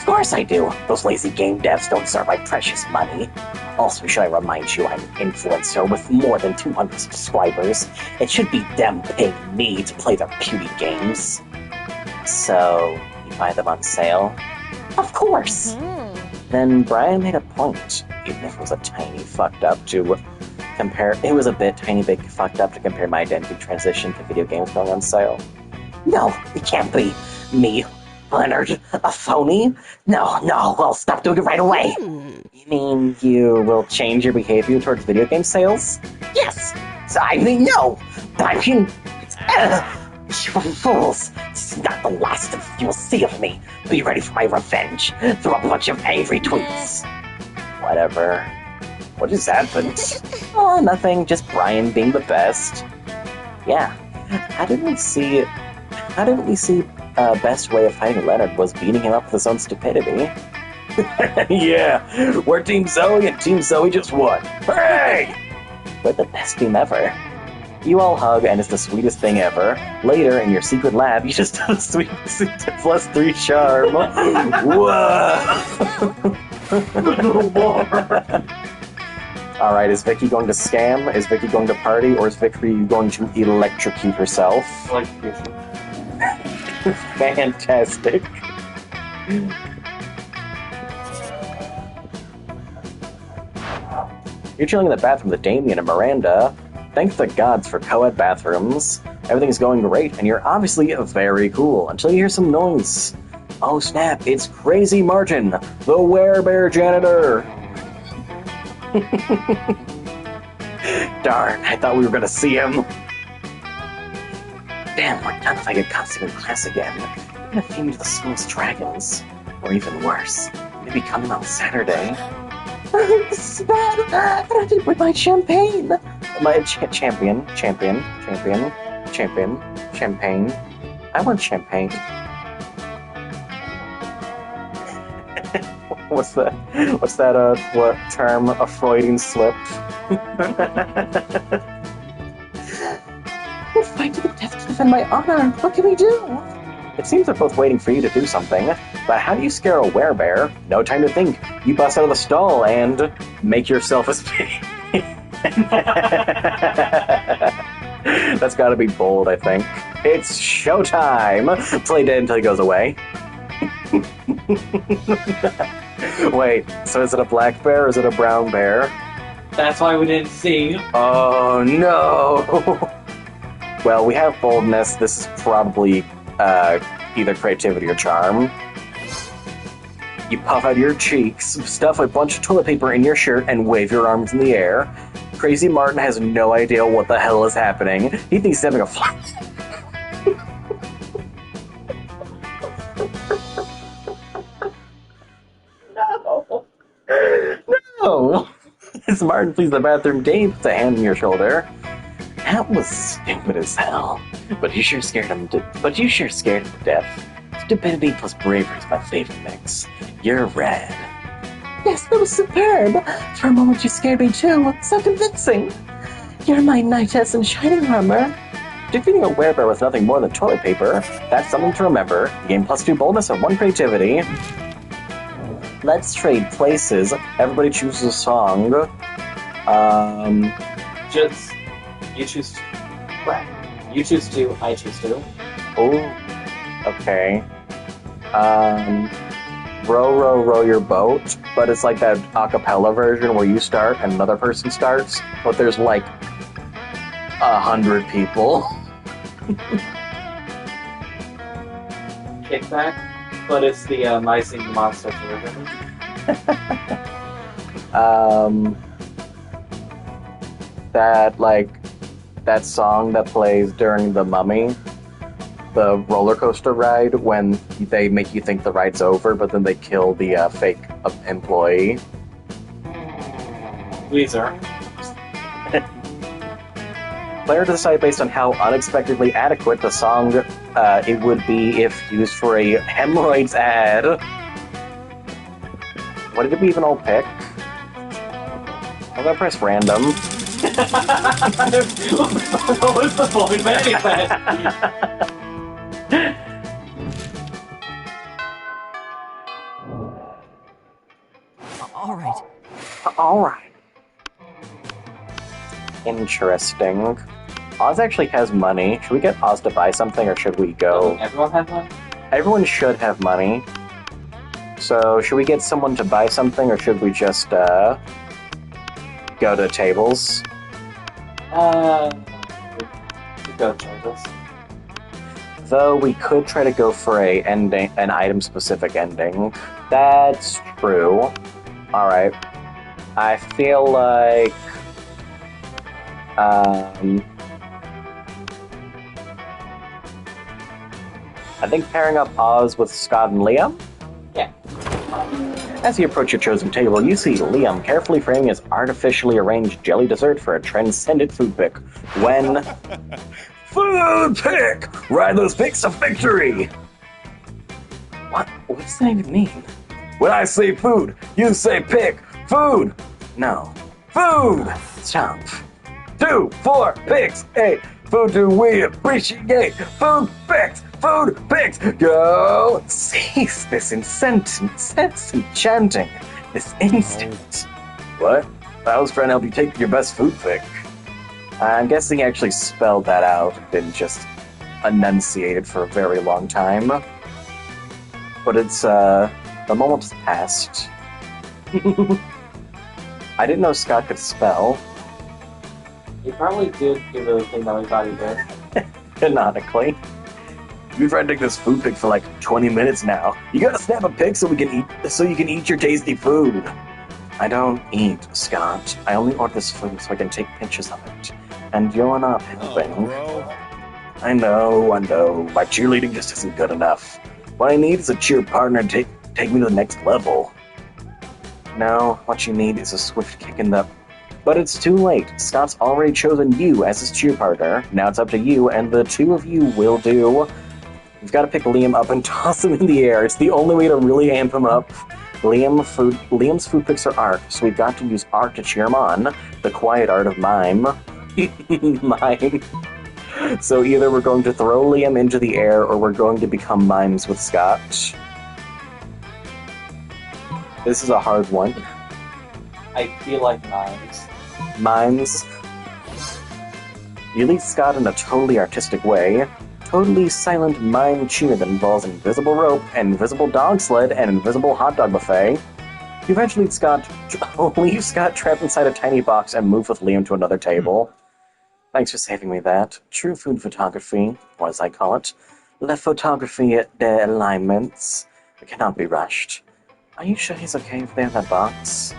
Speaker 1: Of course I do. Those lazy game devs don't deserve my precious money. Also, should I remind you, I'm an influencer with more than 200 subscribers. It should be them paying me to play their puny games. So, you buy them on sale? Of course! Then Brian made a point, even if it was a tiny fucked up to compare. It was a bit tiny bit fucked up to compare my identity transition to video games going on sale. No, it can't be me, Leonard, a phony. No, I'll stop doing it right away. You mean you will change your behavior towards video game sales? Yes. So I mean no. I mean, you fools. This is not the last of you'll see of me. Be ready for my revenge through a bunch of angry tweets. Whatever. What just happened? Oh, nothing. Just Brian being the best. Yeah. How didn't we see best way of fighting Leonard was beating him up with his own stupidity? Yeah, we're Team Zoe and Team Zoe just won. Hooray! We're the best team ever. You all hug and it's the sweetest thing ever. Later, in your secret lab, you just have a sweet +3 charm. Whoa!
Speaker 3: No more.
Speaker 1: Alright, is Vicky going to scam? Is Vicky going to party? Or is Vicky going to electrocute herself?
Speaker 3: Electrocution.
Speaker 1: Fantastic. You're chilling in the bathroom with Damien and Miranda. Thank the gods for co-ed bathrooms. Everything's going great, and you're obviously very cool, until you hear some noise. Oh snap, it's Crazy Martin, the werebear janitor! Darn, I thought we were gonna see him. Damn, we're done if I get costume in class again. I'm gonna feed me to the school's dragons. Or even worse, maybe coming on Saturday. This is bad, but I didn't bring my champagne. My champagne. I want champagne. What's that? What term? A Freudian slip?
Speaker 6: We'll fight to the death to defend my honor. What can we do?
Speaker 1: It seems they're both waiting for you to do something, but how do you scare a werebear? No time to think. You bust out of the stall and make yourself a spinning. That's gotta be bold, I think. It's showtime! Play dead until he goes away. Wait, so is it a black bear or is it a brown bear?
Speaker 3: That's why we didn't see.
Speaker 1: Oh no! Well, we have boldness. This is probably either creativity or charm. You puff out your cheeks, stuff a bunch of toilet paper in your shirt, and wave your arms in the air. Crazy Martin has no idea what the hell is happening. He thinks he's having a fun. No! As Martin flees the bathroom, Dave puts a hand on your shoulder. That was stupid as hell. But you sure scared him to death. Stupidity plus bravery is my favorite mix. You're rad.
Speaker 6: Yes, that was superb. For a moment you scared me too. So convincing. You're my knightess in shining armor.
Speaker 1: Defeating a werebear with nothing more than toilet paper, that's something to remember. Gain +2 boldness and 1 creativity. Let's trade places. Everybody chooses a song.
Speaker 3: Just you choose. Well, you choose 2. I choose 2.
Speaker 1: Oh, okay. Row, row, row your boat, but it's like that a cappella version where you start and another person starts, but there's like 100 people.
Speaker 3: Kickback, but it's the My Singing Monster version.
Speaker 1: That song that plays during The Mummy, the roller coaster ride, when they make you think the ride's over, but then they kill the fake employee.
Speaker 3: Weezer.
Speaker 1: Player to decide based on how unexpectedly adequate the song it would be if used for a hemorrhoids ad. What did we even all pick? I'm gonna press random.
Speaker 3: What was the point of anything?
Speaker 2: All right.
Speaker 6: Alright.
Speaker 1: Interesting. Oz actually has money. Should we get Oz to buy something, or should we go?
Speaker 3: Doesn't everyone have one?
Speaker 1: Everyone should have money. So, should we get someone to buy something, or should we just, go to tables?
Speaker 3: We go tables.
Speaker 1: Though we could try to go for an item-specific ending. That's true. Alright. I feel like... I think pairing up Oz with Scott and Liam?
Speaker 3: Yeah.
Speaker 1: As you approach your chosen table, you see Liam carefully framing his artificially arranged jelly dessert for a transcendent food pick. When... Food pick! Ride those picks to victory! What does that even mean? When I say food, you say pick! Food! No. Food! Stop. 2, 4, picks, 8. Food do we appreciate? Food picks! Food picks! Go! Cease this enchanting. This instant. What? I was trying to help you take your best food pick. I'm guessing he actually spelled that out, didn't just enunciate it for a very long time. But it's, the moment's passed. I didn't know Scott could spell.
Speaker 3: He probably did really think that we thought he did.
Speaker 1: Canonically. We've tried to take this food pick for like 20 minutes now. You gotta snap a pic so you can eat your tasty food. I don't eat, Scott. I only order this food so I can take pictures of it. And you're not helping.
Speaker 5: Oh, bro.
Speaker 1: I know. My cheerleading just isn't good enough. What I need is a cheer partner to take me to the next level. No, what you need is a swift kick in the... But it's too late. Scott's already chosen you as his cheer partner. Now it's up to you, and the two of you will do. You've got to pick Liam up and toss him in the air. It's the only way to really amp him up. Liam's food picks are art, so we've got to use art to cheer him on. The quiet art of mime. Mime. So either we're going to throw Liam into the air, or we're going to become mimes with Scott. This is a hard one.
Speaker 3: I feel like knives.
Speaker 1: Mimes. You lead Scott in a totally artistic way. Totally silent mime cheer that involves invisible rope, an invisible dog sled, and an invisible hot dog buffet. You eventually leave Scott trapped inside a tiny box and move with Liam to another table. Thanks for saving me that. True food photography, or as I call it, la photography de alignments. It cannot be rushed. Are you sure he's okay if they're in that box?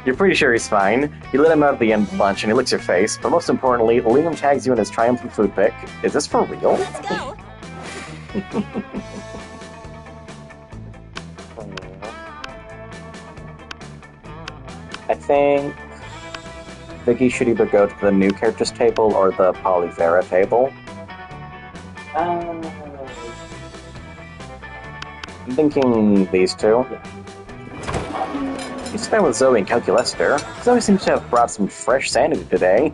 Speaker 1: You're pretty sure he's fine. You let him out at the end of lunch and he licks your face, but most importantly, Liam tags you in his triumphant food pick. Is this for real?
Speaker 4: Let's go.
Speaker 1: I think Vicky should either go to the new characters table or the Polyvera table. I'm thinking these two. You start with Zoe and Calculester. Zoe seems to have brought some fresh sanity today.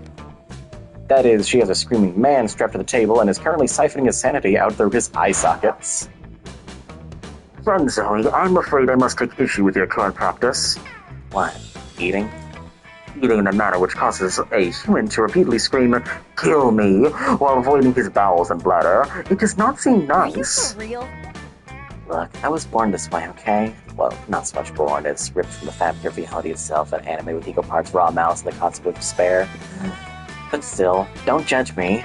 Speaker 1: That is, she has a screaming man strapped to the table and is currently siphoning his sanity out through his eye sockets. Friend Zoe, I'm afraid I must take issue with your current practice. What? Eating? Eating in a manner which causes a human to repeatedly scream, "Kill me," while avoiding his bowels and bladder. It does not seem
Speaker 4: Are you
Speaker 1: nice.
Speaker 4: for real?
Speaker 1: Look, I was born this way, okay? Well, not so much born, it's ripped from the fabric of reality itself, an anime with equal parts raw malice and the concept of despair. But still, don't judge me.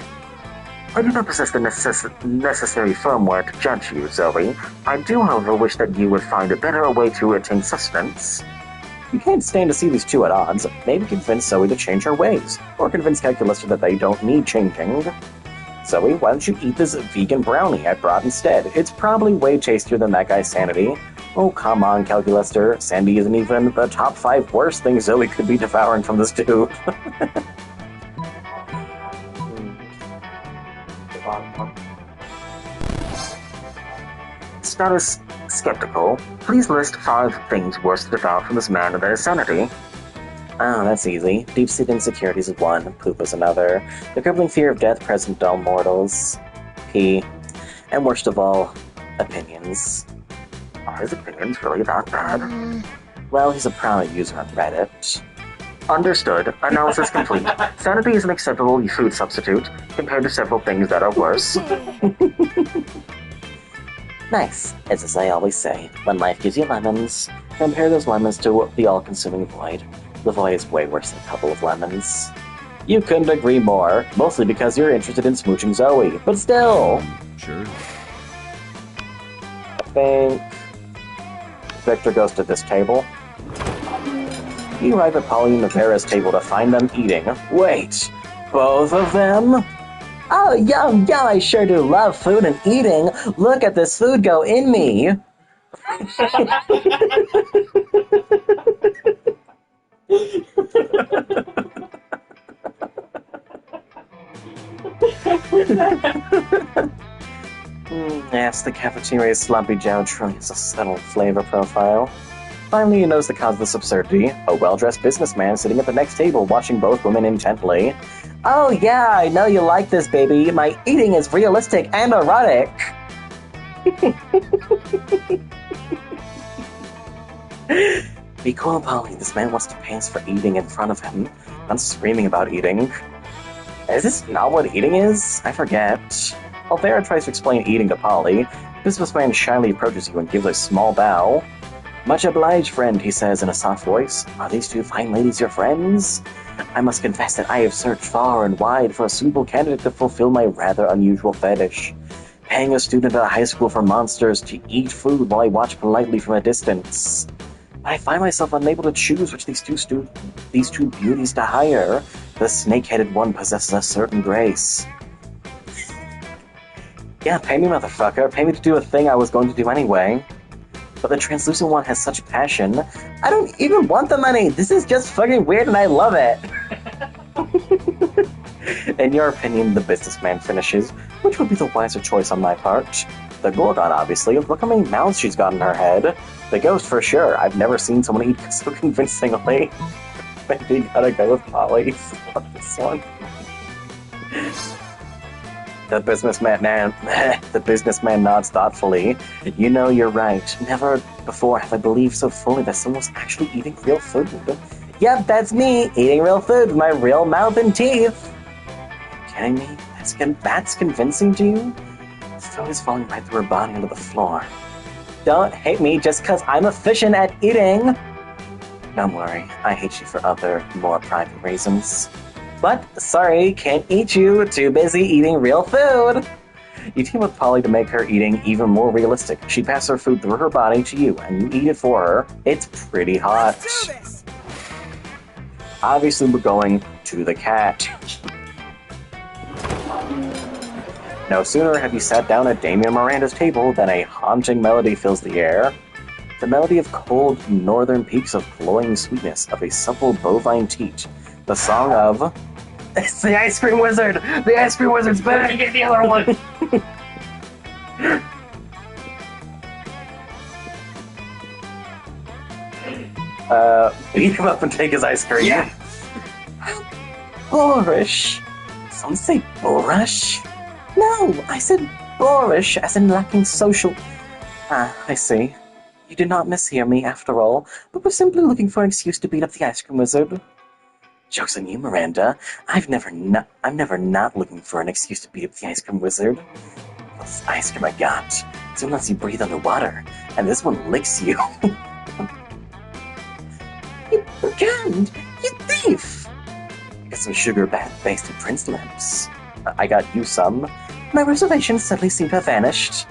Speaker 1: I do not possess the necessary firmware to judge you, Zoe. I do, however, wish that you would find a better way to attain sustenance. You can't stand to see these two at odds. Maybe convince Zoe to change her ways, or convince Calculester that they don't need changing. Zoe, why don't you eat this vegan brownie I brought instead? It's probably way tastier than that guy's sanity. Oh, come on, Calculester. Sandy isn't even the top 5 worst things Zoe could be devouring from this dude. Status skeptical. Please list 5 things worse to devour from this man and their sanity. Oh, that's easy. Deep-seated insecurities is one, poop is another. The crippling fear of death present dull mortals. P. And worst of all, opinions. Are his opinions really that bad? Well, he's a prominent user on Reddit. Understood. Analysis complete. Sanity is an acceptable food substitute compared to several things that are worse. Nice. It's as I always say, when life gives you lemons, compare those lemons to the all-consuming void. The void is way worse than a couple of lemons. You couldn't agree more, mostly because you're interested in smooching Zoe, but still!
Speaker 5: Sure.
Speaker 1: I think Victor goes to this table. You arrive at Polly and Navera's table to find them eating. Wait, both of them? Oh, yum, yum, I sure do love food and eating. Look at this food go in me. Yes, the cafeteria's sloppy jowl truly has a subtle flavor profile. Finally, you notice the cause of this absurdity. A well-dressed businessman sitting at the next table watching both women intently. Oh yeah, I know you like this, baby. My eating is realistic and erotic. Be cool, Polly. This man wants to pay us for eating in front of him. I'm screaming about eating. Is this not what eating is? I forget. Alvera tries to explain eating to Polly. The businessman shyly approaches you and gives a small bow. Much obliged, friend, he says in a soft voice. Are these two fine ladies your friends? I must confess that I have searched far and wide for a suitable candidate to fulfill my rather unusual fetish. Paying a student at a high school for monsters to eat food while I watch politely from a distance. I find myself unable to choose which these two beauties to hire. The snake-headed one possesses a certain grace. Yeah, pay me, motherfucker. Pay me to do a thing I was going to do anyway. But the translucent one has such passion. I don't even want the money. This is just fucking weird and I love it. In your opinion, the businessman finishes. Which would be the wiser choice on my part? The Gorgon, obviously. Look how many mouths she's got in her head. The ghost, for sure. I've never seen someone eat so convincingly. Maybe you gotta go with Polly on this one. The businessman nods thoughtfully. You know, you're right. Never before have I believed so fully that someone was actually eating real food. Yep, that's me, eating real food with my real mouth and teeth. Kidding me? That's convincing to you? Food is falling right through her body onto the floor. Don't hate me just because I'm efficient at eating. Don't worry, I hate you for other, more private reasons. But, sorry, can't eat you. Too busy eating real food. You team with Polly to make her eating even more realistic. She passes her food through her body to you, and you eat it for her. It's pretty hot.
Speaker 2: Let's do this!
Speaker 1: Obviously, we're going to the cat. No sooner have you sat down at Damien Miranda's table than a haunting melody fills the air. The melody of cold northern peaks of glowing sweetness of a supple bovine teat. The song of... It's the Ice Cream Wizard! The Ice Cream Wizard's better get the other one! Beat him up and take his ice cream.
Speaker 3: Yeah.
Speaker 1: Boorish. Some say boorish? No, I said boorish, as in lacking social... Ah, I see. You did not mishear me, after all, but were simply looking for an excuse to beat up the Ice Cream Wizard. Joke's on you, Miranda. I'm never not looking for an excuse to beat up the Ice Cream Wizard. This ice cream I got, it lets you breathe underwater, and this one licks you. You brigand! You thief! I got some sugar-based Prince Lips. I got you some. My reservations suddenly seem to have vanished.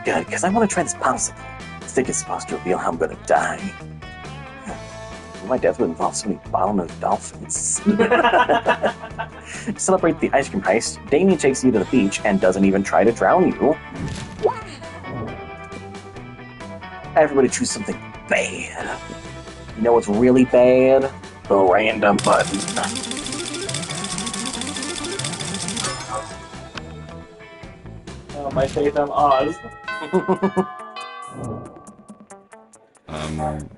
Speaker 1: Good, because I want to try this popsicle. This thing is supposed to reveal how I'm gonna die. My death would involve so many bottlenose dolphins. To celebrate the ice cream heist, Damien takes you to the beach and doesn't even try to drown you. Everybody choose something bad. You know what's really bad? The random button.
Speaker 3: Oh, my faith, I'm Oz.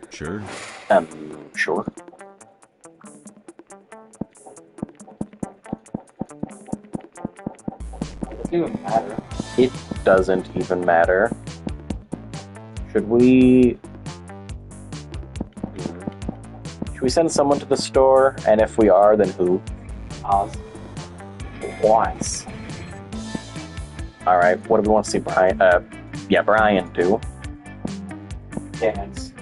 Speaker 5: Sure.
Speaker 1: Sure.
Speaker 3: doesn't even matter.
Speaker 1: It doesn't even matter. Should we... Should we send someone to the store? And if we are, then who?
Speaker 3: Oz.
Speaker 1: Wise. Alright, what do we want to see Brian... yeah, Brian do?
Speaker 3: Dance.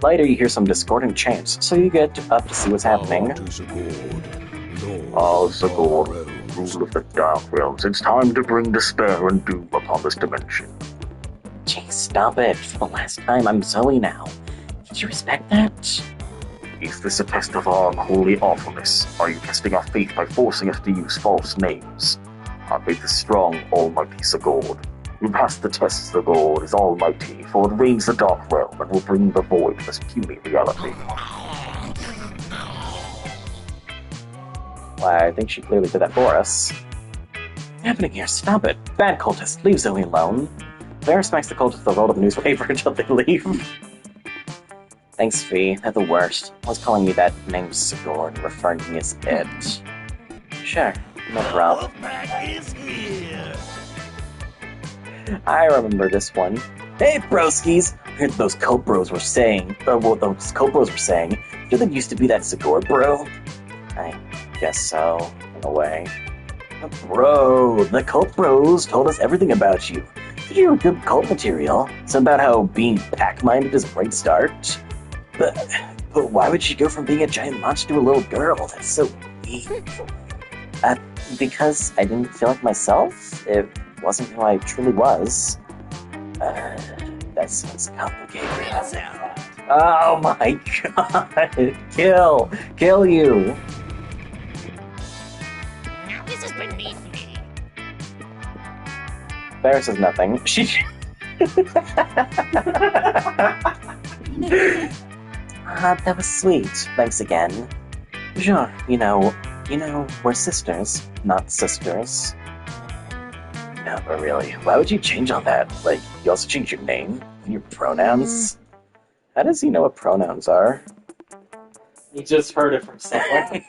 Speaker 1: Later, you hear some discordant chants, so you get up to see what's happening.
Speaker 7: Oh, Zagor, rule of the Dark Realms, it's time to bring despair and doom upon this dimension.
Speaker 1: Jeez, stop it. For the last time, I'm Zoe now. Did you respect that?
Speaker 7: Is this a test of our unholy awfulness? Are you testing our faith by forcing us to use false names? Our faith is strong, almighty Zagor. You pass the test, Zagor is almighty, for it reigns the Dark Realm and will bring the void to this puny reality.
Speaker 1: Why, I think she clearly did that for us. What's happening here? Stop it. Bad cultist. Leave Zoe alone. Vera smacks the cultist with a roll of newspaper until they leave. Thanks, Fee. They're the worst. Always calling me that name Zagor and referring to me as it. Sure. No problem. I remember this one. Hey, broskies! I heard those cult bros were saying, those cult bros were saying, you there used to be that Zagor bro? I guess so, in a way. Bro, the cult bros told us everything about you. Did you hear good cult material? Some about how being pack-minded is a great start. But why would she go from being a giant monster to a little girl? That's so weak. Because I didn't feel like myself. It wasn't who I truly was. That sounds complicated. Oh my god! Kill you!
Speaker 4: This is beneath me.
Speaker 1: Barra says nothing. She. That was sweet. Thanks again. Sure, you know, we're sisters, not sisters. No, but really, why would you change all that? Like, you also change your name, your pronouns? How does he know what pronouns are?
Speaker 3: You just heard it from someone.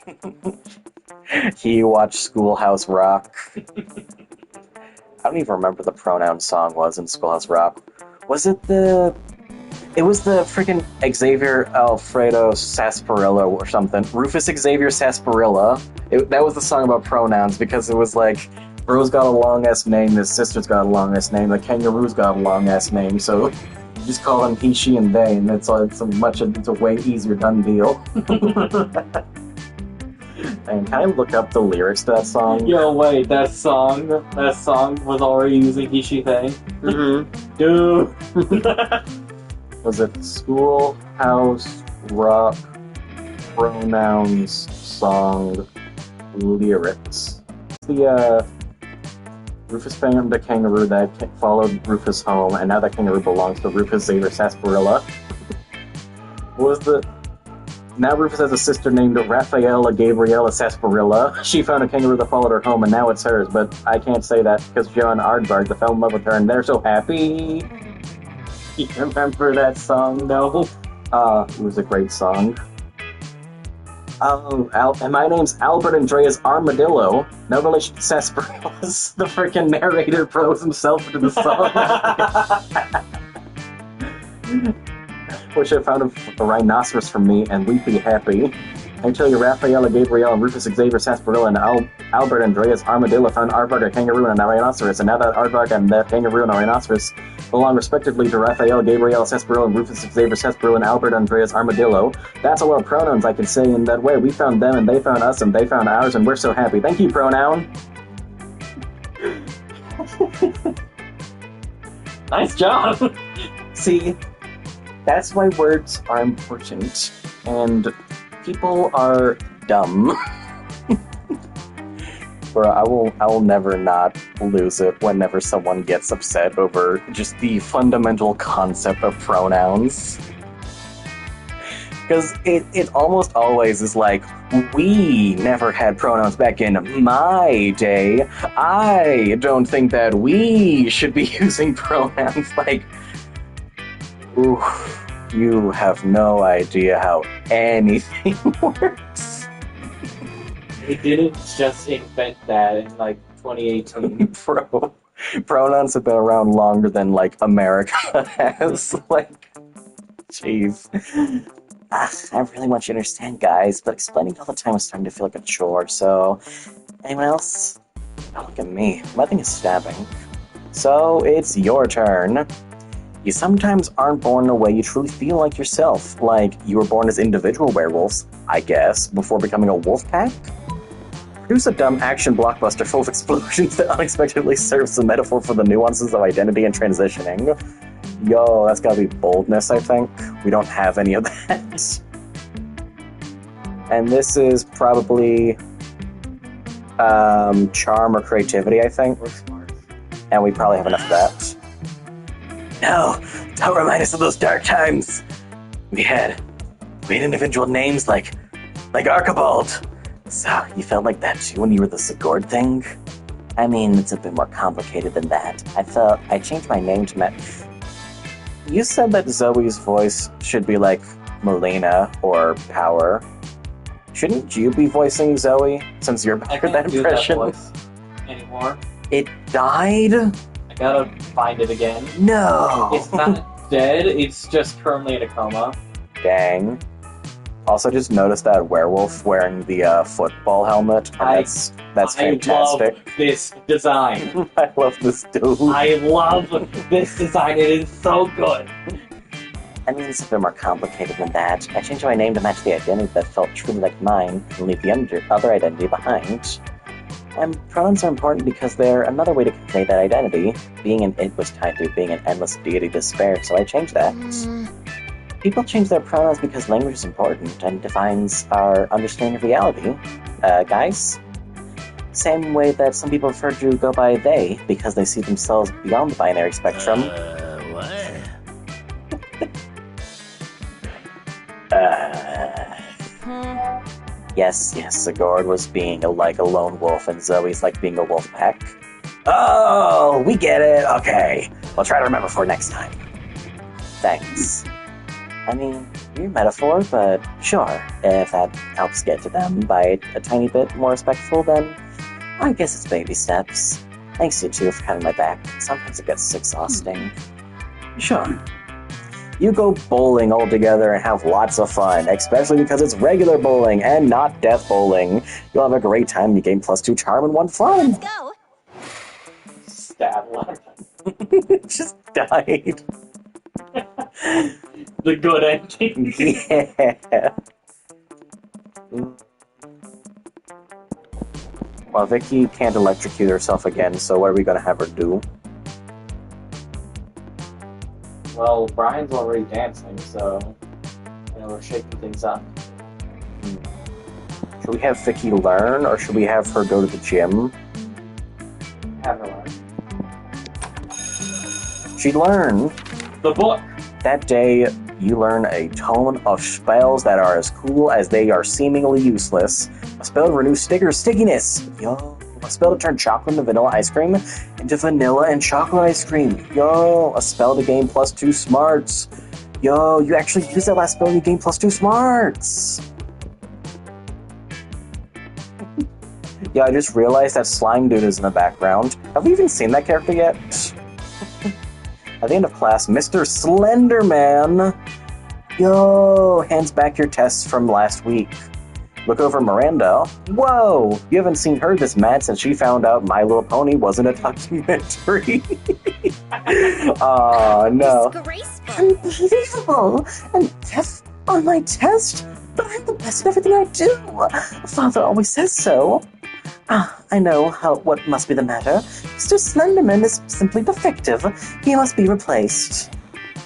Speaker 1: He watched Schoolhouse Rock. I don't even remember what the pronoun song was in Schoolhouse Rock. Was it the... It was the freaking Xavier Alfredo Sarsaparilla or something. Rufus Xavier Sarsaparilla. That was the song about pronouns because it was like, bro's got a long-ass name, his sister's got a long-ass name, the kangaroo's got a long-ass name, so you just call them he, she, and they, and it's a way easier done deal. And can I look up the lyrics to that song?
Speaker 3: Yo, wait, that song was already using he, she, they?
Speaker 1: Mm-hmm.
Speaker 3: Dude!
Speaker 1: Was it Schoolhouse Rock pronouns song lyrics? The Rufus found a kangaroo that followed Rufus home, and now that kangaroo belongs to Rufus Xavier Sarsaparilla. Now Rufus has a sister named Rafaela Gabriela Sarsaparilla. She found a kangaroo that followed her home, and now it's hers, but I can't say that because Joe and Aardvark fell in love with her, and they're so happy. You remember that song? No? It was a great song. Oh, and my name's Albert Andreas Armadillo. No relation to Sarsaparillas. The freaking narrator throws himself into the song. Wish I found a rhinoceros for me, and we'd be happy. I tell you, Rafaela Gabriel and Rufus Xavier Sarsaparilla and Albert Andreas Armadillo found Aardvark, a kangaroo, and a rhinoceros, and now that Aardvark and that kangaroo and a rhinoceros belong respectively to Rafaela Gabriel Sarsaparilla and Rufus Xavier Sarsaparilla and Albert Andreas Armadillo. That's a lot of pronouns I can say in that way. We found them, and they found us, and they found ours, and we're so happy. Thank you, pronoun!
Speaker 3: Nice job!
Speaker 1: See, that's why words are important, and people are dumb. Bro, I will never not lose it whenever someone gets upset over just the fundamental concept of pronouns. Because it almost always is like, we never had pronouns back in my day. I don't think that we should be using pronouns. Like, ooh, You have no idea how anything works.
Speaker 3: They didn't just invent that in like 2018.
Speaker 1: Bro, pronouns have been around longer than, like, America has. Like, jeez. I really want you to understand, guys, but explaining it all the time is starting to feel like a chore, so... Anyone else? Oh, look at me. My thing is stabbing. So, it's your turn. You sometimes aren't born in a way you truly feel like yourself. Like, you were born as individual werewolves, I guess, before becoming a wolf pack? Produce a dumb action blockbuster full of explosions that unexpectedly serves as a metaphor for the nuances of identity and transitioning. Yo, that's gotta be boldness, I think. We don't have any of that. And this is probably charm or creativity, I think.
Speaker 3: We're smart.
Speaker 1: And we probably have enough of that. No, don't remind us of those dark times. We had individual names like Archibald. So, you felt like that too when you were the Sigurd thing? I mean, it's a bit more complicated than that. I changed my name to You said that Zoe's voice should be like Melina or Power. Shouldn't you be voicing Zoe, since you're
Speaker 3: I
Speaker 1: better at
Speaker 3: can't
Speaker 1: that
Speaker 3: do that
Speaker 1: impression?
Speaker 3: voice anymore.
Speaker 1: It died?
Speaker 3: I gotta find it again.
Speaker 1: No!
Speaker 3: It's not dead, it's just currently in a coma.
Speaker 1: Dang. Also, just noticed that werewolf wearing the football helmet. And that's fantastic.
Speaker 3: I love this design.
Speaker 1: I love this dude.
Speaker 3: I love this design. It is so good.
Speaker 1: I mean, it's a bit more complicated than that. I changed my name to match the identity that felt truly like mine and leave the other identity behind. And pronouns are important because they're another way to convey that identity. Being an it was tied to being an endless deity despair, so I changed that. People change their pronouns because language is important and defines our understanding of reality. Guys? Same way that some people prefer to go by they because they see themselves beyond the binary spectrum.
Speaker 4: What?
Speaker 1: Yes, Sigurd was being like a lone wolf and Zoe's like being a wolf pack. Oh, we get it. Okay. We'll try to remember for next time. Thanks. I mean, your metaphor, but sure. If that helps get to them by a tiny bit more respectful, then I guess it's baby steps. Thanks you two for having my back. Sometimes it gets exhausting. Sure. You go bowling all together and have lots of fun, especially because it's regular bowling and not death bowling. You'll have a great time. You gain +2 charm and 1 fun.
Speaker 4: Let's go.
Speaker 3: Stab one.
Speaker 1: Just died.
Speaker 3: The good ending.
Speaker 1: Yeah. Well, Vicky can't electrocute herself again, so what are we gonna have her do?
Speaker 3: Well, Brian's already dancing, so we're shaking things up.
Speaker 1: Should we have Vicky learn, or should we have her go to the gym?
Speaker 3: Have her learn.
Speaker 1: She'd learn.
Speaker 3: The book.
Speaker 1: That day, you learn a ton of spells that are as cool as they are seemingly useless. A spell to renew stickiness. Yo. A spell to turn chocolate into vanilla ice cream into vanilla and chocolate ice cream. Yo. A spell to gain +2 smarts. Yo, you actually use that last spell and you gain +2 smarts. Yeah, I just realized that Slime Dude is in the background. Have we even seen that character yet? At the end of class, Mr. Slenderman! Yo, hands back your tests from last week. Look over Miranda. Whoa! You haven't seen her this mad since she found out My Little Pony wasn't a documentary. Oh no.
Speaker 4: Disgraceful.
Speaker 6: Unbelievable! An F on my test? But I'm the best at everything I do. Father always says so. I know what must be the matter. Mr. Slenderman is simply defective. He must be replaced.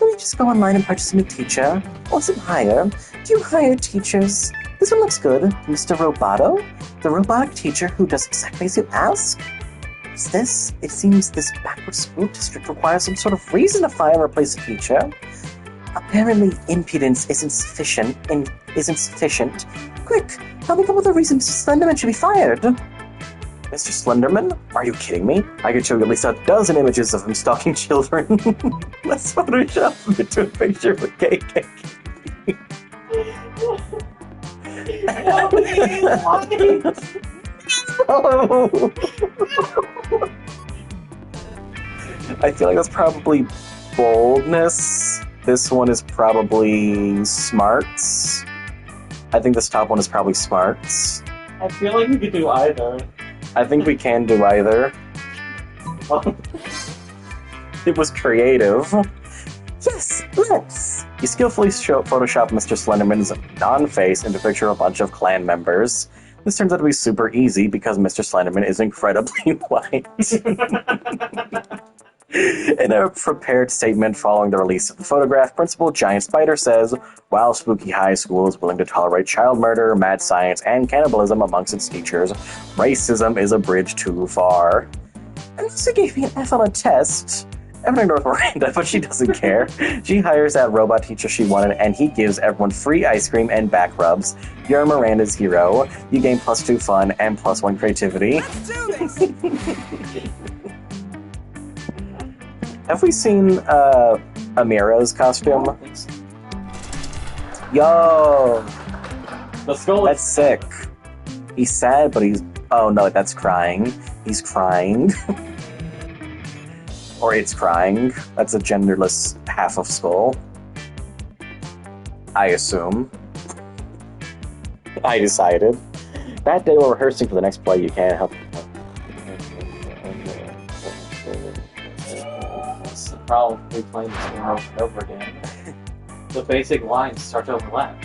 Speaker 6: Will you just go online and purchase a new teacher? Or is it hire? Do you hire teachers? This one looks good. Mr. Roboto? The robotic teacher who does exactly as you ask? What's this? It seems this backward school district requires some sort of reason to fire and replace a teacher. Apparently, impudence isn't sufficient. Quick, help me come up with a reason Mr. Slenderman should be fired.
Speaker 1: Mr. Slenderman? Are you kidding me? I could show you at least a dozen images of him stalking children. Let's Photoshop him into a picture of a KK. Oh. I feel like that's probably boldness. This one is probably smarts. I think this top one is probably smarts.
Speaker 3: I feel like we could do either.
Speaker 1: I think we can do either. It was creative. Yes, let's! You skillfully Photoshop Mr. Slenderman's non-face into a picture of a bunch of clan members. This turns out to be super easy because Mr. Slenderman is incredibly white. In a prepared statement following the release of the photograph, Principal Giant Spider says, while Spooky High School is willing to tolerate child murder, mad science, and cannibalism amongst its teachers, racism is a bridge too far. And also gave me an F on a test. Everyone ignores Miranda, but she doesn't care. She hires that robot teacher she wanted, and he gives everyone free ice cream and back rubs. You're Miranda's hero. You gain +2 fun and +1 creativity.
Speaker 2: Let's do this!
Speaker 1: Have we seen Amira's costume? Yo!
Speaker 3: The skull
Speaker 1: That's sick. He's sad, but he's... Oh no, that's crying. He's crying. Or it's crying. That's a genderless half of skull. I assume. I decided. That day we're rehearsing for the next play, you can't help...
Speaker 3: That's the problem with replaying this game over and over again. The basic lines start to overlap.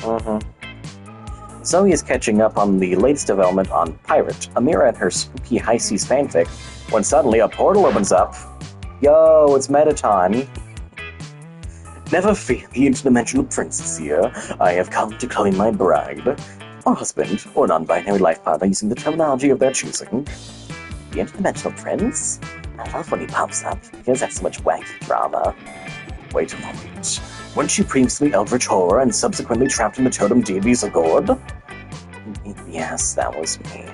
Speaker 1: Zoe is catching up on the latest development on Pirate, Amira and her spooky high seas fanfic, when suddenly a portal opens up. Yo, it's Metaton. Never fear, the interdimensional princess here. I have come to claim my bride, or husband, or non-binary life partner using the terminology of their choosing. The interdimensional prince? I love when he pops up. He has so much wacky drama. Wait a moment. Weren't you previously Eldritch Horror and subsequently trapped in the totem deity's gourd? Yes, that was me.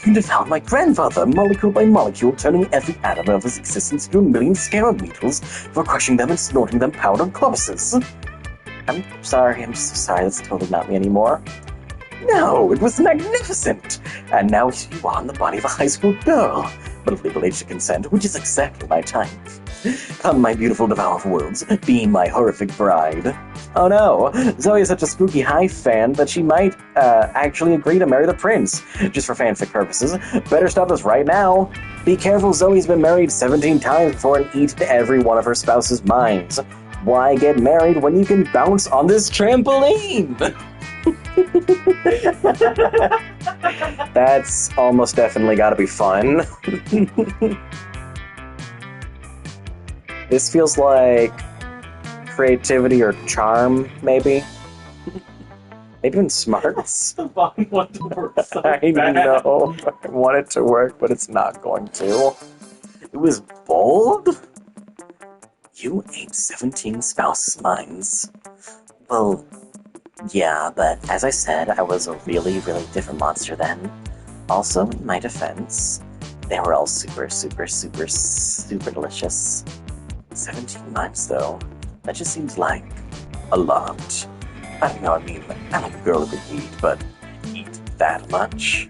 Speaker 1: You devoured my grandfather, molecule by molecule, turning every atom of his existence into a million scarab beetles for crushing them and snorting them powdered corpses. I'm so sorry, that's totally not me anymore. No, it was magnificent! And now you are in the body of a high school girl, but of legal age to consent, which is exactly my type. Come, my beautiful devourer of worlds, be my horrific bride. Oh no, Zoe is such a spooky high fan that she might actually agree to marry the prince, just for fanfic purposes. Better stop this right now. Be careful, Zoe's been married 17 times before and eaten every one of her spouse's minds. Why get married when you can bounce on this trampoline? That's almost definitely gotta be fun. This feels like creativity or charm, maybe? Maybe even smarts?
Speaker 3: The bottom one to work so
Speaker 1: I
Speaker 3: bad.
Speaker 1: know. I want it to work, but it's not going to. It was bold? You ate 17 spouses' minds. Well, yeah, but as I said, I was a really, really different monster then. Also, in my defense, they were all super, super, super, super delicious. 17 months, though. That just seems like a lot. I don't know, I mean, I like a girl who could eat, but eat that much?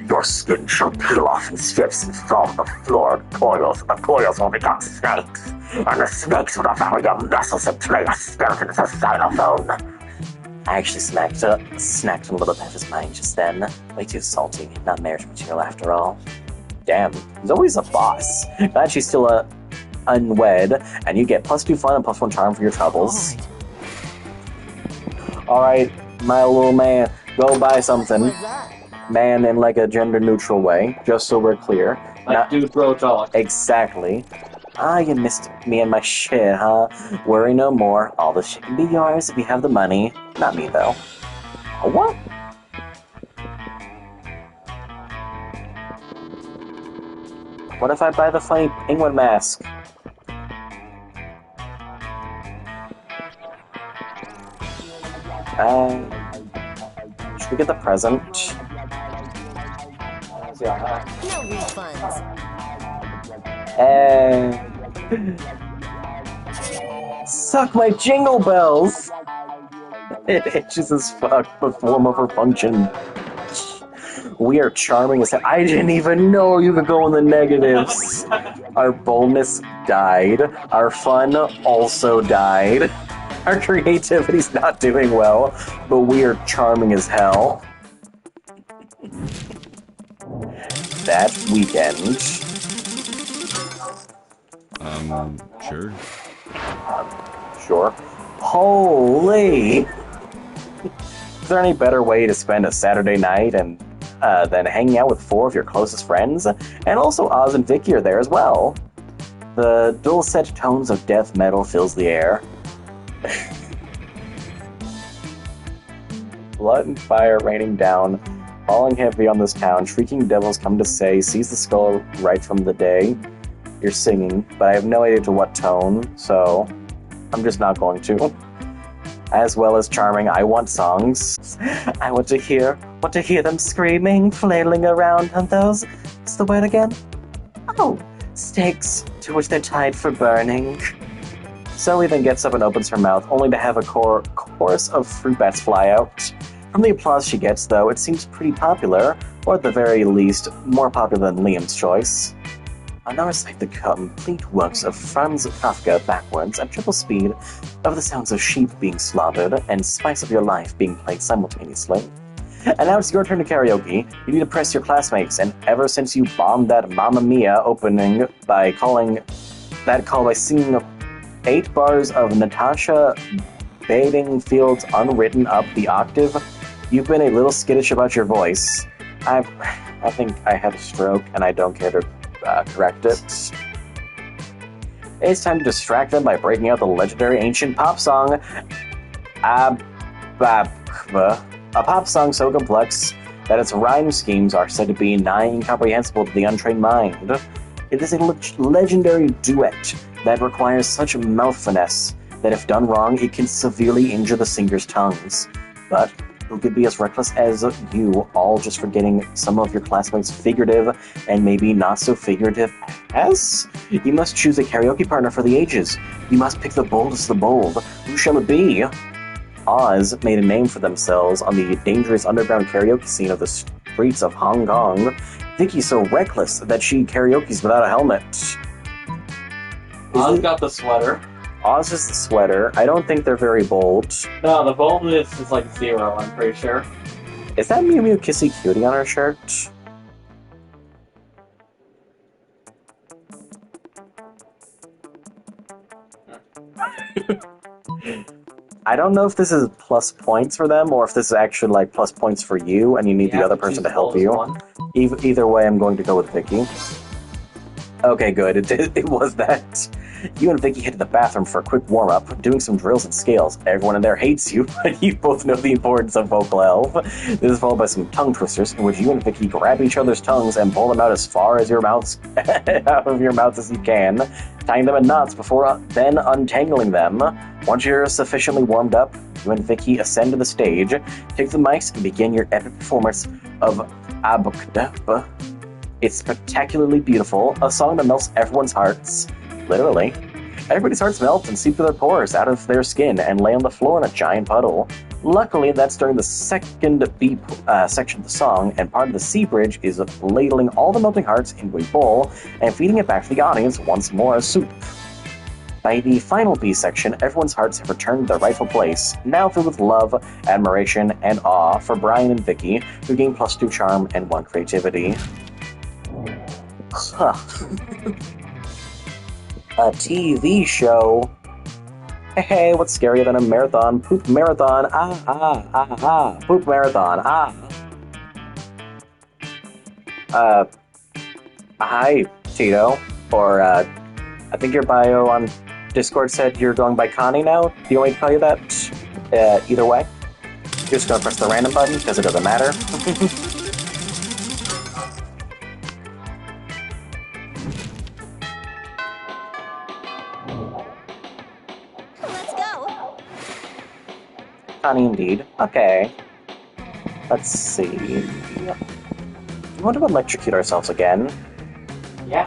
Speaker 7: Your skin shall peel off in strips and fall on the floor in coils, and the coils will become snakes, and the snakes will devour your muscles and turn your skeleton into xylophone.
Speaker 1: I actually snacked a little bit of his mind just then. Way too salty, not marriage material after all. Damn, Zoe's a boss. Glad she's still unwed, and you get +2 fun and +1 charm for your troubles. Alright, my little man, go buy something. Man in like a gender-neutral way, just so we're clear.
Speaker 3: Like dude, bro, dog.
Speaker 1: Exactly. Ah, you missed me and my shit, huh? Worry no more. All the shit can be yours if you have the money. Not me, though. Oh, what? What if I buy the funny penguin mask? Should we get the present?
Speaker 3: Yeah.
Speaker 4: No refunds.
Speaker 1: Suck my jingle bells! It itches as fuck, but form over function. We are charming as hell. I didn't even know you could go in the negatives. Our boldness died. Our fun also died. Our creativity's not doing well, but we are charming as hell. That weekend.
Speaker 5: Sure.
Speaker 1: Sure. Holy! Is there any better way to spend a Saturday night and than hanging out with 4 of your closest friends? And also Oz and Vicky are there as well. The dulcet tones of death metal fills the air. Blood and fire raining down, falling heavy on this town. Shrieking devils come to say, seize the skull right from the day. You're singing, but I have no idea to what tone, so I'm just not going to. As well as charming, I want songs. I want to hear them screaming, flailing around on those. What's the word again? Oh, stakes to which they're tied for burning. Zoe then gets up and opens her mouth, only to have a chorus of fruit bats fly out. From the applause she gets, though, it seems pretty popular, or at the very least, more popular than Liam's choice. I'll now recite the complete works of Franz Kafka backwards at triple speed of the sounds of sheep being slaughtered and Spice of Your Life being played simultaneously. And now it's your turn to karaoke. You need to press your classmates, and ever since you bombed that Mamma Mia opening by singing 8 bars of Natasha Bedingfield's Unwritten up the octave, you've been a little skittish about your voice. I think I had a stroke, and I don't care to correct it. It's time to distract them by breaking out the legendary ancient pop song, Ababkva. A pop song so complex that its rhyme schemes are said to be nigh incomprehensible to the untrained mind. It is a legendary duet that requires such mouth finesse that if done wrong, it can severely injure the singer's tongues. But who could be as reckless as you, all just for getting some of your classmates' figurative and maybe not so figurative ass? You must choose a karaoke partner for the ages. You must pick the boldest of the bold. Who shall it be? Oz made a name for themselves on the dangerous underground karaoke scene of the streets of Hong Kong. Vicky's so reckless that she karaoke's without a helmet.
Speaker 3: Oz got the sweater.
Speaker 1: Oz is the sweater. I don't think they're very bold.
Speaker 3: No, the boldness is like 0, I'm pretty sure.
Speaker 1: Is that Mew Mew Kissy Cutie on her shirt? I don't know if this is plus points for them or if this is actually like plus points for you and you need the other person to help you. Either way, I'm going to go with Vicky. Okay, good. It was that. You and Vicky head to the bathroom for a quick warm-up, doing some drills and scales. Everyone in there hates you, but you both know the importance of vocal health. This is followed by some tongue twisters, in which you and Vicky grab each other's tongues and pull them out as far as your mouths, out of your mouths as you can, tying them in knots before then untangling them. Once you're sufficiently warmed up, you and Vicky ascend to the stage, take the mics, and begin your epic performance of Abukdapa. It's spectacularly beautiful, a song that melts everyone's hearts. Literally. Everybody's hearts melt and seep through their pores out of their skin and lay on the floor in a giant puddle. Luckily, that's during the second B section of the song, and part of the C bridge is ladling all the melting hearts into a bowl and feeding it back to the audience once more as soup. By the final B section, everyone's hearts have returned to their rightful place, now filled with love, admiration, and awe for Brian and Vicky, who gain +2 charm and 1 creativity. Huh. A TV show. Hey, what's scarier than a marathon? Poop marathon. Poop marathon. Hi, Tito. Or, I think your bio on Discord said you're going by Connie now. Do you want me to call you that? Either way. Just gonna press the random button, because it doesn't matter. Connie indeed. Okay. Let's see. We want to electrocute ourselves again.
Speaker 3: Yeah.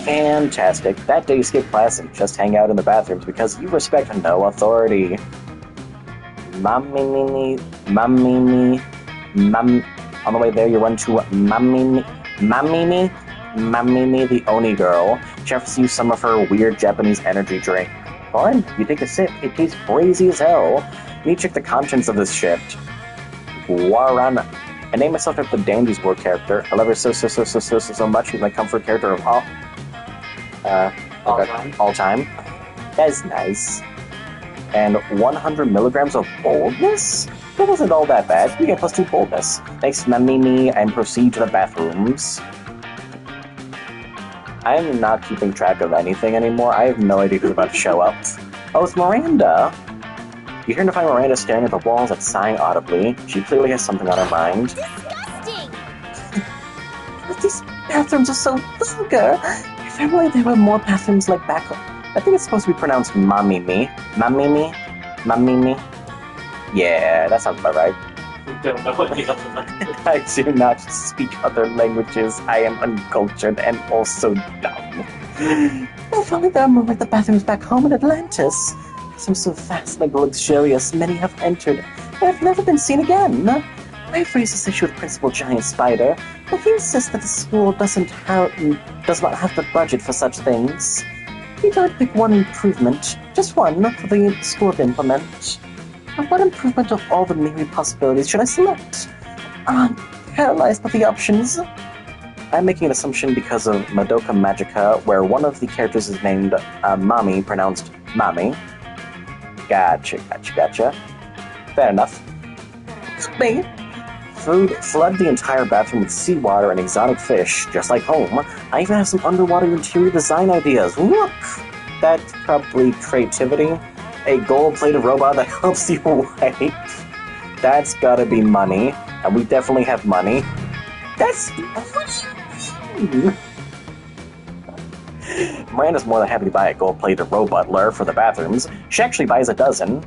Speaker 1: Fantastic. That day skip class and just hang out in the bathrooms because you respect no authority. Mamimi. On the way there, you run to Mamimi, the Oni girl. She offers you some of her weird Japanese energy drink. Fine, you take a sip. It tastes crazy as hell. You need to check the contents of this shit. Warana. I named myself after the Dandy's War character. I love her so much. She's my comfort character of all time. That's nice. And 100 milligrams of boldness? That wasn't all that bad. You get plus 2 boldness. Thanks, Mamimi, and proceed to the bathrooms. I am not keeping track of anything anymore. I have no idea who's about to show up. Oh, it's Miranda! You hear to find Miranda staring at the walls and sighing audibly. She clearly has something on her mind.
Speaker 4: Disgusting!
Speaker 6: These bathrooms are so vulgar. If only there were more bathrooms like back home.
Speaker 1: I think it's supposed to be pronounced Mamimi. Mamimi? Yeah, that sounds about right.
Speaker 3: Don't know what the other language.
Speaker 1: I do not speak other languages. I am uncultured and also dumb.
Speaker 6: If only there were more like the bathrooms back home in Atlantis. Some so vast and luxurious, many have entered, but have never been seen again. I have raised this issue with Principal Giant Spider, but he insists that the school does not have the budget for such things. He tried to pick one improvement, just one, for the school to implement. But what improvement of all the myriad possibilities should I select? I'm paralyzed by the options. I'm making an assumption because of Madoka Magica, where one of the characters is named Mami, pronounced Mami. Gotcha. Fair enough. Me?
Speaker 1: Food, flood the entire bathroom with seawater and exotic fish, just like home. I even have some underwater interior design ideas. Look! That's probably creativity. A gold-plated robot that helps you wipe. That's gotta be money. And we definitely have money. That's... What do you mean? Miranda's more than happy to buy a gold-plated robot-ler for the bathrooms. She actually buys a dozen.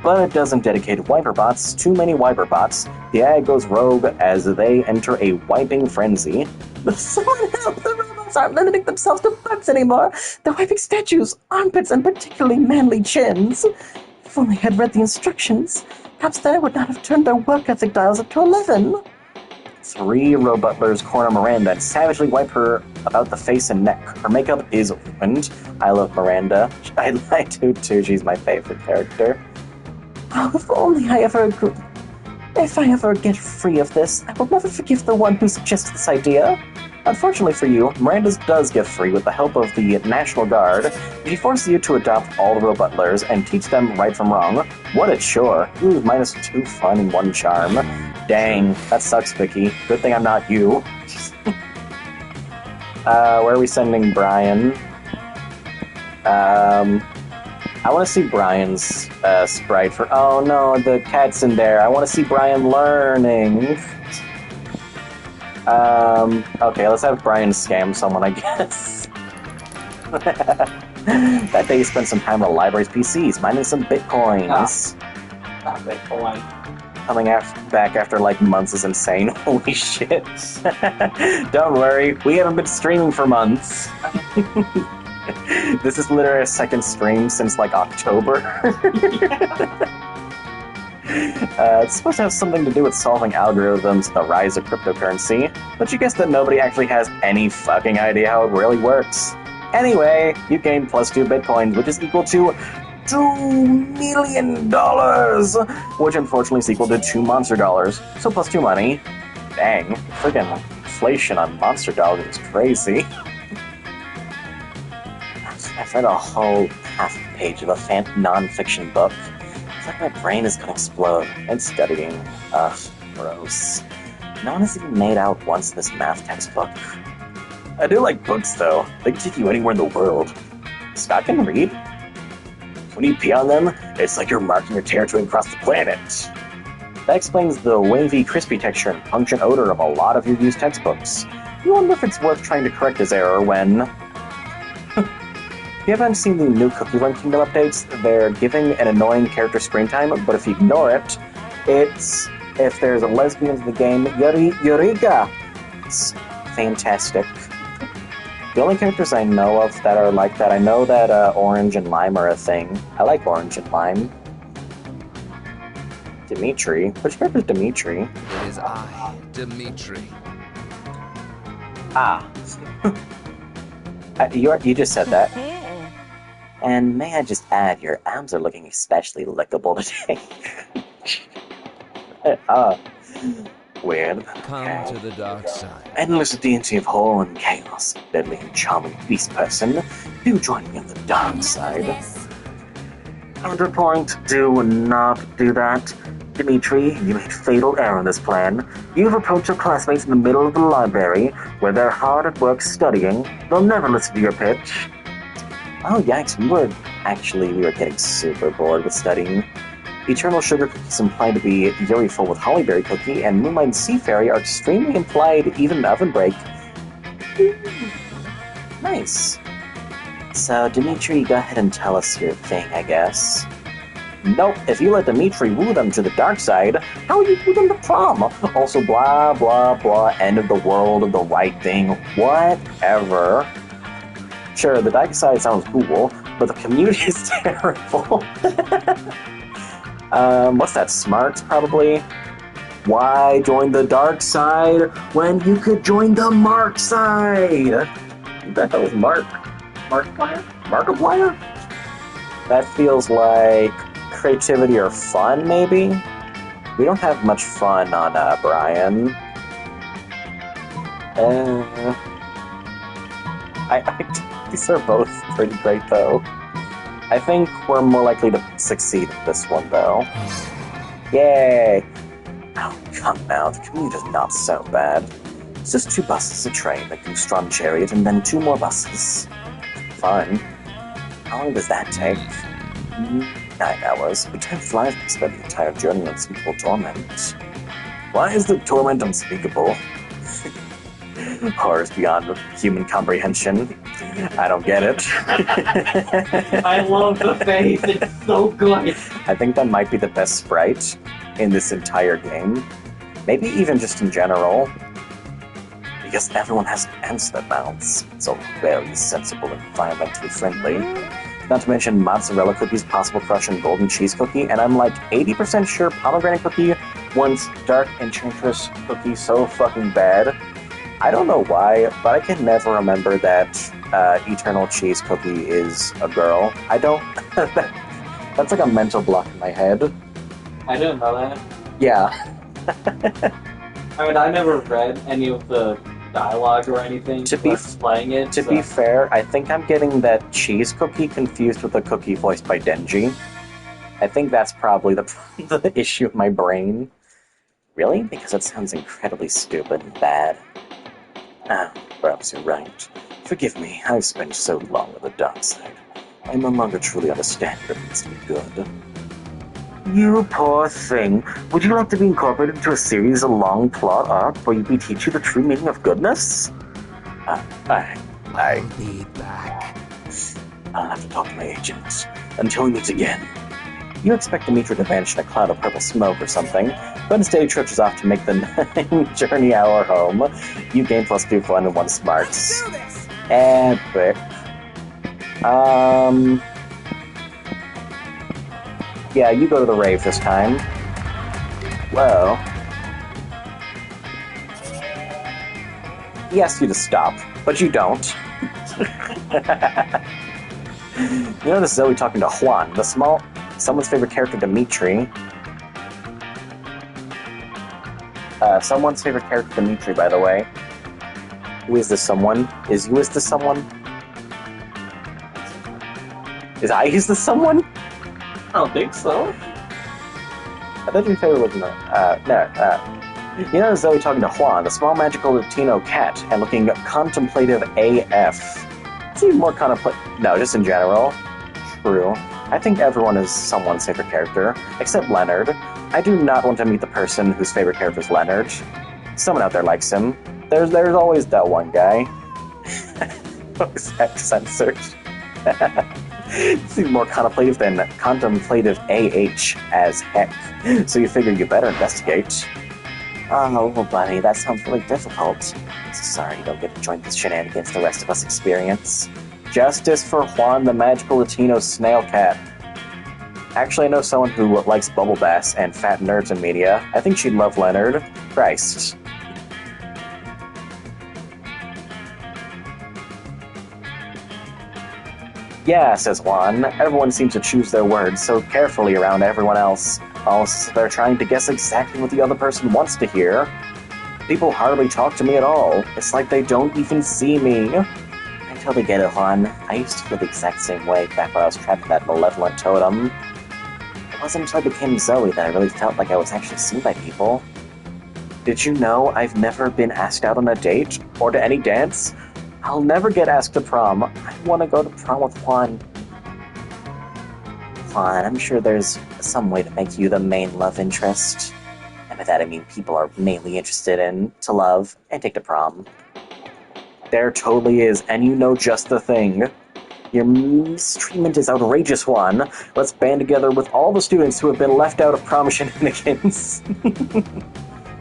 Speaker 1: But it doesn't dedicate wiper bots. Too many wiper bots. The AI goes rogue as they enter a wiping frenzy.
Speaker 6: Someone help! The robots aren't limiting themselves to butts anymore. They're wiping statues, armpits, and particularly manly chins. If only I had read the instructions, perhaps they would not have turned their work ethic dials up to 11.
Speaker 1: 3 robotlers corner Miranda and savagely wipe her about the face and neck. Her makeup is ruined. I love Miranda. I do too. She's my favorite character.
Speaker 6: Oh, if I ever get free of this, I will never forgive the one who suggested this idea.
Speaker 1: Unfortunately for you, Miranda does get free with the help of the National Guard. She forces you to adopt all the robotlers and teach them right from wrong. What a chore. Ooh, -2 fun and 1 charm. Dang, that sucks, Vicky. Good thing I'm not you. Where are we sending Brian? I want to see Brian's sprite for... Oh no, the cat's in there. I want to see Brian learning. Okay, let's have Brian scam someone, I guess. That day he spent some time on the library's PCs, mining some bitcoins.
Speaker 3: Not Bitcoin.
Speaker 1: Coming back after like months is insane. Holy shit. Don't worry, we haven't been streaming for months. This is literally a second stream since like October. It's supposed to have something to do with solving algorithms and the rise of cryptocurrency, but you guessed that nobody actually has any fucking idea how it really works. Anyway, you gained +2 bitcoins, which is equal to $2 million, which unfortunately is equal to 2 monster dollars, so +2 money. Dang, friggin' inflation on monster dollars is crazy. I've read a whole half page of a non-fiction book. It's like my brain is gonna explode. And studying. Ugh, gross. No one has even made out once in this math textbook. I do like books, though. They can take you anywhere in the world. Scott can read. When you pee on them, it's like you're marking your territory across the planet. That explains the wavy, crispy texture and pungent odor of a lot of your used textbooks. You wonder if it's worth trying to correct this error when... If you haven't seen the new Cookie Run Kingdom updates, they're giving an annoying character screen time, but if you ignore it, it's if there's a lesbian in the game, Eureka! It's fantastic. The only characters I know of that are like that, I know that Orange and Lime are a thing. I like Orange and Lime. Dimitri? Which character is Dimitri?
Speaker 8: It is I, Dimitri.
Speaker 1: Ah. You just said that. And may I just add, your arms are looking especially lickable today. Weird.
Speaker 8: Come to the dark side.
Speaker 7: Endless deity of horror and chaos, deadly and charming beast person, do join me on the dark side. Counterpoint, do not do that. Dimitri, you made fatal error in this plan. You've approached your classmates in the middle of the library, where they're hard at work studying. They'll never listen to your pitch. Oh, yikes, we were getting super bored with studying. Eternal Sugar Cookies implied to be Yuri full with Hollyberry Cookie, and Moonlight Sea Fairy are extremely implied, even in Oven Break. Nice. So, Dimitri, go ahead and tell us your thing, I guess. Nope, if you let Dimitri woo them to the dark side, how will you woo them to prom? Also, blah, blah, blah, end of the world, the right thing, whatever. Sure, the dark side sounds cool, but the community is terrible. What's that, Smarts, probably? Why join the dark side when you could join the Mark side? Who the hell is Mark? Markiplier? Markiplier? That feels like creativity or fun, maybe? We don't have much fun on Brian. These are both pretty great, though. I think we're more likely to succeed in this one, though. Yay! Oh, come now, the commute is not so bad. It's just 2 buses, a train, a goose-drawn chariot, and then 2 more buses. Fun. How long does that take? 9 hours, but time flies when you spend the entire journey in unspeakable torment. Why is the torment unspeakable? Horrors beyond human comprehension. I don't get it.
Speaker 3: I love the face, it's so good.
Speaker 1: I think that might be the best sprite in this entire game. Maybe even just in general. Because everyone has ants in their mouths. It's all very sensible and environmentally friendly. Not to mention mozzarella cookies, possible crush, and golden cheese cookie, and I'm like 80% sure pomegranate cookie wants dark enchantress cookie so fucking bad. I don't know why, but I can never remember that Eternal Cheese Cookie is a girl. I don't... That's like a mental block in my head.
Speaker 3: I didn't know that.
Speaker 1: Yeah.
Speaker 3: I mean, I never read any of the dialogue or anything playing it.
Speaker 1: To be fair, I think I'm getting that cheese cookie confused with the cookie voiced by Denji. I think that's probably the issue of my brain. Really? Because it sounds incredibly stupid and bad. Ah, perhaps you're right. Forgive me, I've spent so long on the dark side. I no longer truly understand what it means to be good. You poor thing. Would you like to be incorporated into a series of long plot arc where we teach you the true meaning of goodness?
Speaker 8: I'll be back.
Speaker 1: I'll have to talk to my agent. Until we meet again. You expect Dimitri to vanish in a cloud of purple smoke or something, but instead he trudges off to make the 9 journey hour home. You gain +2 fun and 1 smarts. Epic. Yeah, you go to the rave this time. Whoa. He asks you to stop, but you don't. You notice Zoe talking to Juan, someone's favorite character, Dimitri. Someone's favorite character, Dimitri, by the way. Who is this someone? Is you is this someone? Is I is this someone?
Speaker 3: I don't think so.
Speaker 1: I thought your favorite was you know Zoe talking to Juan, the small magical Latino cat, and looking contemplative AF. It's even more no, just in general. True. I think everyone is someone's favorite character, except Leonard. I do not want to meet the person whose favorite character is Leonard. Someone out there likes him. There's always that one guy. Censored. Seems more contemplative than contemplative AH as heck. So you figure you better investigate. Oh, buddy, that sounds really difficult. Sorry you don't get to join the shenanigans the rest of us experience. Justice for Juan the Magical Latino Snail Cat. Actually, I know someone who likes bubble baths and fat nerds in media. I think she'd love Leonard. Christ. Yeah, says Juan. Everyone seems to choose their words so carefully around everyone else. Also, they're trying to guess exactly what the other person wants to hear. People hardly talk to me at all. It's like they don't even see me. I totally get it, Juan. I used to feel the exact same way back when I was trapped in that malevolent totem. It wasn't until I became Zoe that I really felt like I was actually seen by people. Did you know I've never been asked out on a date? Or to any dance? I'll never get asked to prom. I want to go to prom with Juan. Juan, I'm sure there's some way to make you the main love interest. And by that I mean people are mainly interested in, to love, and take to prom. There totally is, and you know just the thing. Your mistreatment is outrageous, Juan. Let's band together with all the students who have been left out of prom shenanigans.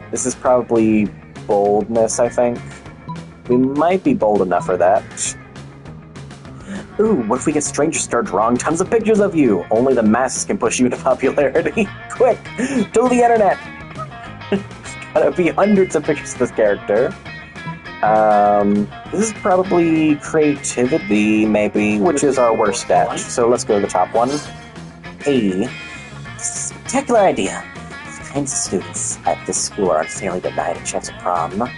Speaker 1: This is probably boldness, I think. We might be bold enough for that. Ooh, what if we get strangers start drawing tons of pictures of you? Only the masses can push you into popularity. Quick, to the internet! Gotta be hundreds of pictures of this character. This is probably creativity, maybe, which is our worst stat. So let's go to the top one. Hey, spectacular idea. All kinds of students at this school are unfairly denied a chance at prom.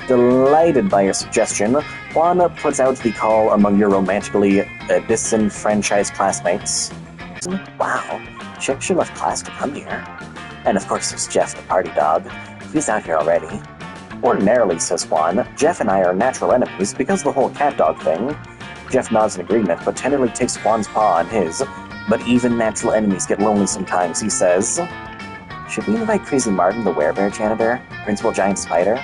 Speaker 1: Delighted by your suggestion, Juan puts out the call among your romantically disenfranchised classmates. Wow, she actually left class to come here. And of course there's Jeff the party dog. He's out here already. Ordinarily, says Juan, Jeff and I are natural enemies because of the whole cat dog thing. Jeff nods in agreement, but tenderly takes Juan's paw on his. But even natural enemies get lonely sometimes, he says. Should we invite Crazy Martin, the werebear janitor? Principal Giant Spider?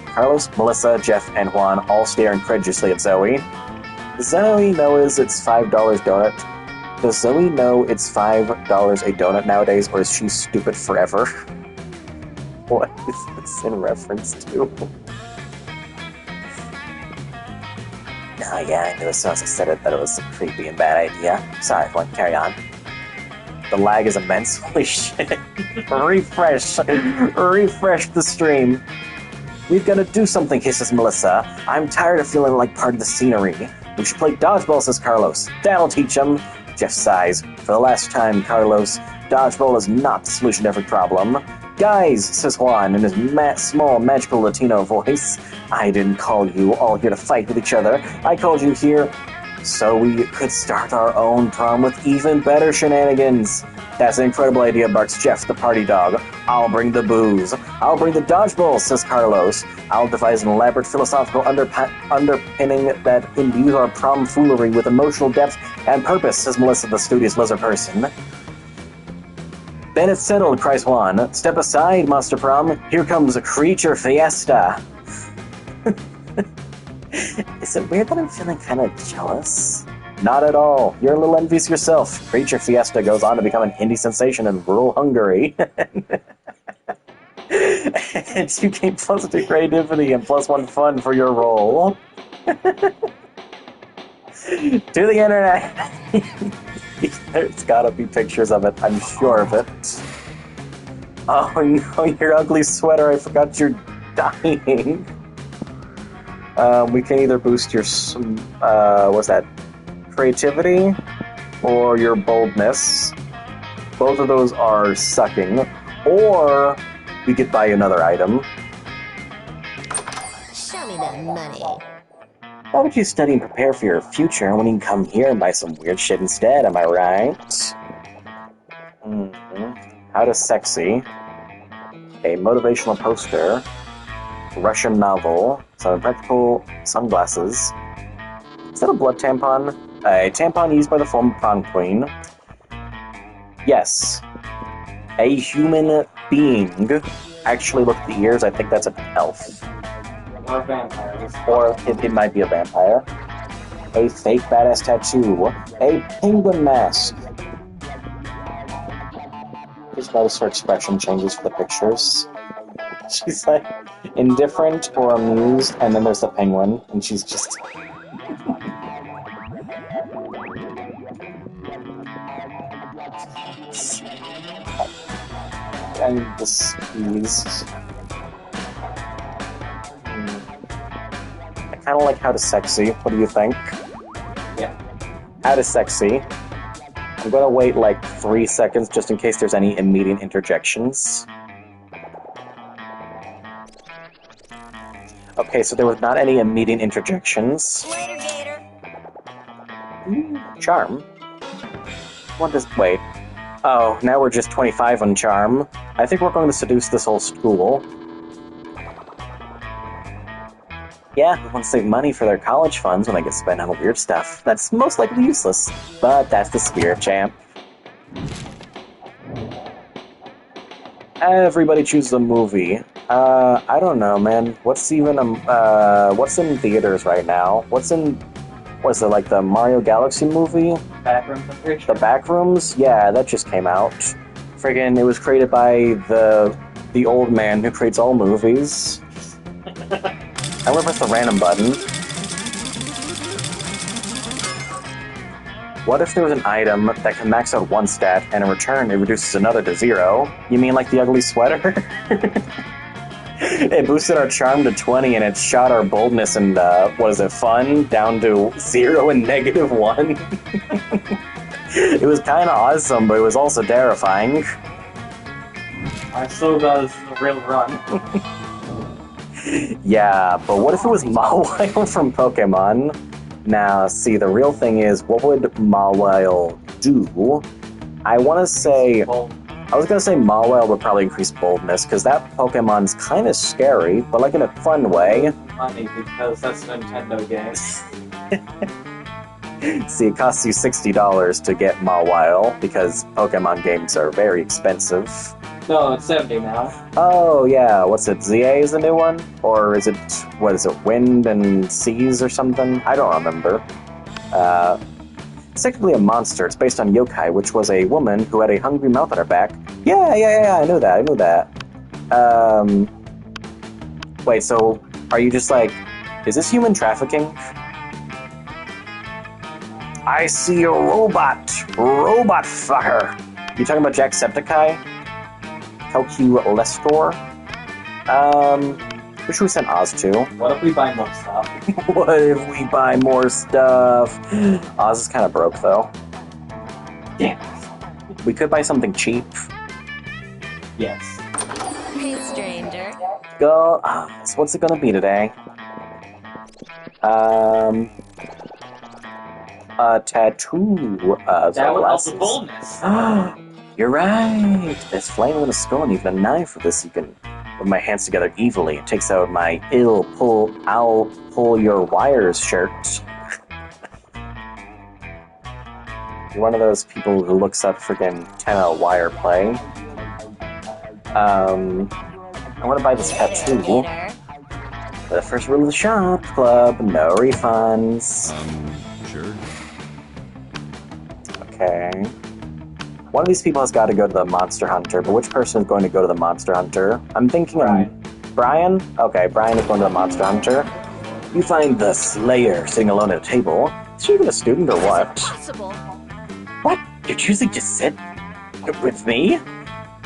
Speaker 1: Carlos, Melissa, Jeff, and Juan all stare incredulously at Zoe. Does Zoe know it's $5 donut? Does Zoe know it's $5 a donut nowadays, or is she stupid forever? What is this in reference to? Oh yeah, I knew as soon as I said it that it was a creepy and bad idea. Sorry everyone, carry on. The lag is immense, holy shit. Refresh the stream. We've got to do something, hisses Melissa. I'm tired of feeling like part of the scenery. We should play dodgeball, says Carlos. That'll teach him. Jeff sighs. For the last time, Carlos, dodgeball is not the solution to every problem. Guys, says Juan in his small, magical Latino voice, I didn't call you all here to fight with each other. I called you here so we could start our own prom with even better shenanigans. That's an incredible idea, barks Jeff, the party dog. I'll bring the booze. I'll bring the dodgeball, says Carlos. I'll devise an elaborate philosophical underpinning that imbues our prom foolery with emotional depth and purpose, says Melissa, the studious lizard person. Then it's settled, cries Juan. Step aside, Monster Prom. Here comes a creature fiesta. Is it weird that I'm feeling kind of jealous? Not at all. You're a little envious yourself. Creature Fiesta goes on to become an indie sensation in rural Hungary. And you gain +2 creativity and +1 fun for your role. To the internet! There's gotta be pictures of it, I'm sure of it. Oh no, your ugly sweater, I forgot you're dying. We can either boost your, what's that? Creativity or your boldness. Both of those are sucking. Or we could buy another item.
Speaker 4: Show me that money.
Speaker 1: Why would you study and prepare for your future when you can come here and buy some weird shit instead, am I right? How to sexy. A motivational poster. Russian novel. Some practical sunglasses. Is that a blood tampon? A tampon used by the former prom queen. Yes. A human being. Actually, look at the ears. I think that's an elf.
Speaker 3: Or vampires.
Speaker 1: Or it might be a vampire. a fake badass tattoo, a penguin mask. Just notice her expression changes for the pictures. She's like indifferent or amused, and then there's the penguin, and she's just. I'm displeased. I kind of like How to Sexy. What do you think?
Speaker 3: Yeah.
Speaker 1: How to Sexy. I'm gonna wait like 3 seconds just in case there's any immediate interjections. Okay, so there was not any immediate interjections.
Speaker 4: Later, Gator.
Speaker 1: Charm? What does... Wait. Oh, now we're just 25 on Charm. I think we're going to seduce this whole school. Yeah, we want to save money for their college funds when they get spent on weird stuff. That's most likely useless. But that's the spirit, champ. Everybody chooses a movie. I don't know, man. What's even what's in theaters right now? What is it, like the Mario Galaxy movie?
Speaker 3: Backrooms, I'm pretty sure.
Speaker 1: The Backrooms? Yeah, that just came out. Friggin', it was created by the old man who creates all movies. I wonder if it's the random button. What if there was an item that can max out one stat, and in return it reduces another to 0? You mean like the ugly sweater? It boosted our charm to 20, and it shot our boldness and, fun, down to 0 and -1. It was kinda awesome, but it was also terrifying.
Speaker 3: I still got this is a real run.
Speaker 1: Yeah, but what if it was Mawile from Pokemon? Now, see, the real thing is, what would Mawile do? I want to say...
Speaker 3: Well,
Speaker 1: I was going to say Mawile would probably increase boldness, because that Pokemon's kind of scary, but like in a fun way.
Speaker 3: funny because that's a Nintendo game.
Speaker 1: See, it costs you $60 to get Mawile, because Pokemon games are very expensive.
Speaker 3: No, it's 70 now.
Speaker 1: Oh, yeah, what's it, ZA is the new one? Or is it, what is it, Wind and Seas or something? I don't remember. It's technically a monster. It's based on yokai, which was a woman who had a hungry mouth on her back. Yeah, I knew that. Wait, so, are you just like, is this human trafficking? I see a robot fucker. You talking about Jacksepticeye? Kelku Lestor? Who should we send Oz to?
Speaker 3: What if we buy more stuff?
Speaker 1: What if we buy more stuff? Oz is kind of broke, though.
Speaker 3: Damn.
Speaker 1: We could buy something cheap.
Speaker 3: Yes.
Speaker 4: Hey, stranger.
Speaker 1: Go. So what's it gonna be today? A tattoo.
Speaker 3: That would help the
Speaker 1: glasses.
Speaker 3: boldness.
Speaker 1: You're right. There's flame with a skull and even a knife for this. You can put my hands together evilly. It takes out my I'll pull your wires shirt. You're one of those people who looks up freaking 10 wire play. I want to buy this tattoo. The first rule of the shop club: no refunds.
Speaker 5: Sure.
Speaker 1: Okay. One of these people has got to go to the Monster Hunter, but which person is going to go to the Monster Hunter? I'm thinking Brian? Okay, Brian is going to the Monster Hunter. You find the Slayer sitting alone at a table. Is she even a student or what?
Speaker 4: Possible.
Speaker 1: What? You're choosing to sit with me?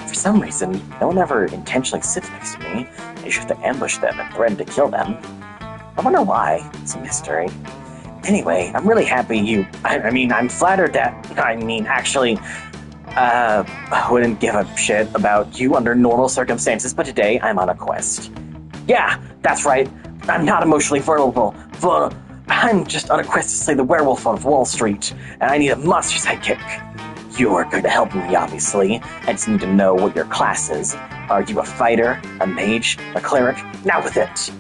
Speaker 1: For some reason, no one ever intentionally sits next to me. I usually have to ambush them and threaten to kill them. I wonder why. It's a mystery. Anyway, I'm really happy I'm flattered that... actually... I wouldn't give a shit about you under normal circumstances, but today I'm on a quest. Yeah, that's right. I'm not emotionally vulnerable. I'm just on a quest to slay the werewolf of Wall Street, and I need a monster sidekick. You're going to help me, obviously. I just need to know what your class is. Are you a fighter, a mage, a cleric? Now with it!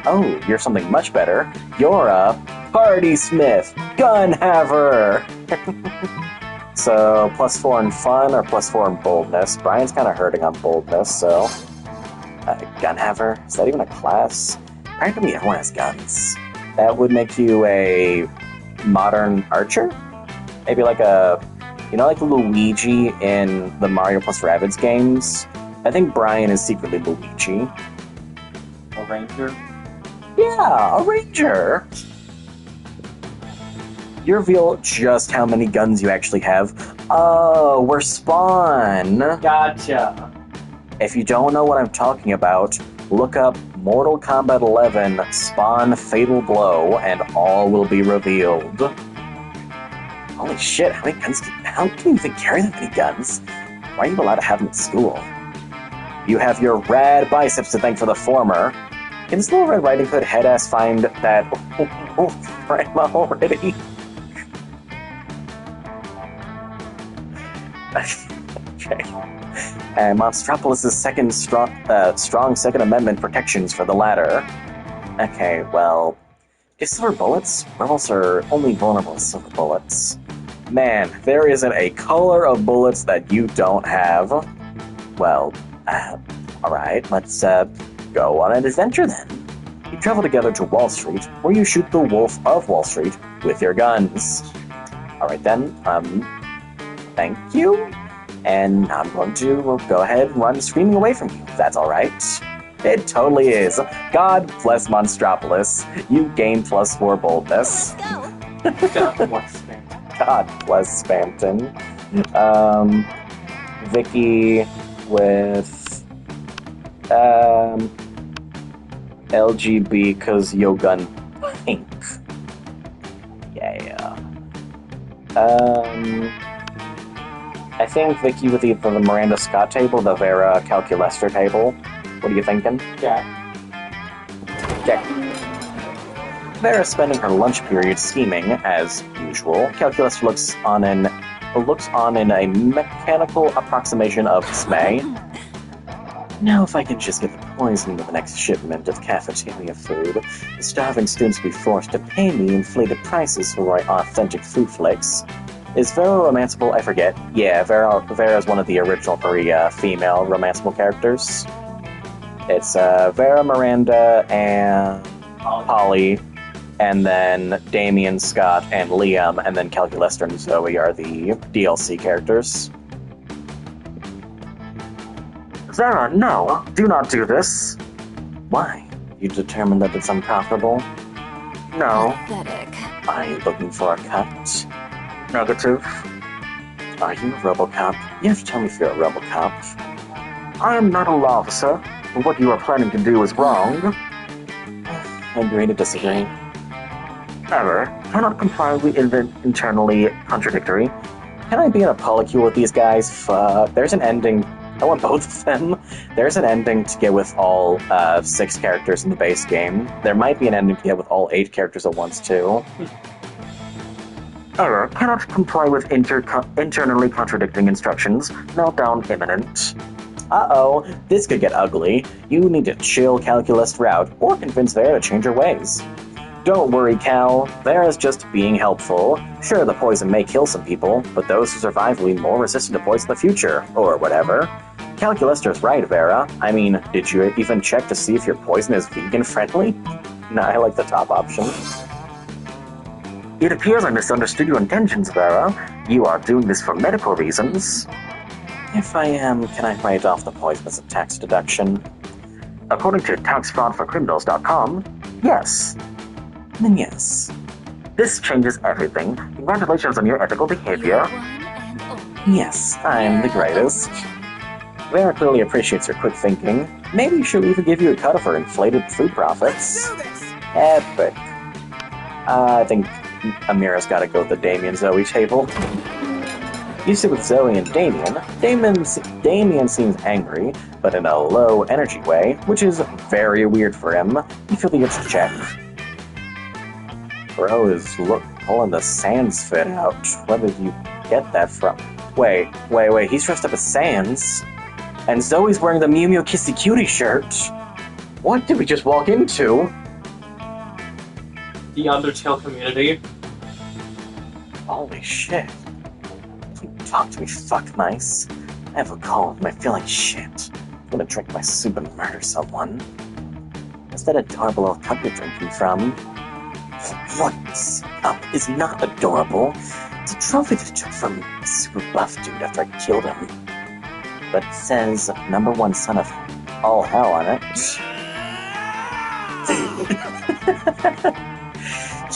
Speaker 1: Oh, you're something much better. You're a party smith, gun haver! So, +4 in fun or +4 in boldness? Brian's kind of hurting on boldness, so... gun haver? Is that even a class? Practically everyone has guns. That would make you a modern archer? Maybe like a, like Luigi in the Mario plus Rabbids games? I think Brian is secretly Luigi.
Speaker 3: A ranger?
Speaker 1: Yeah, a ranger! You reveal just how many guns you actually have. Oh, we're Spawn!
Speaker 3: Gotcha!
Speaker 1: If you don't know what I'm talking about, look up Mortal Kombat 11 Spawn Fatal Blow and all will be revealed. Holy shit, how can you even carry that many guns? Why are you allowed to have them at school? You have your rad biceps to thank for the former. Can this little Red Riding Hood head-ass find that grandma already? Okay. And Monstropolis' strong Second Amendment protections for the latter. Okay, well, is silver bullets? Werewolves are only vulnerable to silver bullets. Man, there isn't a color of bullets that you don't have. Well, alright, let's go on an adventure then. You travel together to Wall Street, where you shoot the Wolf of Wall Street with your guns. Alright then, thank you. And I'm going to go ahead and run screaming away from you, if that's alright. It totally is. God bless Monstropolis. You gain +4 boldness. God bless Spamton. Vicky with LGB cause yo gun pink. Yeah. I think Vicky with either the Miranda Scott table or the Vera Calculester table. What are you thinking?
Speaker 3: Jack.
Speaker 1: Vera's spending her lunch period scheming, as usual. Calculus looks on in a mechanical approximation of dismay. Now if I can just get the poison with the next shipment of cafeteria food, the starving students will be forced to pay me inflated prices for my authentic food flakes. Is Vera romanceable? I forget. Yeah, Vera's one of the original Korea female romanceable characters. It's Vera, Miranda, and Polly, and then Damien, Scott, and Liam, and then Calculester and Zoe are the DLC characters.
Speaker 7: Vera, no! Do not do this!
Speaker 1: Why? You determined that it's unprofitable?
Speaker 7: No.
Speaker 4: Pathetic.
Speaker 1: Are you looking for a cut?
Speaker 7: Negative.
Speaker 1: Are you a Robocop? You have to tell me if you're a Robocop.
Speaker 7: I am not a law officer, but what you are planning to do is wrong.
Speaker 1: Agree to disagree.
Speaker 7: Error. Cannot comply with internally contradictory.
Speaker 1: Can I be in a polycule with these guys? There's an ending. I want both of them. There's an ending to get with all 6 characters in the base game. There might be an ending to get with all 8 characters at once, too.
Speaker 7: Error. Cannot comply with internally contradicting instructions. Meltdown imminent.
Speaker 1: Uh-oh, this could get ugly. You need to chill Calculus route, or convince Vera to change her ways. Don't worry, Cal. Vera's just being helpful. Sure, the poison may kill some people, but those who survive will be more resistant to poison in the future, or whatever. Calculester's right, Vera. I mean, did you even check to see if your poison is vegan-friendly? Nah, I like the top option.
Speaker 7: It appears I misunderstood your intentions, Vera. You are doing this for medical reasons.
Speaker 1: If I am, can I write off the poison as a tax deduction?
Speaker 7: According to taxfraudforcriminals.com, yes.
Speaker 1: Then yes.
Speaker 7: This changes everything. Congratulations on your ethical behavior.
Speaker 1: Yes, I'm the greatest. Vera clearly appreciates your quick thinking. Maybe she'll even give you a cut of her inflated food profits. Epic. I think Amira's gotta go with the Damien Zoe table. You sit with Zoe and Damien. Damien seems angry, but in a low energy way, which is very weird for him. You feel the urge to check. Bro is pulling the Sans fit out. Where did you get that from? Wait, he's dressed up as Sans. And Zoe's wearing the Mew Mew Kissy Cutie shirt. What did we just walk into?
Speaker 3: The Undertale community.
Speaker 1: Holy shit. Talk to me, fuck nice. I have a cold and I feel like shit. I'm gonna drink my soup and murder someone. Is that adorable little cup you're drinking from?
Speaker 6: What's up is not adorable. It's a trophy that I took from a super buff dude after I killed him. But it says #1 son of all hell on it.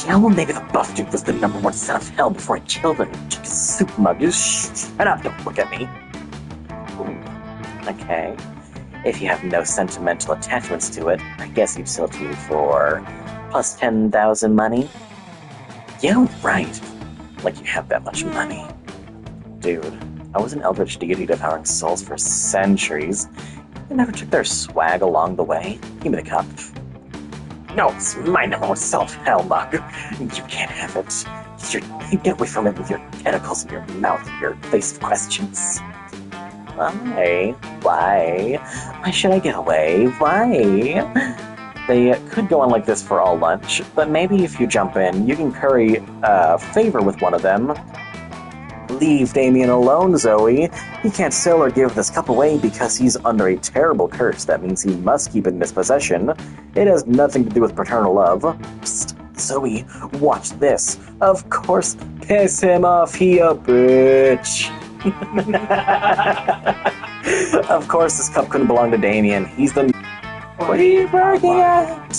Speaker 6: Yeah, well, maybe the buff dude was the #1 son of hell before I killed him. Took his soup mug. Just shut up, don't look at me. Ooh. Okay. If you have no sentimental attachments to it, I guess you'd sell it to me for plus 10,000 money? Yeah, right. Like you have that much money. Dude, I was an eldritch deity devouring souls for centuries. I never took their swag along the way. Give me the cup. No, it's my #1 self-hell mug. You can't have it. Get away from it with your tentacles in your mouth and your face of questions. Why? Why? Why should I get away? Why? They could go on like this for all lunch, but maybe if you jump in, you can curry favor with one of them. Leave Damien alone, Zoe. He can't sell or give this cup away because he's under a terrible curse. That means he must keep it in his possession. It has nothing to do with paternal love. Psst, Zoe, watch this. Of course, piss him off, he a bitch. Of course, this cup couldn't belong to Damien. He's the... What are you working at?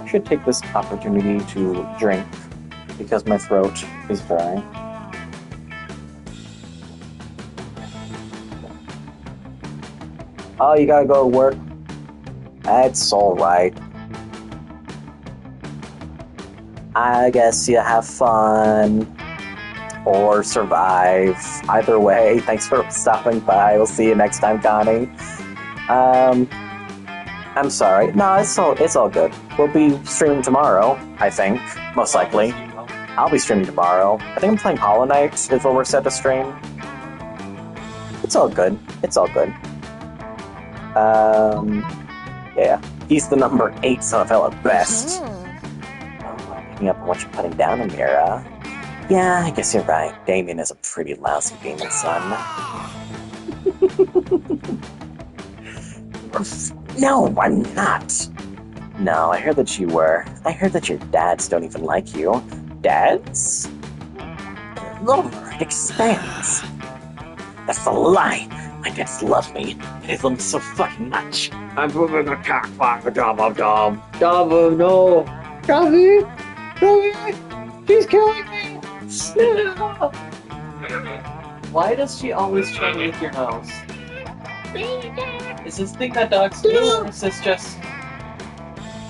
Speaker 6: Should take this opportunity to drink because my throat is dry. Oh, you gotta go to work? That's alright. I guess you have fun. Or survive. Either way, thanks for stopping by. We'll see you next time, Connie. I'm sorry. No, it's all good. We'll be streaming tomorrow, I think. Most likely. I'll be streaming tomorrow. I think I'm playing Hollow Knight is what we're set to stream. It's all good. It's all good. Yeah. He's the #8 son of hell at best. Picking up what you're putting down, Amira. Yeah, I guess you're right. Damien is a pretty lousy demon son. No, I'm not. No, I heard that you were. I heard that your dads don't even like you. Dads? Lord, it expands. That's a lie. My dads love me. They love me so fucking much. I'm moving a cockfucker, Dom. No. Dobby? She's killing me.
Speaker 3: Why does she always try to lick your nose? Is this thing that dogs do, or is this just...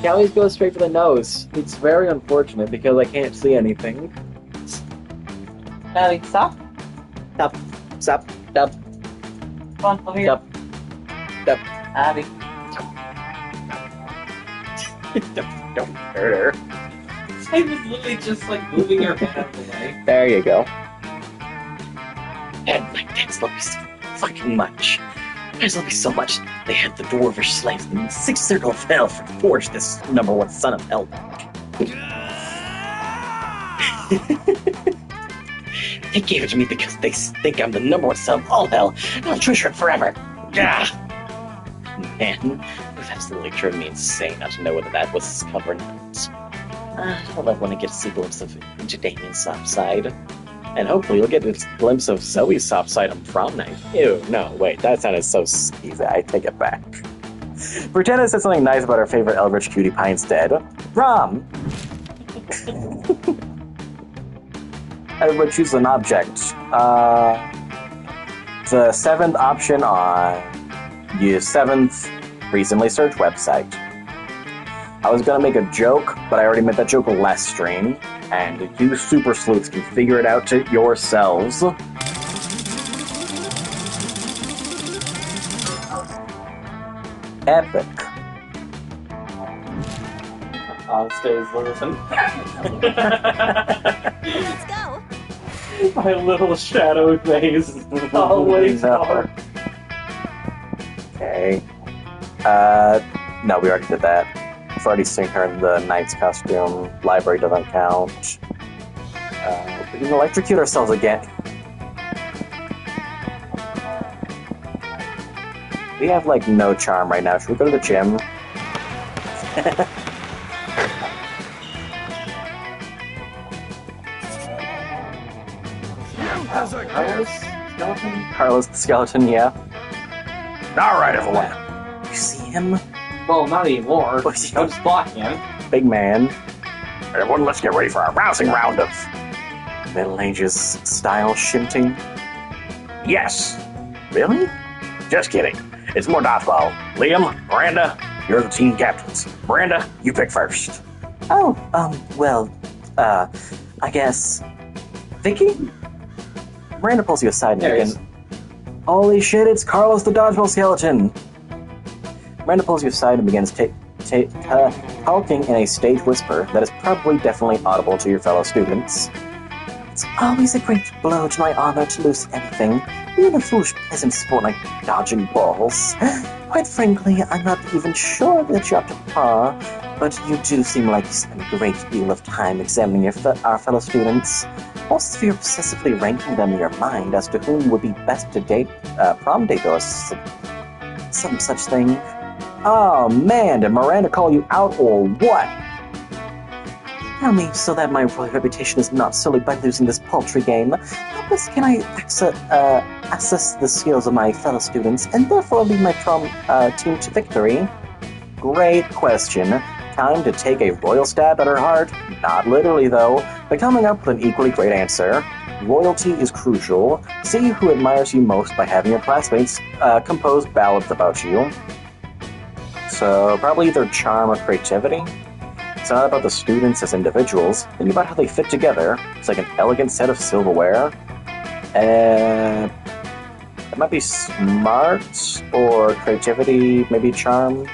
Speaker 1: He always goes straight for the nose. It's very unfortunate because I can't see anything.
Speaker 3: Abby, stop.
Speaker 1: Stop.
Speaker 3: Come on, over here.
Speaker 1: Stop.
Speaker 3: Abby.
Speaker 1: Don't hurt her.
Speaker 3: I was literally just like moving her head out of the way.
Speaker 1: There you go.
Speaker 6: And my dads love me so fucking much. My dads love me so much, they had the dwarvish slaves in the 6th circle of hell forge this #1 son of hell. They gave it to me because they think I'm the #1 son of all hell, and I'll treasure it forever. Gah! Man, it was absolutely driven me insane not to know whether that was covering it. Well, I want to get a glimpse of into Damien's soft side. And hopefully we'll get a glimpse of Zoe's soft side on prom night. Ew, no, wait, that sounded so skeezy. I take it back. Pretend I said something nice about our favorite Eldritch cutie pie instead. Prom! Everybody choose an object. The 7th option on your 7th recently searched website. I was gonna make a joke, but I already made that joke last stream, and you super sleuths can figure it out to yourselves. Epic.
Speaker 3: Stays listen.
Speaker 4: Let's go.
Speaker 3: My little shadow face is always dark.
Speaker 1: Okay. No, we already did that. already seen her in the knight's costume. Library doesn't count. We can electrocute ourselves again. We have, like, no charm right now. Should we go to the gym? Carlos the Skeleton, yeah. Alright, everyone.
Speaker 6: You see him?
Speaker 3: Well, not anymore. I'm just blocking him.
Speaker 1: Big man.
Speaker 7: Everyone, let's get ready for a rousing round of...
Speaker 1: Middle Ages style shinting.
Speaker 7: Yes!
Speaker 1: Really?
Speaker 7: Just kidding. It's more dodgeball. Liam, Miranda, you're the team captains. Miranda, you pick first.
Speaker 6: Oh, well, I guess... Vicky?
Speaker 1: Miranda pulls you aside and
Speaker 3: There he
Speaker 1: begins. Holy shit, it's Carlos the Dodgeball Skeleton! Miranda pulls you aside and begins talking in a stage whisper that is probably definitely audible to your fellow students.
Speaker 6: It's always a great blow to my honor to lose anything, even a foolish peasant sport like dodging balls. Quite frankly, I'm not even sure that you're up to par, but you do seem like you spend a great deal of time examining our fellow students. Most of you obsessively ranking them in your mind as to whom would be best to date, prom date or some such thing.
Speaker 1: Oh man, did Miranda call you out or what?
Speaker 6: Tell me, so that my royal reputation is not sullied by losing this paltry game, how best can I assess the skills of my fellow students, and therefore lead my prom team to victory?
Speaker 1: Great question. Time to take a royal stab at her heart? Not literally, though, but coming up with an equally great answer. Loyalty is crucial. See who admires you most by having your classmates compose ballads about you. So, probably either charm or creativity. It's not about the students as individuals, think about how they fit together. It's like an elegant set of silverware. It might be smart, or creativity, maybe charm.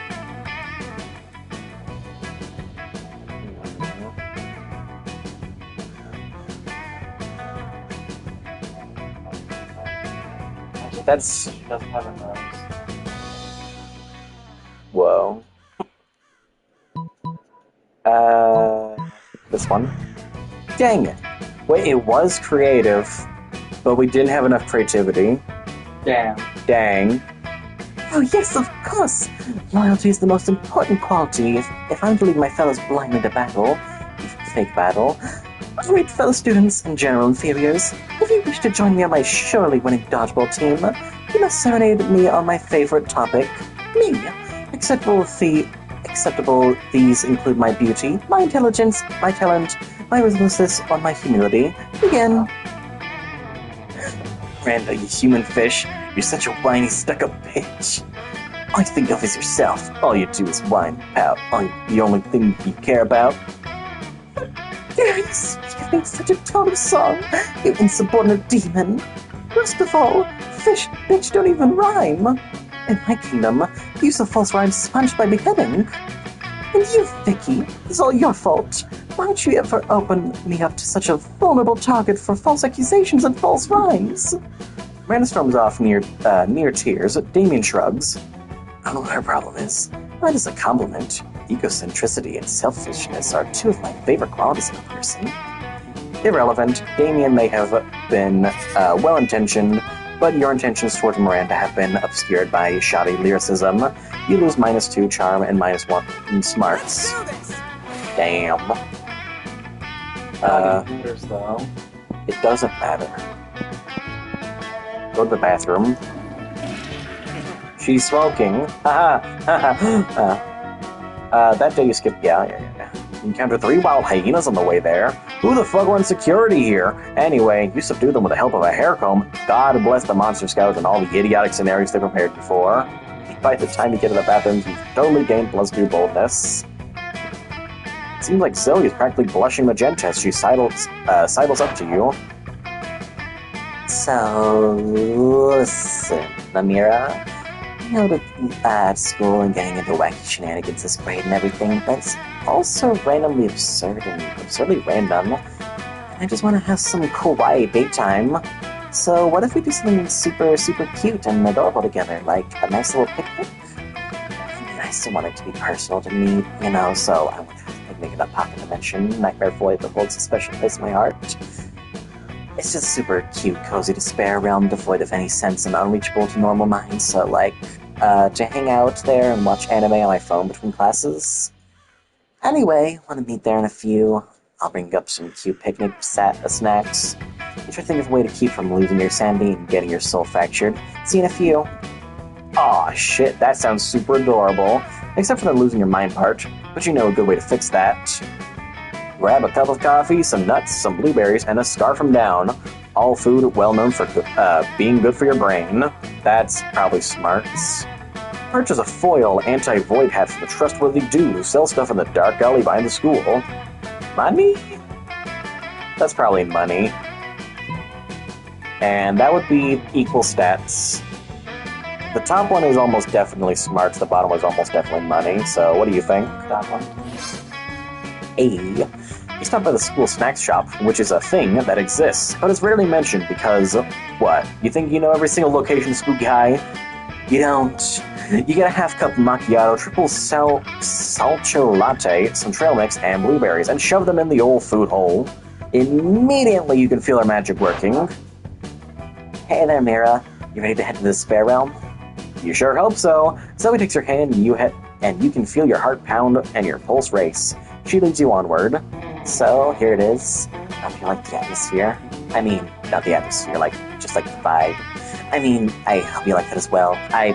Speaker 1: That's...
Speaker 3: She doesn't have a nose.
Speaker 1: Whoa. This one? Dang it. Wait, it was creative, but we didn't have enough creativity.
Speaker 3: Damn.
Speaker 1: Dang.
Speaker 6: Oh yes, of course! Loyalty is the most important quality if I'm to lead my fellows blindly to battle. Fake battle. Alright, fellow students and general inferiors, if you wish to join me on my surely winning dodgeball team, you must serenade me on my favorite topic, me. Acceptable, these include my beauty, my intelligence, my talent, my ruthlessness, or my humility. Begin.
Speaker 1: Miranda, you human fish, you're such a whiny, stuck-up bitch. All you think of is yourself. All you do is whine, pout. The only thing you care about.
Speaker 6: Dare you speak of me such a tone of song, you insubordinate demon? First of all, fish, bitch don't even rhyme. In my kingdom, use of false rhymes is punished by beheading. And you, Vicky, it's all your fault. Why would you ever open me up to such a vulnerable target for false accusations and false rhymes?
Speaker 1: Miranda storms off near tears. Damien shrugs. I don't know what her problem is. That is a compliment. Egocentricity and selfishness are two of my favorite qualities in a person. Irrelevant. Damien may have been well-intentioned, but your intentions toward Miranda have been obscured by shoddy lyricism. You lose -2 charm and -1 in smarts. Damn.
Speaker 3: Meters, though.
Speaker 1: It doesn't matter. Go to the bathroom. She's smoking. Haha. That day you skipped. Yeah. You encountered 3 wild hyenas on the way there. Who the fuck runs security here? Anyway, you subdued them with the help of a hair comb. God bless the Monster Scouts and all the idiotic scenarios they prepared you for. By the time you get to the bathrooms, you've totally gained +2 boldness. It seems like Zoe is practically blushing magenta as she sidles up to you.
Speaker 6: So, listen, Namira. I know that at school and getting into wacky shenanigans is great and everything, but it's also randomly absurd and absurdly random. And I just want to have some kawaii date time. So what if we do something super, super cute and adorable together, like a nice little picnic? I mean, I still want it to be personal to me, you know, so I would have to make it a pocket dimension nightmare void that holds a special place in my heart. It's just a super cute, cozy despair realm devoid of any sense and unreachable to normal minds, so, like, to hang out there and watch anime on my phone between classes. Anyway, want to meet there in a few. I'll bring up some cute picnic snacks. You should think of a way to keep from losing your sanity and getting your soul fractured. See you in a few. Aw, shit, that sounds super adorable. Except for the losing your mind part, but you know a good way to fix that. Grab a cup of coffee, some nuts, some blueberries, and a scarf from down. All food well known for being good for your brain. That's probably smart. Purchase a foil anti-void hat from the trustworthy dude who sells stuff in the dark alley behind the school. Money? That's probably money. And that would be equal stats. The top one is almost definitely smarts, the bottom one is almost definitely money, so what do you think?
Speaker 3: That one.
Speaker 6: A. You stop by the school snacks shop, which is a thing that exists, but is rarely mentioned because, what? You think you know every single location, spooky high? You don't. You get a half-cup macchiato, triple salcho latte, some trail mix, and blueberries, and shove them in the old food hole. Immediately you can feel our magic working. Hey there, Mira. You ready to head to the despair realm? You sure hope so. Zoe takes your hand and you can feel your heart pound and your pulse race. She leads you onward. So, here it is. I hope you like the atmosphere. I mean, not the atmosphere, like, just like the vibe. I mean, I hope you like that as well. I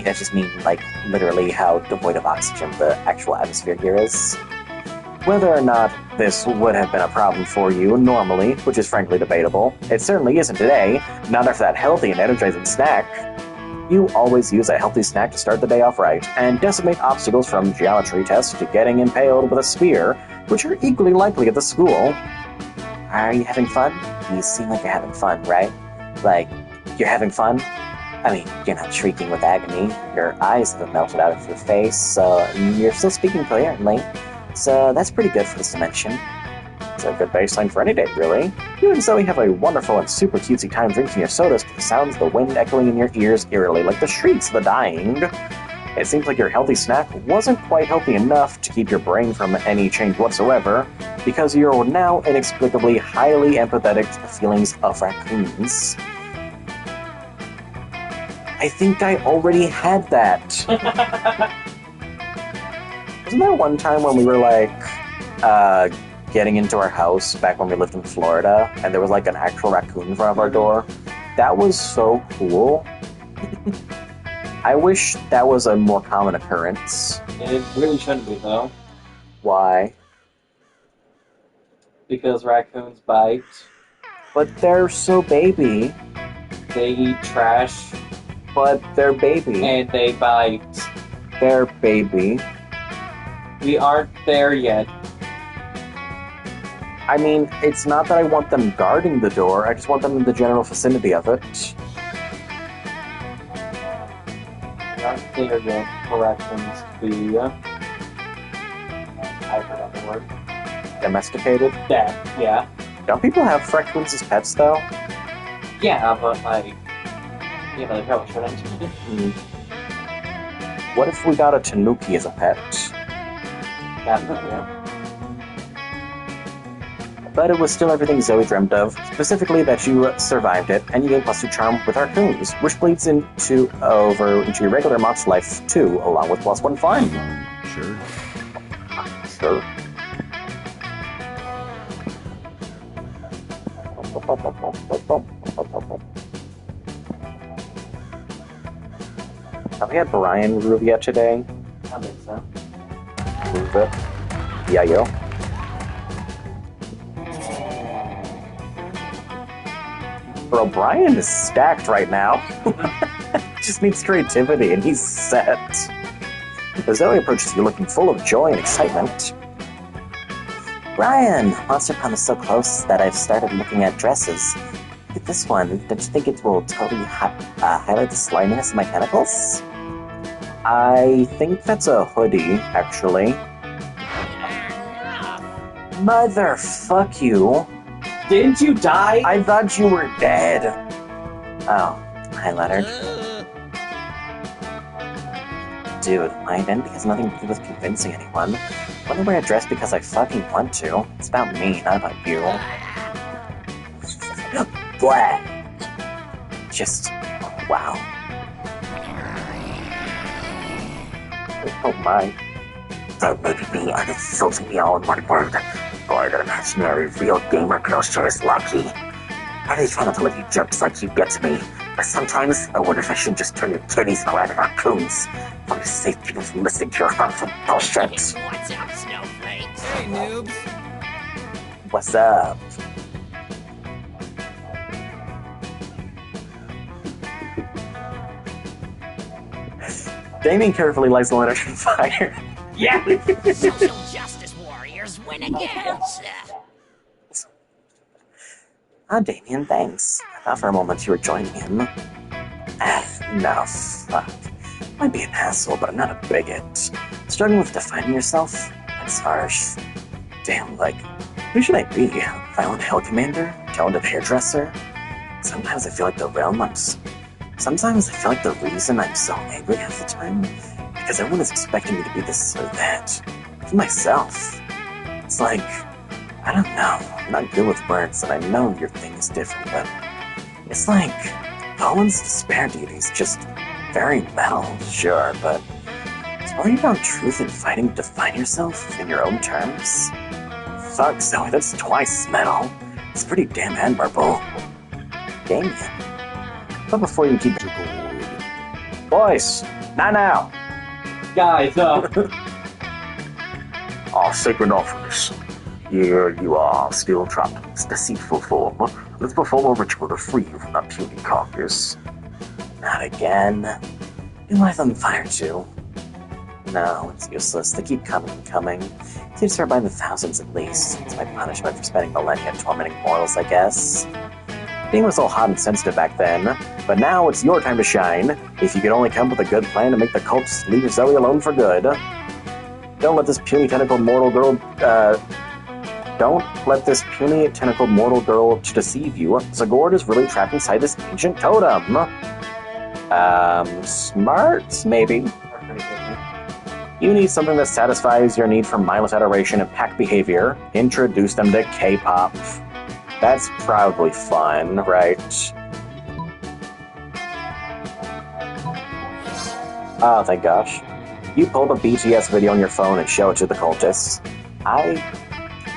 Speaker 6: just mean, like, literally how devoid of oxygen the actual atmosphere here is. Whether or not this would have been a problem for you normally, which is frankly debatable, it certainly isn't today, not after that healthy and energizing snack. You always use a healthy snack to start the day off right, and decimate obstacles from geometry tests to getting impaled with a spear, which are equally likely at the school. Are you having fun? You seem like you're having fun, right? Like, you're having fun? I mean, you're not shrieking with agony, your eyes haven't melted out of your face, so you're still speaking coherently. So that's pretty good for this dimension. It's a good baseline for any day, really. You and Zoe have a wonderful and super cutesy time drinking your sodas to the sounds of the wind echoing in your ears eerily like the shrieks of the dying. It seems like your healthy snack wasn't quite healthy enough to keep your brain from any change whatsoever, because you're now inexplicably highly empathetic to the feelings of raccoons. I think I already had that. Wasn't there one time when we were, like, getting into our house back when we lived in Florida, and there was, like, an actual raccoon in front of our door? That was so cool. I wish that was a more common occurrence.
Speaker 3: It really shouldn't be, though.
Speaker 6: Why?
Speaker 3: Because raccoons bite.
Speaker 6: But they're so baby.
Speaker 3: They eat trash.
Speaker 6: But they're baby.
Speaker 3: And they bite.
Speaker 6: They're baby.
Speaker 3: We aren't there yet.
Speaker 6: I mean, it's not that I want them guarding the door, I just want them in the general vicinity of it.
Speaker 3: We aren't there yet for raccoons to be... I forgot the word.
Speaker 6: Domesticated?
Speaker 3: Yeah.
Speaker 6: Don't people have raccoons as pets, though?
Speaker 3: Yeah, but, like... You know, they probably shouldn't.
Speaker 6: What if we got a tanuki as a pet?
Speaker 3: Yeah.
Speaker 6: But it was still everything Zoe dreamt of, specifically that you survived it, and you gain +2 charm with raccoons, which bleeds into your regular monster life too, along with +1 fun.
Speaker 5: Sure.
Speaker 6: Sure. Have we had Brian Groove yet today?
Speaker 3: I think so.
Speaker 6: Move it. Yeah, yo. Bro, Brian is stacked right now. Just needs creativity and he's set. As Zoe approaches you looking full of joy and excitement. Brian, MonsterCon is so close that I've started looking at dresses. Look at this one. Don't you think it will totally highlight the sliminess of my tentacles? I think that's a hoodie, actually. Motherfuck you.
Speaker 3: Didn't you die?
Speaker 6: I thought you were dead. Oh, hi, Leonard.
Speaker 1: Dude, my identity has nothing to do with convincing anyone. I want to wear a dress because I fucking want to. It's about me, not about you. Blah! Just... wow. Oh my.
Speaker 7: That may be me and it's insulting me all in one word. But an imaginary real gamer girl sure is lucky. I really try not to let you jerks like you get to me. But sometimes I wonder if I should just turn your kitties into rabid raccoons. For to save people from listening to your harmful bullshit.
Speaker 2: What's up, snowflakes?
Speaker 8: Hey, noobs.
Speaker 1: What's up? Damien carefully lights the lantern on fire.
Speaker 3: Yeah!
Speaker 2: Social justice warriors win again.
Speaker 1: Damien, thanks. I thought for a moment you were joining him. No, fuck. Might be an asshole, but I'm not a bigot. Struggling with defining yourself? That's harsh. Damn, like, who should I be? Violent Hell Commander? Talented hairdresser? Sometimes I feel like the Sometimes I feel like the reason I'm so angry half the time because everyone is expecting me to be this or that. For myself. It's like, I don't know. I'm not good with words, and I know your thing is different, but it's like Owen's despair deity is just very metal, sure, but it's really about truth and fighting to define yourself in your own terms. Fuck, Zoe, that's twice metal. It's pretty damn admirable. Damien. But before you keep... Boys, not now.
Speaker 3: Guys,
Speaker 7: Our sacred offerings. Here you are, still trapped in this deceitful form. Let's perform a ritual to free you from that puny carcass.
Speaker 1: Not again. You light on fire too. No, it's useless. They keep coming and coming. Keeps her by the thousands at least. It's my punishment for spending millennia tormenting mortals, I guess. Being was all hot and sensitive back then, but now it's your time to shine. If you could only come up with a good plan to make the cults leave Zoe alone for good. Don't let this puny tentacled mortal girl, to deceive you. Zagord is really trapped inside this ancient totem. Smart, maybe? You need something that satisfies your need for mindless adoration and pack behavior. Introduce them to K-pop. That's probably fun, right? Oh, thank gosh. You pull up a BTS video on your phone and show it to the cultists. I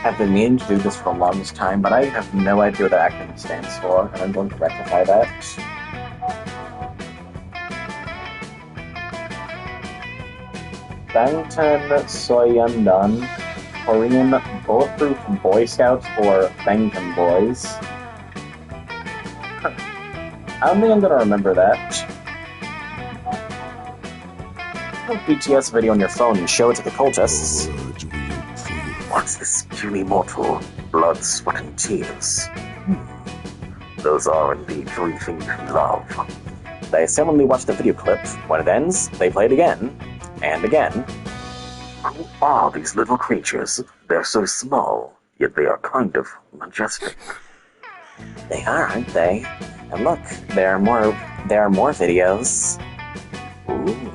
Speaker 1: have been meaning to do this for the longest time, but I have no idea what that acronym stands for, and I'm going to rectify that. Valentine Soyeondan, Korean Bulletproof Boy Scouts, or Bangtan Boys. I don't think I'm gonna remember that. Put a BTS video on your phone and show it to the cultists.
Speaker 7: What's this puny mortal? Blood, sweat, and tears. Those are indeed three things in love.
Speaker 1: They silently watch the video clip. When it ends, they play it again. And again.
Speaker 7: Who are these little creatures? They're so small, yet they are kind of majestic.
Speaker 1: They are, aren't they? And look, there are more videos. Ooh.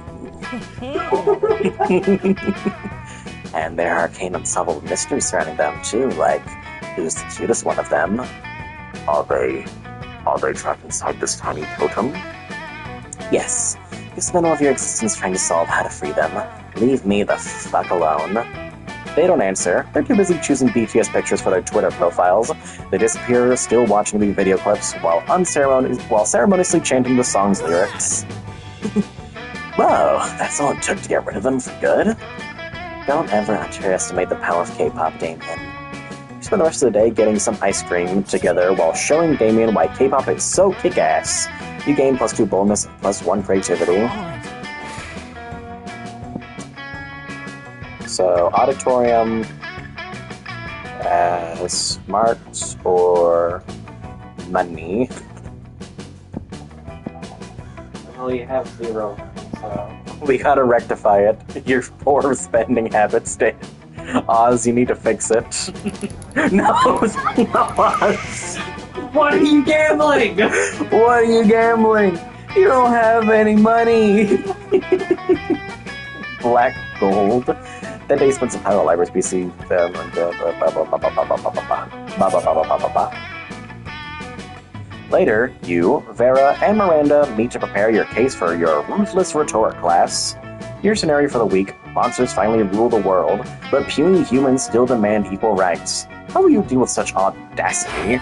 Speaker 1: And there are arcane unsolvable mysteries surrounding them too, like who's the cutest one of them?
Speaker 7: Are they trapped inside this tiny totem?
Speaker 1: Yes. You spend all of your existence trying to solve how to free them. Leave me the fuck alone. They don't answer. They're too busy choosing BTS pictures for their Twitter profiles. They disappear, still watching the video clips, while ceremoniously chanting the song's lyrics. Whoa, that's all it took to get rid of them for good? Don't ever underestimate the power of K-pop, Damien. You spend the rest of the day getting some ice cream together while showing Damien why K-pop is so kick-ass. You gain +2 boldness and +1 creativity. So, auditorium, smart, or money.
Speaker 3: well, you have 0, so...
Speaker 1: We gotta rectify it. Your poor spending habits, Dave. Oz, you need to fix it. No, it's not Oz.
Speaker 3: What are you gambling?
Speaker 1: What are you gambling? You don't have any money. black gold. Then they spent some time at the library's PC. Later, you, Vera, and Miranda meet to prepare your case for your ruthless retort class. Your scenario for the week: monsters finally rule the world, but puny humans still demand equal rights. How will you deal with such audacity?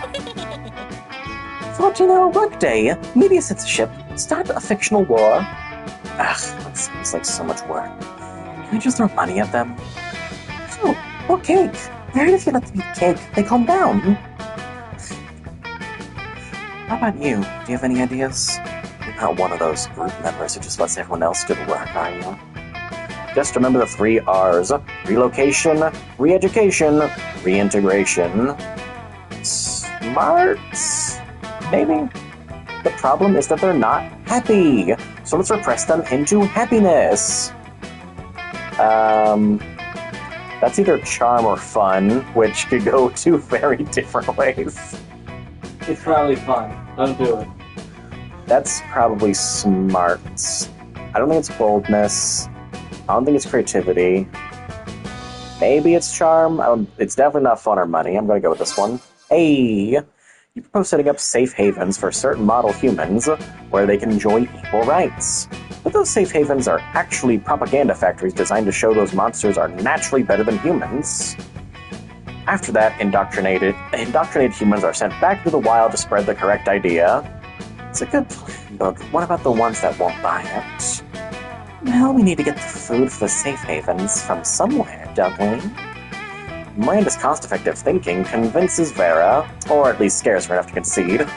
Speaker 6: Thought, workday, media censorship, start a fictional war.
Speaker 1: Ugh, that seems like so much work.
Speaker 6: Can I just throw money at them? Oh, or cake. I heard if you let them eat cake, they calm down.
Speaker 1: How about you? Do you have any ideas? You're not one of those group members who just lets everyone else do the work, are you? Just remember the 3 R's. Relocation, re-education, reintegration. Smarts? Maybe? The problem is that they're not happy. So let's repress them into happiness. That's either charm or fun, which could go 2 very different ways.
Speaker 3: It's probably fun. Don't do it.
Speaker 1: That's probably smarts. I don't think it's boldness. I don't think it's creativity. Maybe it's charm. It's definitely not fun or money. I'm going to go with this one. Hey! You propose setting up safe havens for certain model humans where they can enjoy equal rights. But those safe havens are actually propaganda factories designed to show those monsters are naturally better than humans. After that, indoctrinated humans are sent back to the wild to spread the correct idea. It's a good plan, but what about the ones that won't buy it? Well, we need to get the food for the safe havens from somewhere, don't we? Miranda's cost-effective thinking convinces Vera, or at least scares her enough to concede.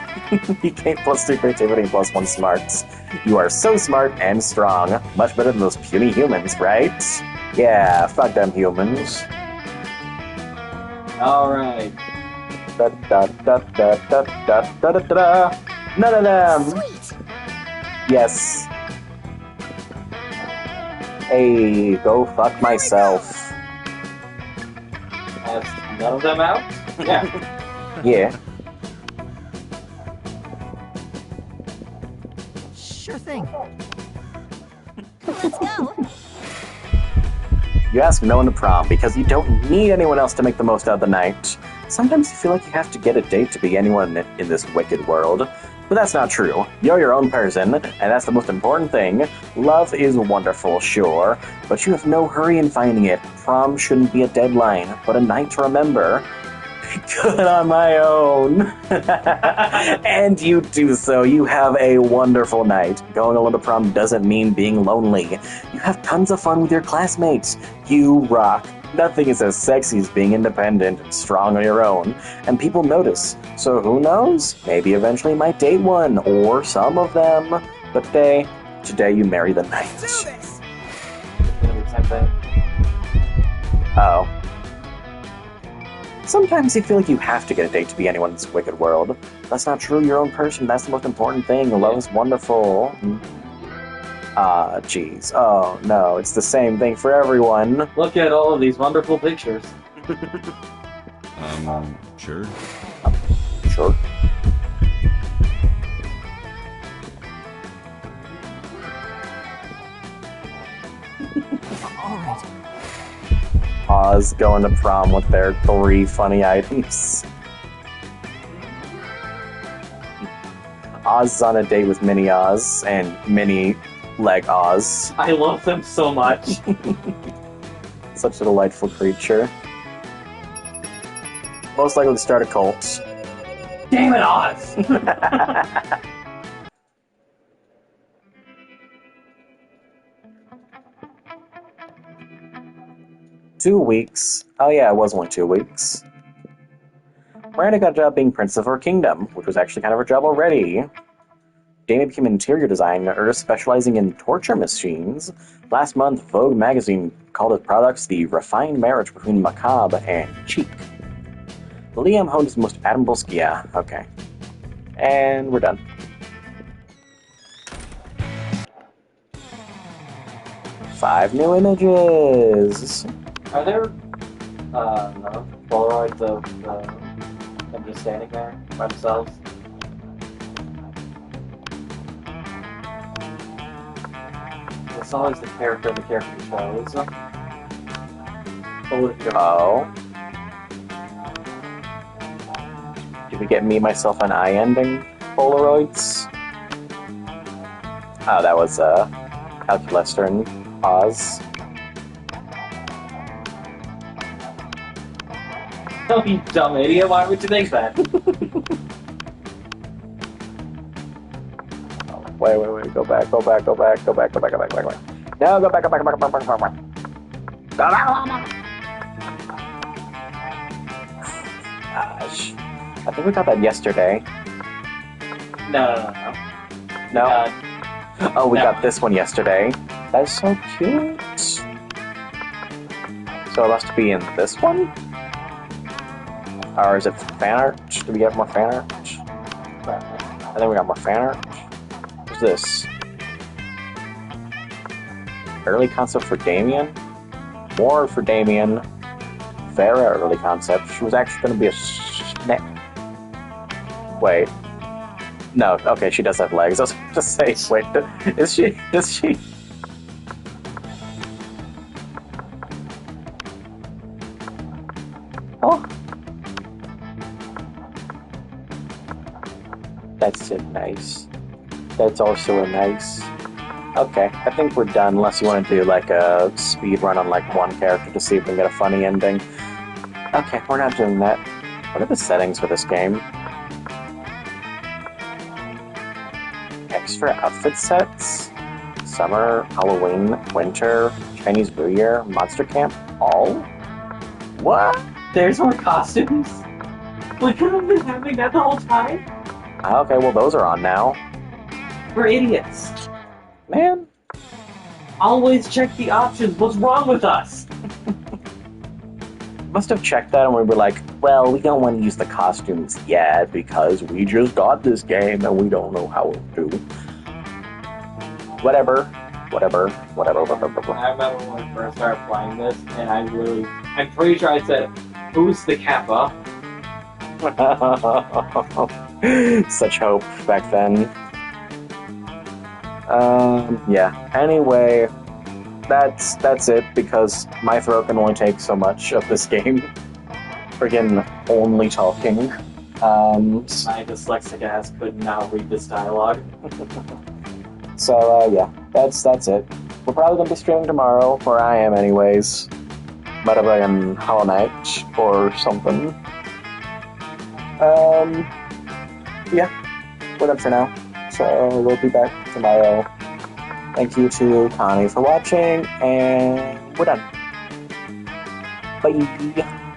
Speaker 1: You gain +2 creativity and +1 smarts. You are so smart and strong, much better than those puny humans, right? Yeah, fuck them humans.
Speaker 3: Alright.
Speaker 1: None of them.
Speaker 2: Sweet.
Speaker 1: Yes. Hey, go fuck myself.
Speaker 3: That's none of them out? Yeah.
Speaker 1: Yeah.
Speaker 2: Sure thing.
Speaker 4: Let's go.
Speaker 1: You ask no one to prom because you don't need anyone else to make the most out of the night. Sometimes you feel like you have to get a date to be anyone in this wicked world. But that's not true. You're your own person, and that's the most important thing. Love is wonderful, sure, but you have no hurry in finding it. Prom shouldn't be a deadline, but a night to remember. Good on my own. And you do so. You have a wonderful night. Going alone to prom doesn't mean being lonely. You have tons of fun with your classmates. You rock. Nothing is as sexy as being independent and strong on your own. And people notice. So who knows? Maybe eventually you might date one, or some of them. But today you marry the night.
Speaker 2: Do this.
Speaker 1: Oh. Sometimes you feel like you have to get a date to be anyone in this wicked world. That's not true. Your own person. That's the most important thing. Love is wonderful. Ah, jeez. Oh, no. It's the same thing for everyone.
Speaker 3: Look at all of these wonderful pictures.
Speaker 5: Sure.
Speaker 1: Sure.
Speaker 2: Alright.
Speaker 1: Oz going to prom with their 3 funny items. Oz is on a date with Mini Oz and Mini Leg Oz.
Speaker 3: I love them so much.
Speaker 1: Such a delightful creature. Most likely to start a cult.
Speaker 3: Damn it, Oz!
Speaker 1: 2 weeks. Oh yeah, it was only 2 weeks. Miranda got a job being princess of her kingdom, which was actually kind of her job already. Dana became an interior designer specializing in torture machines. Last month, Vogue magazine called his products the refined marriage between macabre and cheek. Liam honed his most admirable skill. Yeah, okay. And we're done. Five new images.
Speaker 3: Are there, no, Polaroids of them just standing there by themselves? It's always the character chose.
Speaker 1: Oh. Did we get me, myself, and I ending Polaroids? Oh, that was Calculester and pause.
Speaker 3: Oh, you dumb idiot, why would you think that?
Speaker 1: Wait, go back. No, go back. No, go back. Gosh. I think we got that yesterday.
Speaker 3: No.
Speaker 1: No? Oh, we got this one yesterday. That's so cute. So it must be in this one? Or is it fan art? Do we get more fan art? I think we got more fan art. What's this? Early concept for Damien? More for Damien. Vera early concept. She was actually going to be a snake. Wait. No, okay, she does have legs. I was going to say, wait, is she? Does she? Oh. That's so nice. That's also a nice. Okay, I think we're done, unless you want to do like a speed run on like one character to see if we can get a funny ending. Okay, we're not doing that. What are the settings for this game? Extra outfit sets? Summer, Halloween, Winter, Chinese New Year, Monster Camp, all? What?
Speaker 3: There's more costumes? We could have been having that the whole time?
Speaker 1: Okay, well those are on now.
Speaker 3: We're idiots.
Speaker 1: Man.
Speaker 3: Always check the options. What's wrong with us?
Speaker 1: Must have checked that and we were like, well, we don't want to use the costumes yet because we just got this game and we don't know how to do. Whatever.
Speaker 3: I remember when we first started playing this, and I'm pretty sure I said, who's the Kappa?
Speaker 1: Such hope back then. Yeah. Anyway, that's it, because my throat can only take so much of this game. Friggin' only talking.
Speaker 3: My dyslexic ass could not read this dialogue.
Speaker 1: So, yeah, that's it. We're probably gonna be streaming tomorrow, or I am anyways. Butterbug and Hollow Knight, or something. Yeah, we're done for now. So, we'll be back tomorrow. Thank you to Connie for watching, and we're done. Bye!